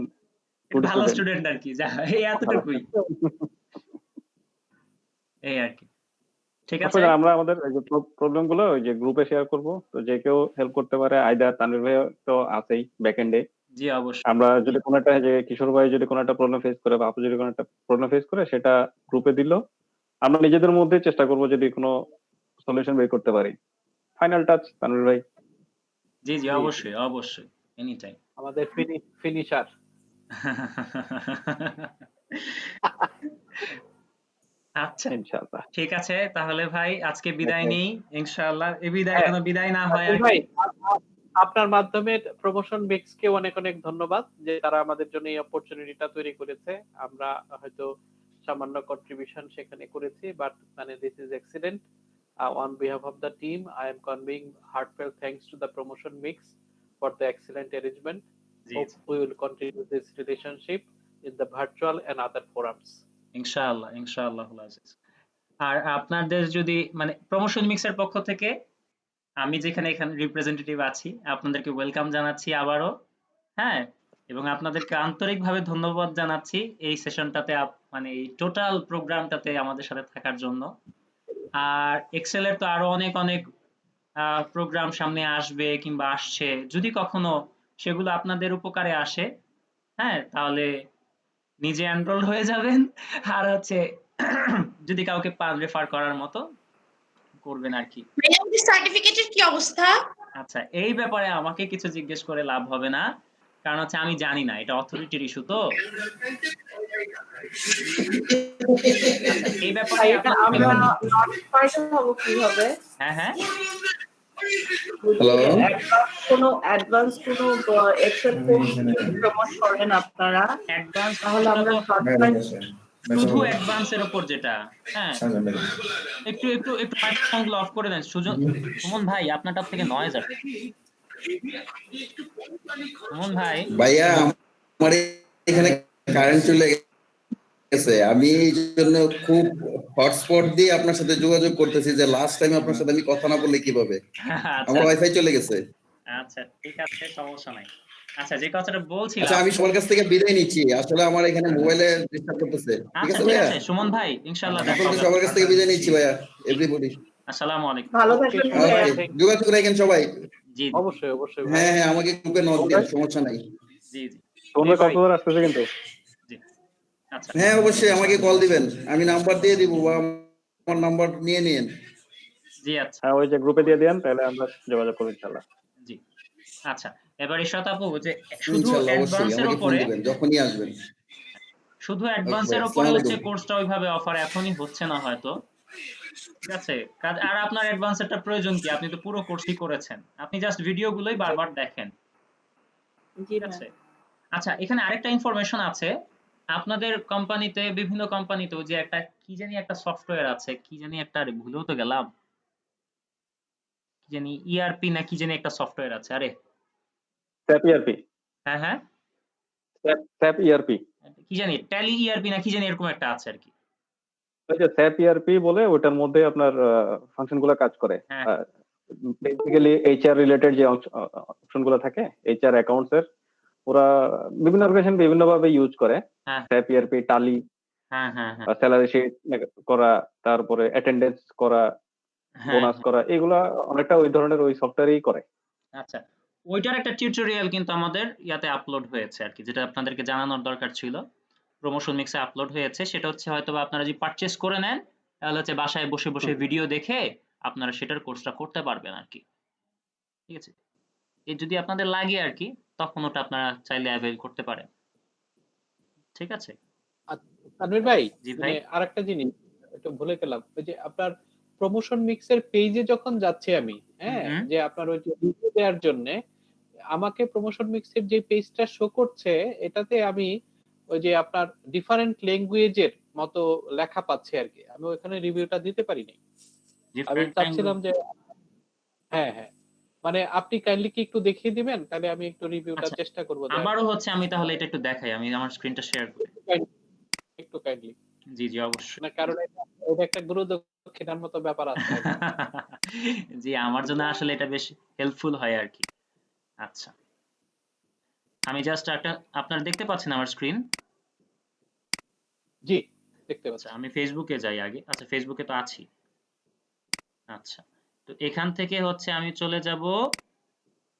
গুড ভালো স্টুডেন্ট। স্টুডেন্ট আর কি, যা এই এতটুকুই, এই আর কি। ঠিক আছে। আসলে আমরা আমাদের প্রবলেম গুলো ওই যে গ্রুপে শেয়ার করব, তো যে কেউ হেল্প করতে পারে, আইদার তানভীর ভাই তো আছেই ব্যাক এন্ডে। জি অবশ্যই। আমরা যদি কোনো একটা, যে কিশোর ভাই যদি কোনো একটা প্রবলেম ফেস করে বা আপু যদি কোনো একটা প্রবলেম ফেস করে, সেটা গ্রুপে দিল, আমরা নিজেদের মধ্যে চেষ্টা করব যদি কোনো সলিউশন বের করতে পারি। ফাইনাল টাচ তানভীর ভাই। জি জি, জি, অবশ্যই অবশ্যই, এনি টাইম। আমাদের ফিনিশার। আচ্ছা, ইনশাআল্লাহ। ঠিক আছে তাহলে ভাই, আজকে বিদায় Okay. নেই ইনশাআল্লাহ। এই বিদায় হ্যাঁ, যেন বিদায় না হয় আকিব আর ভাই, কি। আপনার মাধ্যমে প্রমোশন মিক্স কে অনেক অনেক ধন্যবাদ যে তারা আমাদের জন্য এই অপরচুনিটিটা তৈরি করেছে। আমরা হয়তো সামান্য কন্ট্রিবিউশন সেখানে করেছি, বাট মানে this is excellent. On behalf of the team, I am conveying heartfelt thanks to the promotion mix for the excellent arrangement. G Hope G, we will continue this relationship in the virtual and other forums. ইনশাআল্লাহ ইনশাআল্লাহ আজিজ। আর আপনাদের যদি মানে promotion মিক্সের পক্ষ থেকে আমি যেখানে এখানে রিপ্রেজেন্টেটিভ আছি, আপনাদেরকে ওয়েলকাম জানাচ্ছি আবারও। হ্যাঁ, এবং আপনাদেরকে আন্তরিকভাবে ধন্যবাদ জানাচ্ছি এই সেশনটাতে, মানে এই টোটাল প্রোগ্রামটাতে আমাদের সাথে থাকার জন্য। আর এক্সেলের তো আরো অনেক অনেক প্রোগ্রাম সামনে আসবে কিংবা আসছে, যদি কখনো সেগুলো আপনাদের উপকারে আসে, হ্যাঁ, তাহলে নিজে এনরোল হয়ে যাবেন। আর হচ্ছে যদি কাউকে পান রেফার করার মতো করবেন আর কি। ভাইয়া আমাদের সার্টিফিকেটের কি অবস্থা? আচ্ছা, এই ব্যাপারে আমাকে কিছু জিজ্ঞেস করে লাভ হবে না, কারণ হচ্ছে আমি জানি না, এটা অথরিটির ইস্যু তো। আচ্ছা, এই ব্যাপারে ভাই, এটা আপনাদের, আমরা নোটিফাইড হব কিভাবে? হ্যাঁ হ্যাঁ, যদি হ্যালো, অ্যাডভান্স কোনো এক্সেল কোর্স যদি প্রমোট করেন আপনারা, অ্যাডভান্স তাহলে আমরা তো শর্টকাট। শুধু অ্যাডভান্সের উপর যেটা, হ্যাঁ, একটু একটু একটু মাইক্রোফোনগুলো অফ করে দেন। সুমন ভাই, আপনারটার থেকে নয়েজ আসছে। সুমন ভাই, ভাইয়া আমার এখানে কারেন্ট চলে গেছে, আমি এই জন্য খুব হটস্পট দিয়ে আপনার সাথে যোগাযোগ করতেছি যে লাস্ট টাইম আপনার সাথে আমি কথা না বললে কিভাবে, আচ্ছা আমার ওয়াইফাই চলে গেছে। আচ্ছা ঠিক আছে, সমস্যা নাই। আচ্ছা, যে কথাটা আচ্ছা বলছিলাম, আমি সবার কাছ থেকে বিদায় নিচ্ছি, আসলে আমার এখানে মোবাইলে ডিস্টার্ব করতেছে। ঠিক আচ্ছা আছে ঠিক ভাইয়া, আছে সুমন ভাই, ইনশাআল্লাহ দেখা আপনাদের হবে। সবার কাছ থেকে বিদায় নিচ্ছি ভাইয়া, এভরিবডি। আসসালামু আলাইকুম। ভালো ওকে থাকবেন সুমন ভাইয়া। ভাই, ওকে, যোগাযোগ রাখেন সবাই। জি জি অবশ্যই অবশ্যই ভাই। হ্যাঁ হ্যাঁ, আমাকে গ্রুপে নক সুমন দেন, ভাই, সমস্যা নাই। জি জি সুমন ভাই কক্সবাজার আসতেছে কিন্তু। জি। আচ্ছা হ্যাঁ অবশ্যই আমাকে কল দিবেন, আমি নাম্বার দিয়ে দিব বা আমার নাম্বার নিয়ে নিন। জি আচ্ছা হ্যাঁ, ওই যে গ্রুপে দিয়ে দেন, তাহলে আমরা যোগাযোগ করবো ইনশাল্লাহ। জি। আচ্ছা, এবার ঈশ্বর আপু, যে শুধু ইনশাল্লাহ অবশ্যই অ্যাডভান্সের আমাকে ফোন উপরে, দিবেন যখনই আসবেন। শুধু ওকে ভাই, অ্যাডভান্সের উপরে আসসালামু হচ্ছে আলাইকুম। কোর্সটা ওইভাবে অফার এখনই হচ্ছে না হয়তো, ঠিক আছে? আর আপনার অ্যাডভান্সেরটা প্রয়োজন কি? আপনি তো পুরো কোর্সই করেছেন, আপনি জাস্ট ভিডিওগুলোই বারবার দেখেন, জি ঠিক ম্যাম। আছে? আচ্ছা, এখানে আরেকটা ইনফরমেশন আছে, আপনাদের কোম্পানিতে, বিভিন্ন কোম্পানিতেও যে একটা কি জানি একটা সফটওয়্যার আছে, কি জানি একটা, আরে ভুলেও তো গেলাম, কি জানি ইআরপি না কি জানি একটা সফটওয়্যার আছে, আরে স্যাপ ইআরপি, হ্যাঁ হ্যাঁ, স্যাপ ইআরপি, কি জানি ট্যালি ইআরপি না কি জানি এরকম একটা আছে আর কি। ওই যে স্যাপ ইআরপি বলে, ওটার মধ্যে আপনার ফাংশন গুলো কাজ করে। হ্যাঁ বেসিক্যালি এইচআর রিলেটেড যে অপশন গুলো থাকে, এইচআর অ্যাকাউন্টস এর, ওরা বিভিন্ন অর্গানাইজেশন বিভিন্ন ভাবে ইউজ করে। হ্যাঁ স্যাপ ইআরপি, টালি, হ্যাঁ হ্যাঁ হ্যাঁ স্যালারি শিট করা, তারপরে অ্যাটেন্ডেন্স করা, হ্যাঁ বোনাস হ্যাঁ। করা, এগুলা অনেকটা ওই ধরনের ওই সফটওয়্যারই করে। আচ্ছা, ওইটার একটা টিউটোরিয়াল কিন্তু আমাদের ইয়াতে আপলোড হয়েছে আর কি, যেটা আপনাদেরকে জানানোর দরকার ছিল, প্রমোশন মিক্সে আপলোড হয়েছে। সেটা হচ্ছে হয়তোবা আপনারা যদি পারচেজ করে নেন, তাহলে হচ্ছে বাসায় বসে বসে ভিডিও দেখে আপনারা সেটার কোর্সটা করতে পারবেন আর কি, ঠিক আছে? এই যদি আপনাদের লাগে আর কি, তখন ওটা আপনারা চাইলে অ্যাভেল করতে পারেন, ঠিক আছে? তানভীর ভাই, জি মানে ভাই। আরেকটা জিনিস একটু ভুলে গেলাম, ওই যে আপনার প্রমোশন মিক্সের পেজে যখন যাচ্ছি আমি, হ্যাঁ, হুম যে আপনার ওই যে রিভিউ দেওয়ার জন্য আমাকে প্রমোশন মিক্সের যে পেজটা শো করছে, এটাতে আমি ওই যে আপনার ডিফারেন্ট ল্যাঙ্গুয়েজের মতো লেখা পাচ্ছি আর কি, আমি ওখানে রিভিউটা দিতে পারিনি। আমি ডিফারেন্ট ল্যাঙ্গুয়েজ। চাচ্ছিলাম যে, হ্যাঁ হ্যাঁ, মানে আপনি কাইন্ডলি কি একটু দেখিয়ে দিবেন, তাহলে আমি একটু রিভিউটা আচ্ছা, চেষ্টা করবো দেওয়ার। আবারও হচ্ছে আমি তাহলে এটা একটু দেখাই, আমি আমার স্ক্রিনটা শেয়ার করি। একটু কাইন্ডলি, জি জি অবশ্যই। না কারণ এটা একটা গুরু দক্ষিণার মতো ব্যাপার আছে আর কি। জি, আমার জন্য আসলে এটা বেশ হেল্পফুল হয় আর কি। আচ্ছা, আমি জাস্ট একটা, আপনারা দেখতে পাচ্ছেন আমার স্ক্রিন? জি, দেখতে আচ্ছা, পাচ্ছি। আমি ফেসবুকে যাই আগে। আচ্ছা, ফেসবুকে তো আছি। আচ্ছা, তো এখান থেকে হচ্ছে আমি চলে যাব,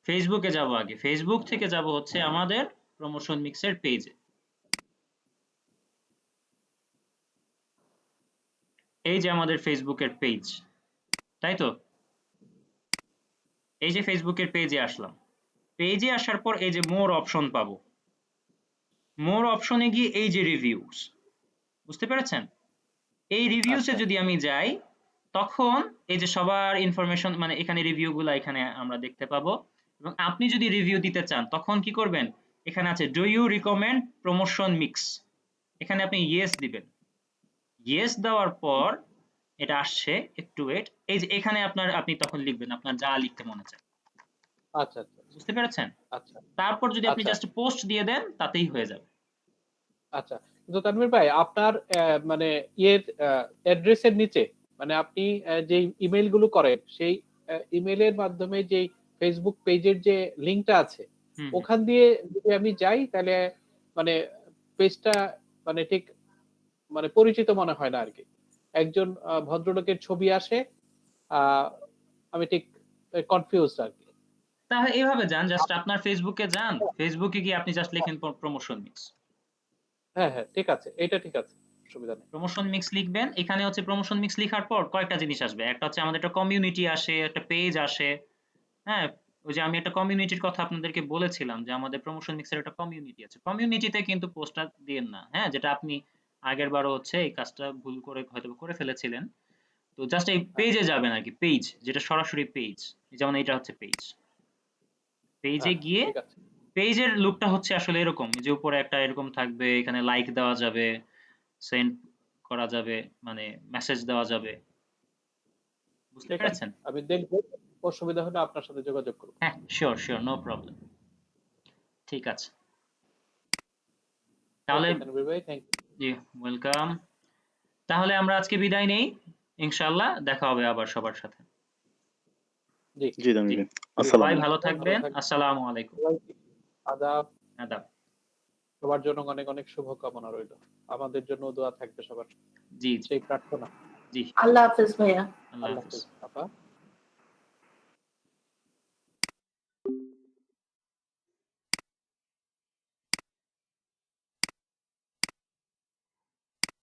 ফেসবুকে যাব আগে, ফেসবুক থেকে যাব হচ্ছে আমাদের প্রমোশন মিক্সের পেজে। এই যে আমাদের ফেসবুকের পেজ, তাই তো? এই যে ফেসবুকের পেজে আসলাম, পেজে আসার পর এই যে মোর অপশন পাবো, মোর অপশনে গিয়ে এই যে রিভিউস, বুঝতে পেরেছেন? এই রিভিউসে আচ্ছা যদি আমি যাই, তখন এই যে সবার ইনফরমেশন, মানে এখানে রিভিউ গুলা এখানে আমরা দেখতে পাবো। এবং আপনি যদি রিভিউ দিতে চান, তখন কি করবেন? এখানে আছে do you recommend promotion mix, এখানে আপনি ইয়েস দিবেন। ইয়েস দেওয়ার পর এটা আসছে, একটু ওয়েট, এই যে এখানে আপনি তখন লিখবেন আপনার যা লিখতে মনে চায়, আচ্ছা আচ্ছা বুঝতে পেরেছেন? আচ্ছা তারপর যদি আপনি আচ্ছা জাস্ট পোস্ট দিয়ে দেন, তাতেই হয়ে যাবে। আচ্ছা। কিন্তু তানভীর ভাই, আপনার মানে ইয়ের অ্যাড্রেসের নিচে, মানে আপনি যে ইমেইল গুলো করেন, সেই ইমেইলের মাধ্যমে যে ফেসবুক পেজের যে লিংকটা আছে, হুম হুম। ওখান দিয়ে যদি আমি যাই, তাহলে মানে পেজটা মানে ঠিক মানে পরিচিত মনে হয় না আর কি। একজন ভদ্রলোকের ছবি আসে, আহ, আমি ঠিক কনফিউজড আর কি। তাহলে এভাবে যান, জাস্ট আপনার ফেসবুকে যান, ফেসবুকে গিয়ে আপনি জাস্ট লিখেন প্রমোশন মিক্স। হ্যাঁ হ্যাঁ, ঠিক আছে, এটা ঠিক আছে, অসুবিধা নেই। প্রমোশন মিক্স লিখবেন, এখানে হচ্ছে প্রমোশন মিক্স লেখার পর কয়েকটা জিনিস আসবে, একটা হচ্ছে আমাদের একটা কমিউনিটি আসে, একটা পেজ আসে, হ্যাঁ, ওই যে আমি একটা কমিউনিটির কথা আপনাদেরকে বলেছিলাম, যে আমাদের প্রমোশন মিক্সের একটা কমিউনিটি আছে, কমিউনিটিতে কিন্তু পোস্টটা দিয়েন না, হ্যাঁ, যেটা আপনি আগের বারও হচ্ছে এই কাজটা ভুল করে হয়তো করে ফেলেছিলেন। তো জাস্ট এই পেজে যাবেন আর কি, পেজ যেটা সরাসরি পেজ, যেমন এটা হচ্ছে পেজ, পেজে আচ্ছা গিয়ে ঠিক আছে। পেজের লুকটা হচ্ছে আসলে এরকম, যে উপরে একটা এরকম থাকবে, এখানে লাইক দেওয়া যাবে, সেন্ড করা যাবে, মানে মেসেজ দেওয়া যাবে, বুঝতে ঠিক আছে, পেরেছেন? আমি দেখবো অসুবিধা হলে আপনার সাথে যোগাযোগ করব। হ্যাঁ, শিওর শিওর, নো প্রবলেম। ঠিক আছে, তাহলে ওকে তানভীর ভাই, থ্যাংক ইউ। G, welcome. তাহলে আমরা আজকে বিদায় নেই, ইনশাআল্লাহ দেখা হবে আবার সবার সাথে। জি জি তানভীর জি, ভাই, আসসালামু সবাই আলাইকুম। ভালো থাকবেন। থাকবেন। আসসালামু আলাইকুম। সবাইকে আদাব। আদাব। সবার জন্য অনেক অনেক শুভকামনা রইল। আমাদের জন্য দোয়া থাকবে সবার, জি জি সেই প্রার্থনা। জি, আল্লাহ হাফেজ ভাইয়া। আল্লাহ আল্লাহ হাফেজ। হাফেজ আপা।